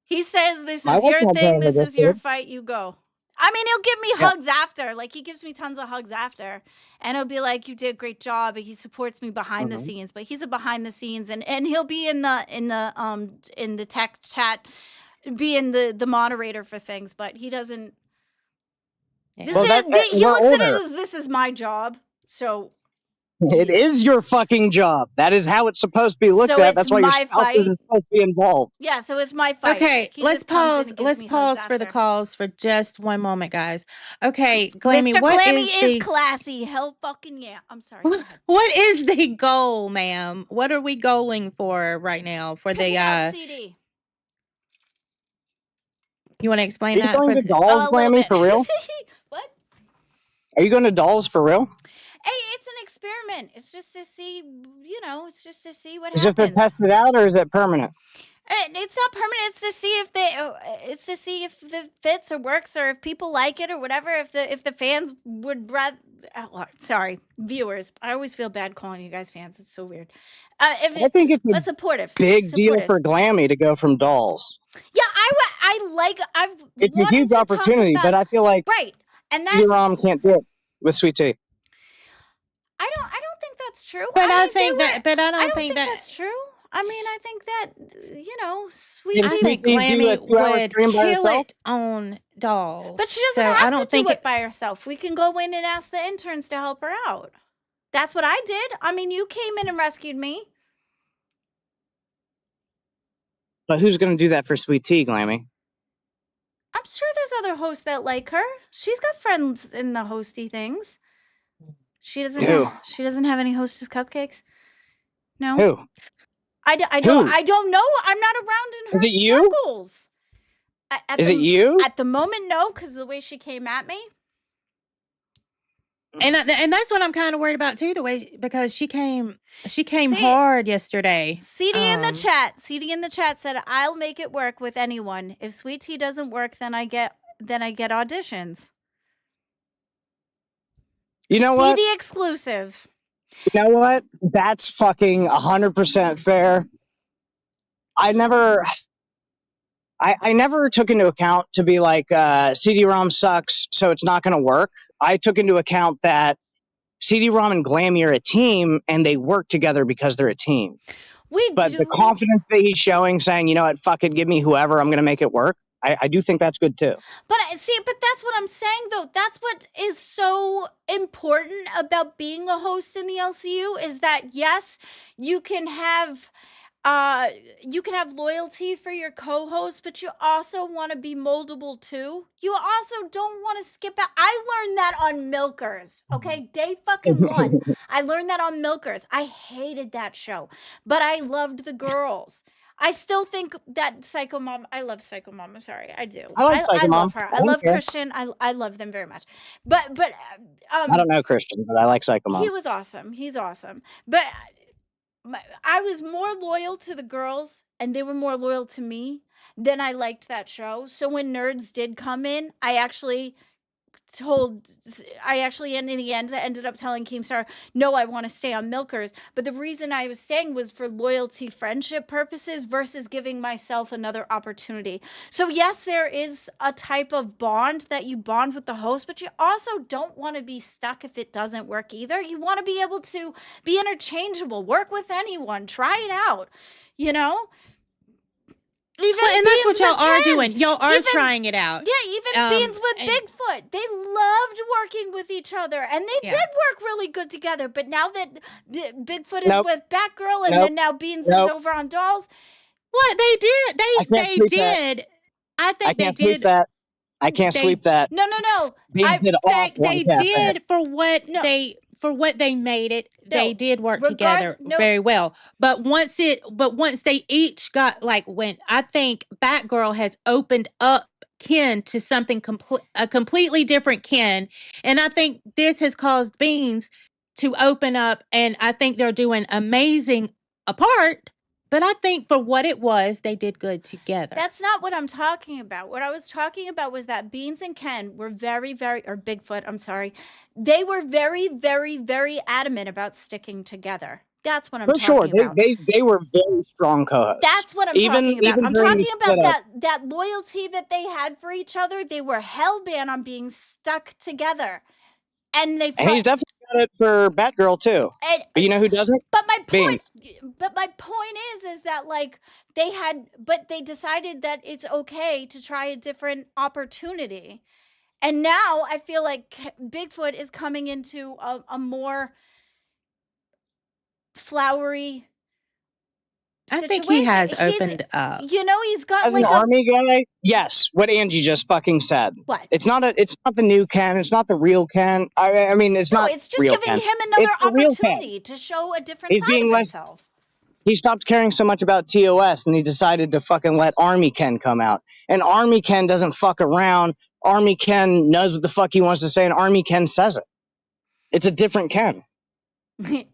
He says, "This I is like your that thing. guy This with is your this fight. You go." I mean, he'll give me Yeah. hugs after. Like he gives me tons of hugs after, and he'll be like, "You did a great job." And he supports me behind the Mhm. scenes, but he's a behind the scenes, and he'll be in the tech chat, being the moderator for things, but he doesn't. Yeah. This Well, is that- he we're looks at it older. as this is my job, so It is your fucking job. That is how it's supposed to be looked So at. it's That's why your my spouse fight? isn't supposed to be involved. Yeah, so it's my fight. Okay, He let's just comes in pause. and gives Let's me hugs pause for the after. calls for just one moment, guys. Okay, Glammy, Mr. what Glammy is is the classy. Hell fucking yeah. I'm sorry. Go ahead. what is the goal, ma'am? What are we goaling for right now for Picking the out CD. you want to Are explain you that going for to Dolls, A little Glammy, bit. for real? What? Are you going to Dolls for real? Hey, it's an experiment. It's just to see, it's just to see what Is it to happens. test it out or is it permanent? It's not permanent. It's to see if it fits or works or if people like it or whatever. If the fans would rather. Oh, sorry, viewers. I always feel bad calling you guys fans. It's so weird. I think it's a supportive. big deal supportive. for Glammy to go from Dolls. Yeah, I've It's a wanted huge to talk opportunity, about, but I feel like right, and CD that's Rom can't do it with Sweet Tea. I don't think that's true. But I mean, think that but I I don't think that that's true. I mean, I think that Sweet Did I Tea, think Sweet Tea do a Glammy 2-hour would stream by kill herself? it on Dolls. but she doesn't So I have don't to do think it by herself. We can go in and ask the interns to help her out. That's what I did. I mean, you came in and rescued me. But who's going to do that for Sweet Tea, Glammy? I'm sure there's other hosts that like her. She's got friends in the hosty things. She doesn't Who? she doesn't have any hostess cupcakes. No. Who? I don't know. I'm not around in her Is it you? circles. Is it you? At the moment, no, because the way she came at me. and that's what I'm kind of worried about too, the way because she came See, hard yesterday. CD in the chat. CD in the chat said, "I'll make it work with anyone. If Sweet Tea doesn't work, then I get auditions." You know what? CD exclusive. You know what? That's fucking 100% fair. I never took into account to be like CD-ROM sucks, so it's not going to work. I took into account that CD-ROM and Glammy are a team, and they work together because they're a team. But the confidence that he's showing, saying, you know what, fuck it, give me whoever, I'm going to make it work. I do think that's good too. But that's what I'm saying though. That's what is so important about being a host in the LCU is that yes, you can have loyalty for your co-host, but you also want to be moldable too. You also don't want to skip out. I learned that on Milkers. Okay, day fucking one. I learned that on Milkers. I hated that show, but I loved the girls. I still think that Psycho Mom. I love Psycho Mama. Sorry, I do. I like Psycho I love Mom. her. I love Christian. I love them very much. But I don't know Christian, but I like Psycho Mom. he was awesome. He's awesome. But I was more loyal to the girls, and they were more loyal to me. Then I liked that show. So when nerds did come in, I actually in the end ended up telling Keemstar, no, I want to stay on Milkers. But the reason I was staying was for loyalty, friendship purposes versus giving myself another opportunity. So yes, there is a type of bond that you bond with the host, but you also don't want to be stuck if it doesn't work either. You want to be able to be interchangeable, work with anyone, try it out, and that's what y'all are doing. Y'all are trying it out. Yeah, even Beans with Bigfoot. They loved working with each other, and they did work really good together. But now that Bigfoot is with Batgirl, and then now Beans is over on Dolls. What they did? They did. I think they did. I can't sweep that. No. They did for what they made it. They did work together very well. But once they each got when I think Batgirl has opened up Ken to something a completely different Ken, and I think this has caused Beans to open up, and I think they're doing amazing apart. But I think for what it was, they did good together. That's not what I'm talking about. What I was talking about was that Beans and Ken were very, very, or Bigfoot, I'm sorry. They were very, very, very adamant about sticking together. That's what I'm talking about. They were very strong co-hosts. That's what I'm talking about. I'm talking about that loyalty that they had for each other. They were hell-bent on being stuck together. And he's definitely got it for Batgirl too. But you know who doesn't? But my point is that they decided that it's okay to try a different opportunity. And now I feel like Bigfoot is coming into a more flowery I think he has situation. opened up. You know, he's got As an like a army guy, yes, what Angie just fucking said. what? It's not the new Ken. It's not the real Ken. I mean, it's No, not it's just real giving Ken. him another It's the real Ken. opportunity to show a different He's side being of less. himself. He stopped caring so much about TOS, and he decided to fucking let Army Ken come out. And Army Ken doesn't fuck around. Army Ken knows what the fuck he wants to say, and Army Ken says it. It's a different Ken.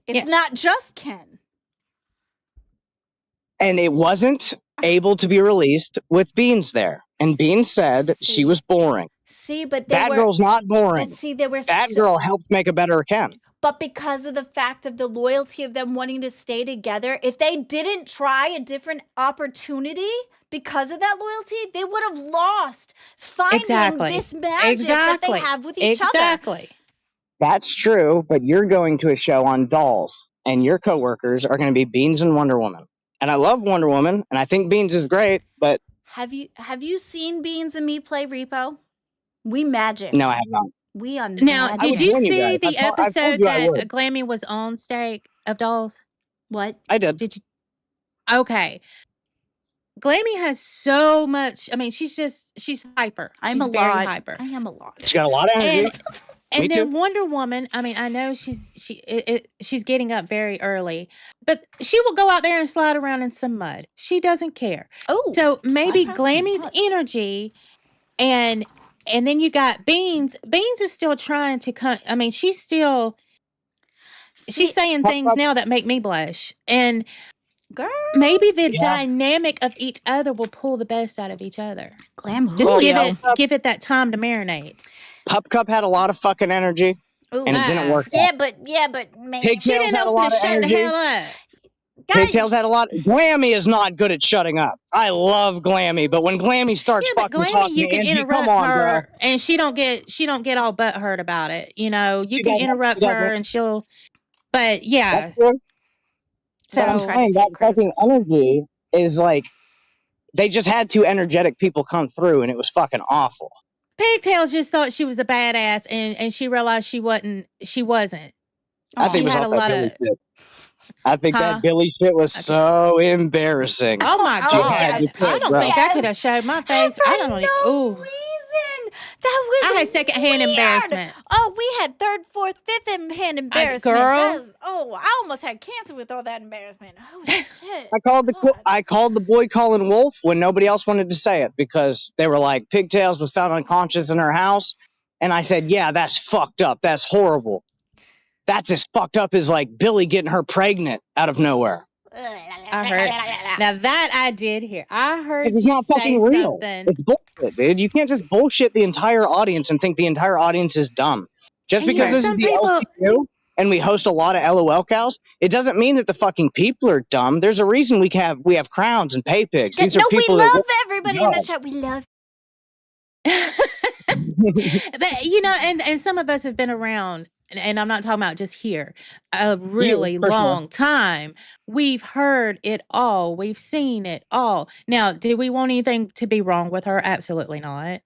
It's not just Ken. And it wasn't able to be released with Beans there. And Beans said she was boring. See, but they That were. girl's not boring. But see, they were. That girl helped make a better Ken. But because of the fact of the loyalty of them wanting to stay together, if they didn't try a different opportunity because of that loyalty, they would have lost finding this magic that they have with each other. Exactly. That's true, but you're going to a show on dolls, and your coworkers are going to be Beans and Wonder Woman. And I love Wonder Woman, and I think Beans is great, but have you seen Beans and me play Repo? We magic. No, I have not. We are Now, magic. did you see the I told episode you I that would. Glammy was on Steak of Dolls? What? I did. Did you? Okay. Glammy has so much. I mean, she's hyper. I'm she's a very lot. hyper. I am a lot. She's got a lot of energy. And then Wonder Woman, I mean, I know she's getting up very early, but she will go out there and slide around in some mud. She doesn't care. Oh, so maybe slide around some Glammy's mud. energy, and then you got Beans. Beans is still trying to come. I mean, she's saying things now that make me blush, and girl, maybe the dynamic of each other will pull the best out of each other. Glam, Just give it that time to marinate. Pup Cup had a lot of fucking energy, and it didn't work. Yeah, but man, Pigtails had a lot of energy. Shut the hell up. Pigtails had a lot. Glammy is not good at shutting up. I love Glammy, but when Glammy starts fucking Glammy, talking, you can Angie, interrupt come on, her, bro. and she don't get all butthurt about it. You know, you She can doesn't. interrupt She her, doesn't. and she'll. But yeah, So I'm saying that fucking energy is like they just had two energetic people come through, and it was fucking awful. Pigtails just thought she was a badass, and she realized she wasn't. I think She it was had all a that lot Billy of. shit. I think Huh? that Billy shit was so embarrassing. Oh my She god! had to I quit, don't bro. think I could have showed my face. I don't know. Ooh. reason. That was I had secondhand weird. embarrassment. Oh, we had third, fourth, fifth hand embarrassment. girl. I almost had cancer with all that embarrassment. Oh shit! I called the boy Colin Wolf when nobody else wanted to say it because they were like, Pigtails was found unconscious in her house. And I said, yeah, that's fucked up. That's horrible. That's as fucked up as like Billy getting her pregnant out of nowhere. I heard. Now that I did hear. I heard It's you not say fucking real. something. It's bullshit, dude. You can't just bullshit the entire audience and think the entire audience is dumb. Just And because this is some the people- LCU and we host a lot of LOL cows, it doesn't mean that the fucking people are dumb. There's a reason we have crowns and pay pigs. These are No, we people that love work everybody their in the job. chat. We love. But, you know, and some of us have been around, and I'm not talking about just here, a really for sure. long time. We've heard it all. We've seen it all. Now, do we want anything to be wrong with her? Absolutely not.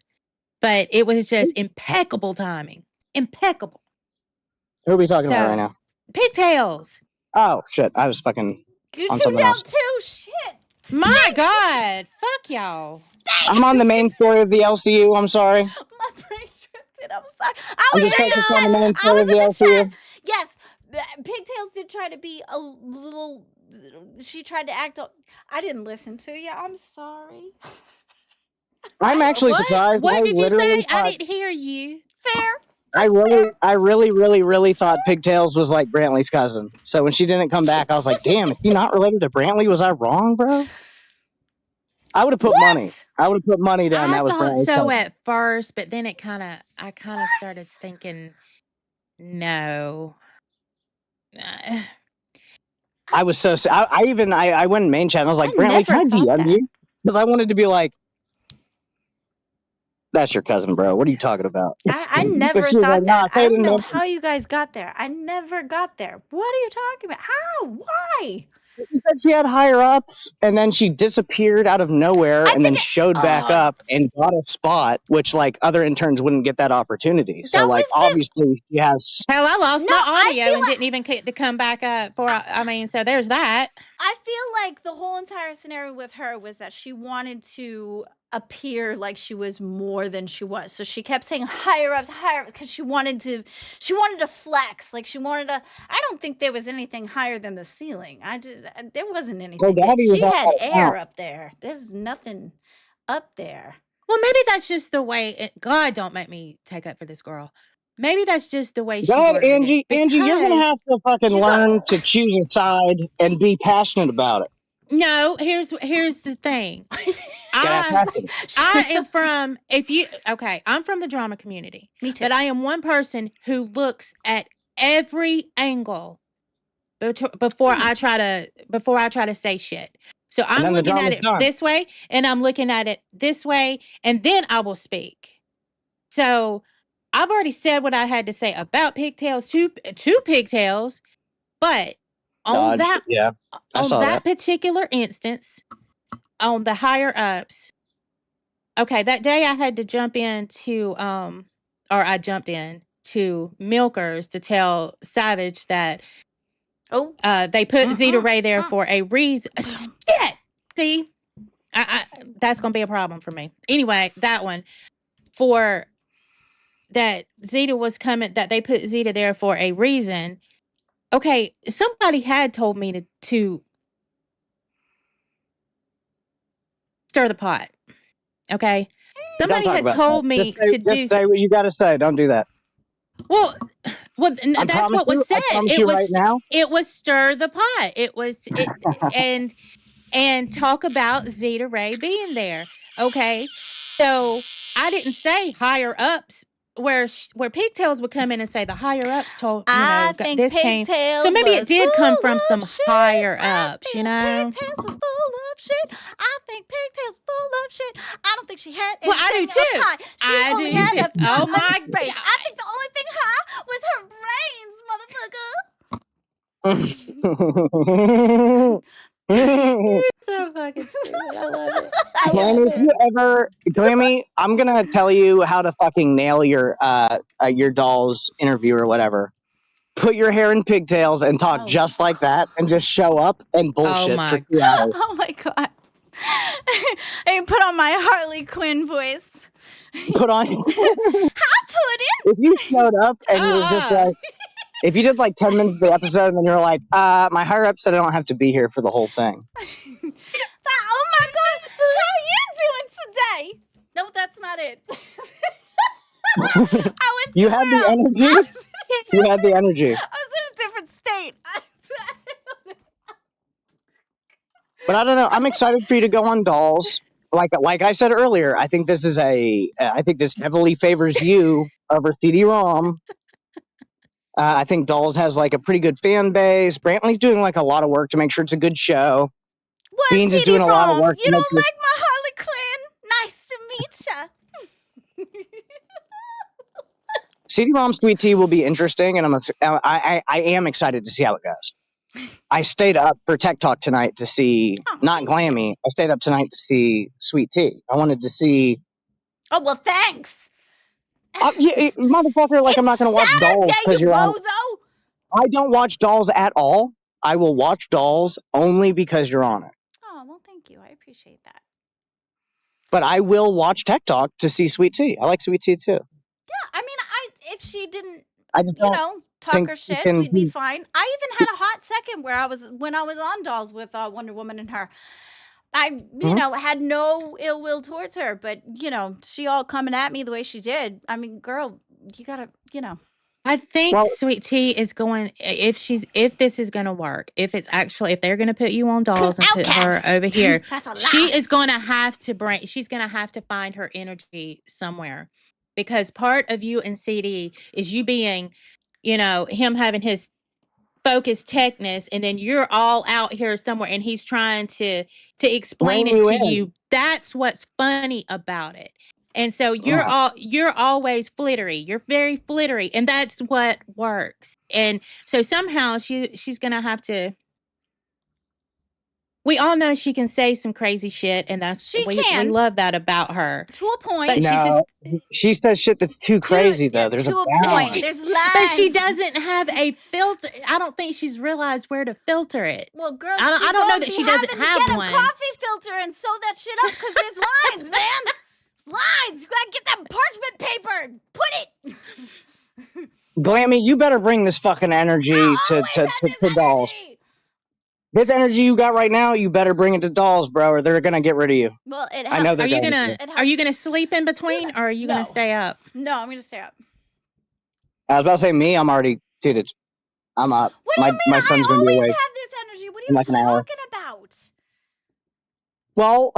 But it was just impeccable timing. Impeccable. Who are we talking about right now? Pigtails. Oh, shit. I was fucking You on tuned something out else. too. Shit. My God. Fuck y'all. I'm on the main story of the LCU. I'm sorry. My brain drifted. I'm sorry. I I'm was just in the focused on the chat. main I story was of in the the LCU. chat. Yes, Pigtails did try to be a little. She tried to act. I didn't listen to you. I'm sorry. I'm actually surprised. What I did you literally say? I thought- didn't hear you. Fair. I really thought Pigtails was like Brantley's cousin. So when she didn't come back, I was like, damn, is she not related to Brantley? Was I wrong, bro? I would have put money. I would have put money down. I That was thought Brantley's so cousin. at first, but then I kind of started thinking, no. I was so I went in main chat and I was like, I Brantley, can I never thought DM you? Because I wanted to be like, that's your cousin, bro. What are you talking about? I never But she was thought like, nah, that. say I it don't in know the- how you guys got there. I never got there. What are you talking about? How? Why? She said she had higher ups, and then she disappeared out of nowhere, and then showed back up and got a spot, which like other interns wouldn't get that opportunity. So That like was the- obviously she has. Hell, I lost No, my I audio feel and didn't even get to come back up for. I mean, so there's that. I feel like the whole entire scenario with her was that she wanted to appear like she was more than she was. So she kept saying higher ups, because she wanted to flex. Like she wanted to. I don't think there was anything higher than the ceiling. There wasn't anything. Gabby was She up had by the air top. up there. There's nothing up there. Well, maybe that's just the way. God, don't make me take up for this girl. Maybe that's just the way she Go ahead, worded Angie. it. Angie, you're gonna Because- have to fucking learn to choose a side and be passionate about it. No, here's the thing. Yeah, I am from I'm from the drama community. Me too. But I am one person who looks at every angle before I try to say shit. So I'm then the looking at drama's it done. this way, and I'm looking at it this way, and then I will speak. So I've already said what I had to say about pigtails, two pigtails, but on Dodged. that Yeah, I on saw that that. particular instance, on the higher ups, okay, that day I had to jump into I jumped in to Milkers to tell Savage that they put Zeta Ray there for a reason. Shit. See? I that's gonna be a problem for me. Anyway, that one for that Zeta was coming, that they put Zeta there for a reason. Okay, somebody had told me to stir the pot. Okay, somebody had told me just say what you got to say. Don't do that. Well, that's what was said. It was right now. It was stir the pot. It was and talk about Zeta Ray being there. Okay, so I didn't say higher ups where Pigtails would come in and say the higher ups told I think this came. Pigtails So maybe it was did come full from of some shit. higher ups, you know. Pigtails was full of shit. I think Pigtails full of shit. I don't think she had anything Well, I do up too. high. She I only do had too. Oh my brains. God. I think the only thing high was her brains, motherfucker. You're so fucking stupid. I love it. Glammy, if you ever, Glammy, I'm gonna tell you how to fucking nail your doll's interview or whatever. Put your hair in pigtails and talk just like that, and just show up and bullshit my for 2 hours. Oh my god. I put on my Harley Quinn voice. Put on. I put If you showed up and you were just like, if you did like 10 minutes of the episode and then you're like, my higher up said I don't have to be here for the whole thing. Oh my god, how are you doing today? No, that's not it. You had the energy. You had the energy. I was in a different state. But I don't know. I'm excited for you to go on Dolls. Like I said earlier, I think this heavily favors you over CD-ROM. I think Dolls has like a pretty good fan base. Brantley's doing like a lot of work to make sure it's a good show. What, Beans is doing a lot of work. You don't like my Harley Quinn? Nice to meet ya. CD-ROM Sweet Tea will be interesting, and I am excited to see how it goes. I stayed up for Tech Talk tonight to see, not Glammy, I stayed up tonight to see Sweet Tea. I wanted to see... Oh, well, thanks. Motherfucker, like I'm not going to watch Dolls because you're on. I don't watch Dolls at all. I will watch Dolls only because you're on it. Oh, well, thank you. I appreciate that. But I will watch Tech Talk to see Sweet Tea. I like Sweet Tea too. Yeah, I mean, if she didn't, I just talk her shit, we'd be fine. I even had a hot second when I was on Dolls with Wonder Woman and her. I, had no ill will towards her, but, she all coming at me the way she did. I mean, girl, you gotta, I think Sweet Tea is going, if this is going to work, if they're going to put you on Dolls and put her over here, she's going to have to find her energy somewhere, because part of you and CD is you being, him having his focused techness, and then you're all out here somewhere and he's trying to explain it to you. That's what's funny about it. And so you're always flittery. You're very flittery, and that's what works. And so somehow she's gonna have to We all know she can say some crazy shit, and we love that about her. To a point. But No, she says shit that's too crazy, though. There's to a a balance. point. There's lines. But she doesn't have a filter. I don't think she's realized where to filter it. Well, girl, I don't know that she doesn't have get one. a coffee filter and sew that shit up because there's lines, man. There's lines. You gotta get that parchment paper. Put it. Glammy, you better bring this fucking energy to dolls. This energy you got right now, you better bring it to dolls, bro, or they're gonna get rid of you. Well, it I know they're Are you gonna sleep in between, or are you gonna stay up? No, I'm gonna stay up. I was about to say me. I'm already, dude. I'm up. What do you mean? My son's gonna be awake. I always have this energy. What are you like an hour. talking about? Well,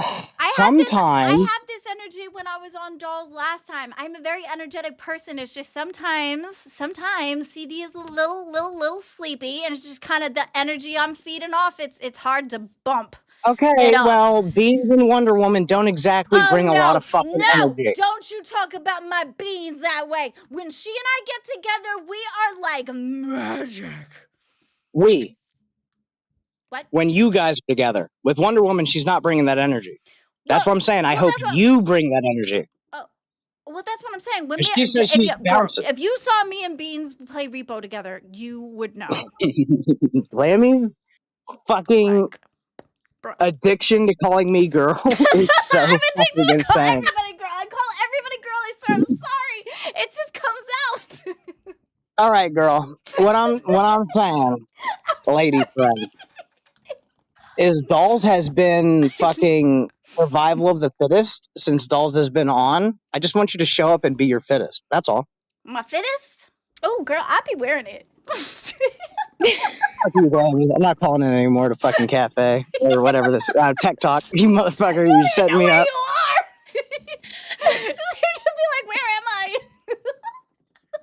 sometimes I had this energy when I was on dolls last time. I'm a very energetic person. It's just sometimes CD is a little sleepy, and it's just kind of the energy I'm feeding off. It's hard to bump. Okay, well, Beans and Wonder Woman don't exactly bring a lot of fucking energy. No, don't you talk about my beans that way. When she and I get together, we are like magic. What? When you guys are together. With Wonder Woman, she's not bringing that energy. That's what I'm saying. I hope you bring that energy. Oh, well, that's what I'm saying. When She says she's bouncing. if you saw me and Beans play Repo together, you would know. Lammy's fucking addiction to calling me girl is so I'm addicted to call insane. everybody girl. I call everybody girl. I swear, I'm sorry. It just comes out. All right, girl. What I'm saying, lady friend, is Dolls has been fucking survival of the fittest since Dolls has been on. I just want you to show up and be your fittest. That's all. My fittest? Oh, girl, I'd be wearing it. Fuck you, Glammy. I'm not calling it anymore to fucking cafe or whatever this tech talk. You motherfucker, you set me up. You are. You're gonna be like, where am I?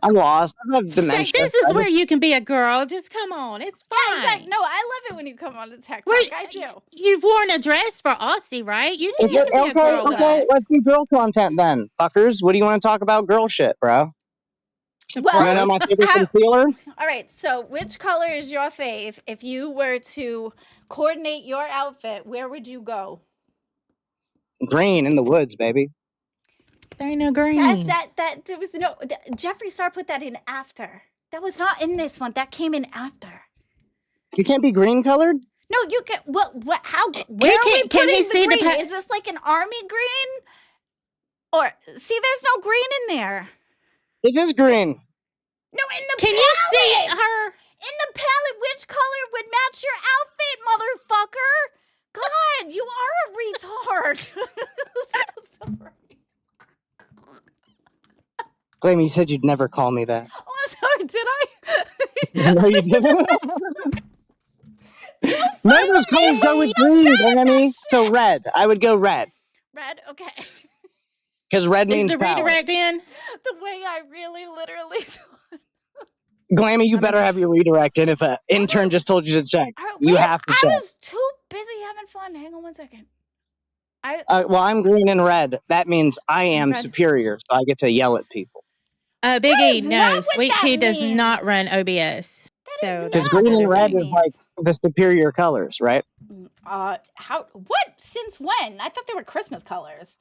I'm lost. I have dementia. This is where you can be a girl. Just come on. It's fine. Yeah, exactly. No, I love it when you come on to tech talk. I do. You've worn a dress for Aussie, right? You can be a girl. Okay, let's do girl content then. Fuckers, what do you want to talk about girl shit, bro? Well, you want to know my favorite concealer? All right, so which color is your fave? If you were to coordinate your outfit, where would you go? Green in the woods, baby. There ain't no green. There was no. Jeffree Star put that in after. That was not in this one. That came in after. You can't be green colored? No, you can. What? How? Where are we putting the green? Is this like an army green? Or see, there's no green in there. It is green. No, in the Can palette. you see her? In the palette, which color would match your outfit, motherfucker? God, you are a retard. Sorry. Glammy, you said you'd never call me that. Oh, I'm sorry. Did I? No, you didn't. None of those colors go with green, Glammy. So red. I would go red. Red? Okay. Because red means the power. redirect in? The way I really literally thought. Glammy, you better have your redirect in if an intern just told you to check. You have to check. I was too busy having fun. Hang on one second. Well, I'm green and red. That means I am superior, so I get to yell at people. Biggie, no. Sweet Tea does not run OBS. So because green and red is like the superior colors, right? How? What? Since when? I thought they were Christmas colors.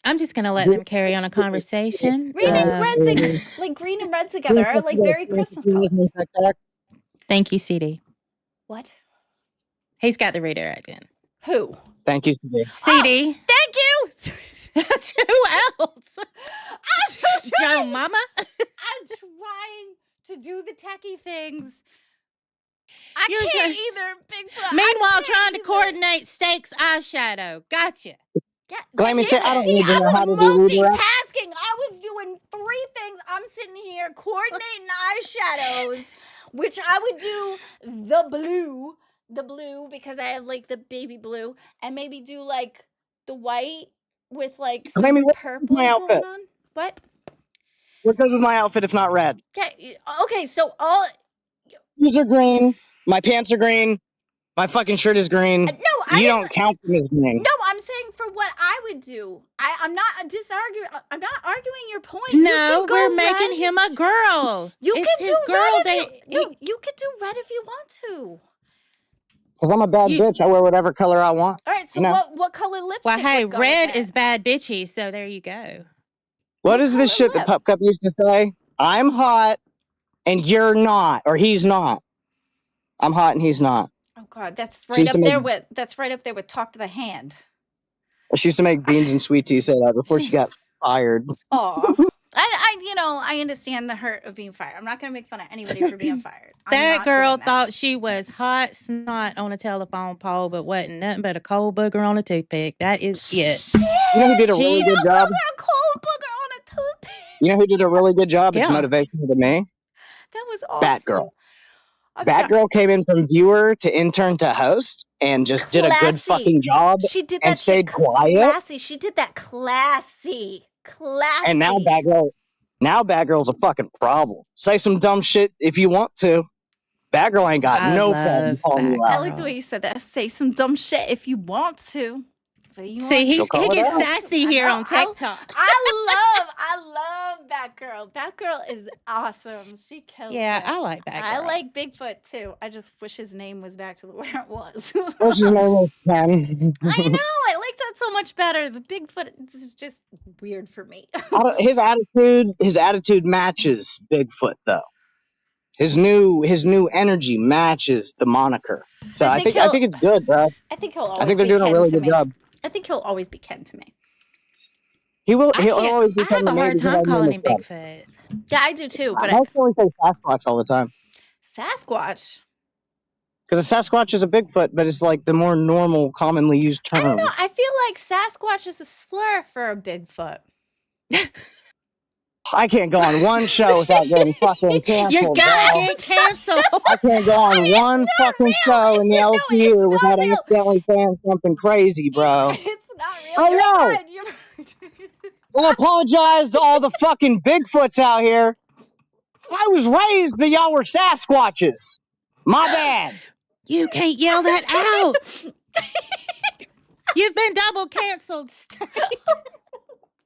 I'm just gonna let them carry on a conversation. Green and red, like green and red together, are like very Christmas colors. Thank you, CD. What? He's got the redirect in. Who? Thank you, CD. CD. Oh, thank you. Who else? Joe Mama. I'm trying to do the techie things. I can't either, Big Bro. Meanwhile, trying to coordinate Steak's eyeshadow. Gotcha. Yeah, Glammy said, I don't need to know how to do multitasking. I was doing 3 things. I'm sitting here coordinating eyeshadows, which I would do the blue because I have like the baby blue, and maybe do like the white with like some purple my outfit? going on. What? What goes with my outfit if not red? Okay, so all shoes are green. My pants are green. My fucking shirt is green. You don't count them as green. No, I'm saying for what I would do. I'm not disarguing. I'm not arguing your point. No, we're making him a girl. You it's can his do girl red day. you could do red if you want to. Because I'm a bad You- bitch. I wear whatever color I want. All right, so You know. what color lipstick? Well, hey, would go with red that? is bad bitchy, so there you go. What is this color shit that lip? Pup Cup used to say? I'm hot and you're not, or he's not. I'm hot and he's not. Oh God, that's She right used up to there make, with talk to the hand. she used to make Beans and Sweet Tea say that before she got fired. Oh, I understand the hurt of being fired. I'm not gonna make fun of anybody for being fired. I'm That not girl doing that. thought she was hot snot on a telephone pole, but wasn't nothing but a cold booger on a toothpick. That is it. Shit, You know who did a really She- good job? a cold booger on a toothpick. You know who did a really good job? It's Yeah. motivational to me. That was awesome. Batgirl. I'm sorry. Batgirl came in from viewer to intern to host and just did a good Classy. fucking job She did and that shit stayed quiet. classy. She did that classy. And now Batgirl's a fucking problem. Say some dumb shit if you want to. Batgirl ain't got I no problem love calling you I out. like the way you said that. Say some dumb shit if you want to. But you See, want She'll he call it gets out. sassy I here know, on TikTok. I love Batgirl. Batgirl is awesome. She kills Yeah, it. I like that. I girl. like Bigfoot too. I just wish his name was back to where it was. What's his name is Ken. I know. I like that so much better. The Bigfoot is just weird for me. His attitude matches Bigfoot though. His new energy matches the moniker. So I I think think it's good, bro. I think he'll always I think they're be doing a Ken really to good me. job. I think he'll always be Ken to me. He'll I always be have a hard time calling him Bigfoot. Bigfoot. Yeah, I do too. But I actually say Sasquatch all the time. Sasquatch. Because a Sasquatch is a Bigfoot, but it's like the more normal, commonly used term. I don't know. I feel like Sasquatch is a slur for a Bigfoot. I can't go on one show without getting fucking canceled. You're gonna bro. get canceled. I can't go on It's one not fucking real. show in the No, LCU it's not without real. accidentally saying something crazy, bro. It's not real. I You're know. right. You're right. I apologize to all the fucking Bigfoots out here. I was raised that y'all were Sasquatches. My bad. You can't yell that out. You've been double canceled.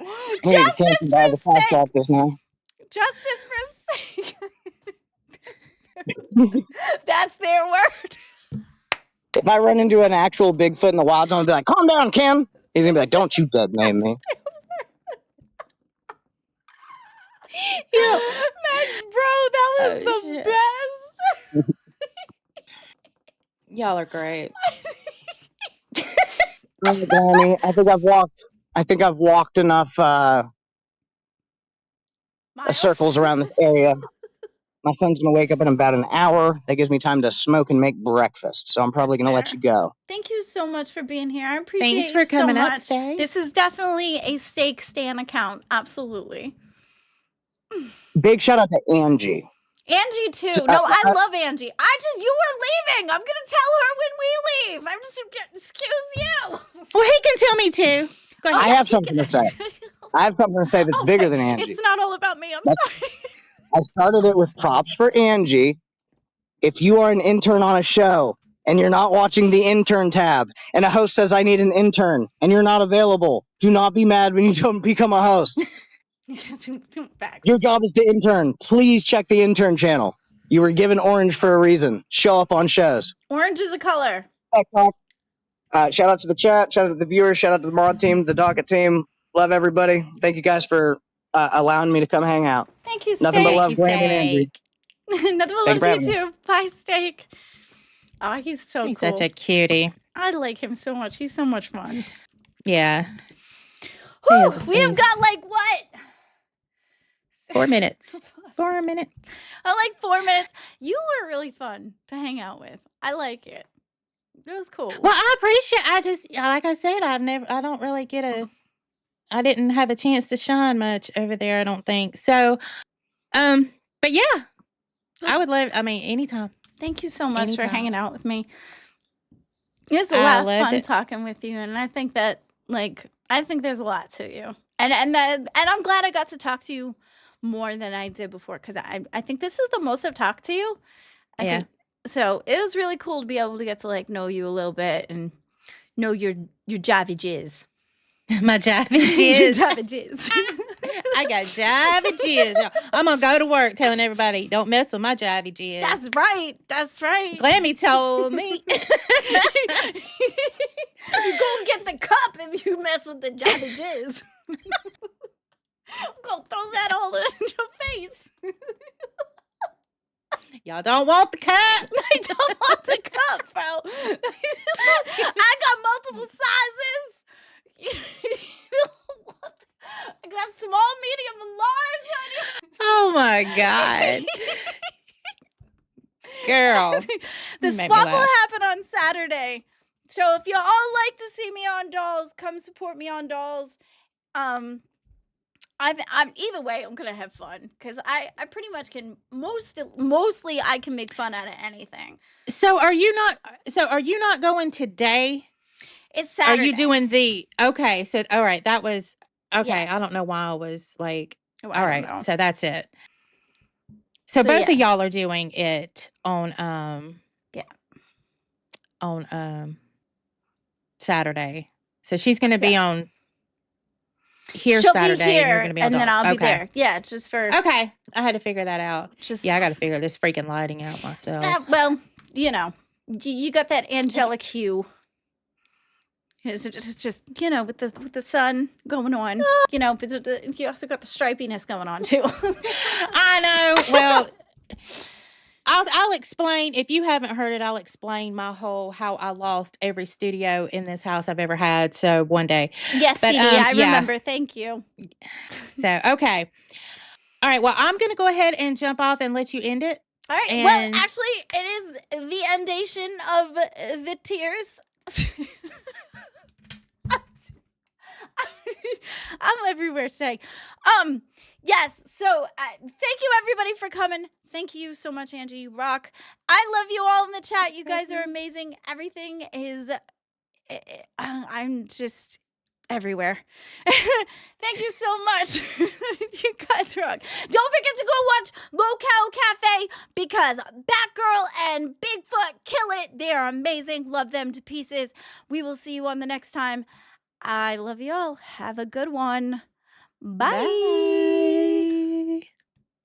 I need to cancel by the Sasquatches now. Justice for steak. That's their word. If I run into an actual Bigfoot in the wild, I'm gonna be like, "Calm down, Ken." He's gonna be like, "Don't you dead name me." Yeah. Max, bro, that was Oh, the shit. best. Y'all are great. All right, Granny, I think I've walked enough circles around this area. My son's gonna wake up in about an hour. That gives me time to smoke and make breakfast. So I'm probably That's gonna let fair. you go. Thank you so much for being here. I appreciate Thanks for you so coming much. upstairs. This is definitely a steak stan account. Absolutely. Big shout out to Angie. Angie too. So, No, I love Angie. You were leaving. I'm gonna tell her when we leave. I'm just excuse you. Well, he can tell me too. Go I ahead. have something to say. I have something to say that's bigger than Angie. It's not all about me. I'm That's- sorry. I started it with props for Angie. If you are an intern on a show and you're not watching the intern tab and a host says, "I need an intern," and you're not available, do not be mad when you don't become a host. Facts. Your job is to intern. Please check the intern channel. You were given orange for a reason. Show up on shows. Orange is a color. Shout out to the chat. Shout out to the viewers. Shout out to the mod team, the docket team. Love everybody. Thank you guys for allowing me to come hang out. Thank you, Nothing but Steak. love, Brandon and Andrew. Nothing but Thank you love for to having you me. too. Bye, Steak. Oh, he's so He's cool. such a cutie. I like him so much. He's so much fun. Yeah. Whew, is- we have he's- got like what? 4 minutes. 4 minutes. Like 4 minutes. You were really fun to hang out with. I like it. It was cool. Well, I appreciate. I just like I said, I don't really I didn't have a chance to shine much over there. I don't think so. But yeah, I would love. I mean, anytime. Thank you so much for Anytime. hanging out with me. It was a I lot of loved fun it. talking with you, and I think that I think there's a lot to you, and I'm glad I got to talk to you more than I did before because I think this is the most I've talked to you. I Yeah. think, so it was really cool to be able to get to know you a little bit and know your Javi jizz. My Javi Your jizz. Javi jizz. I got jivey jizz. Y'all. I'm gonna go to work telling everybody, don't mess with my jivey jizz. That's right. That's right. Glammy told me. You go get the cup if you mess with the jabby jizz. I'm gonna throw that all in your face. Y'all don't want the cup. I don't want the cup, bro. I got multiple sizes. I got small, medium, and large, honey. Oh my God. Girl. The You made me swap will laugh. happen on Saturday. So if you all like to see me on dolls, come support me on dolls. I'm either way, I'm gonna have fun because I pretty much can mostly I can make fun out of anything. So are you not going today? It's Saturday. Are you doing okay, so all right, that was okay. Yeah. I don't know why I was like, Oh, all I don't right, know. so that's it. So both of y'all are doing it on Saturday. So she's gonna be on here She'll Saturday be here, and you're gonna be on and then Dolls. I'll be Okay. there. Yeah, just for Okay. I had to figure that out. just Yeah, I gotta figure this freaking lighting out myself. well, you know, you got that angelic hue. It's just with the sun going on, but you also got the stripiness going on too. I know. Well, I'll explain. If you haven't heard it, I'll explain how I lost every studio in this house I've ever had. So one day. Yes, But, CD, I yeah. remember. Thank you. So, okay. All right. Well, I'm going to go ahead and jump off and let you end it. All right. And- Well, actually, it is the endation of the tears. I'm everywhere saying, yes. So thank you everybody for coming. Thank you so much, Angie. You rock. I love you all in the chat. You guys are amazing. Everything is, I'm just everywhere. Thank you so much. You guys rock. Don't forget to go watch Locale Cafe because Batgirl and Bigfoot kill it. They are amazing. Love them to pieces. We will see you on the next time. I love you all. Have a good one. Bye. Bye.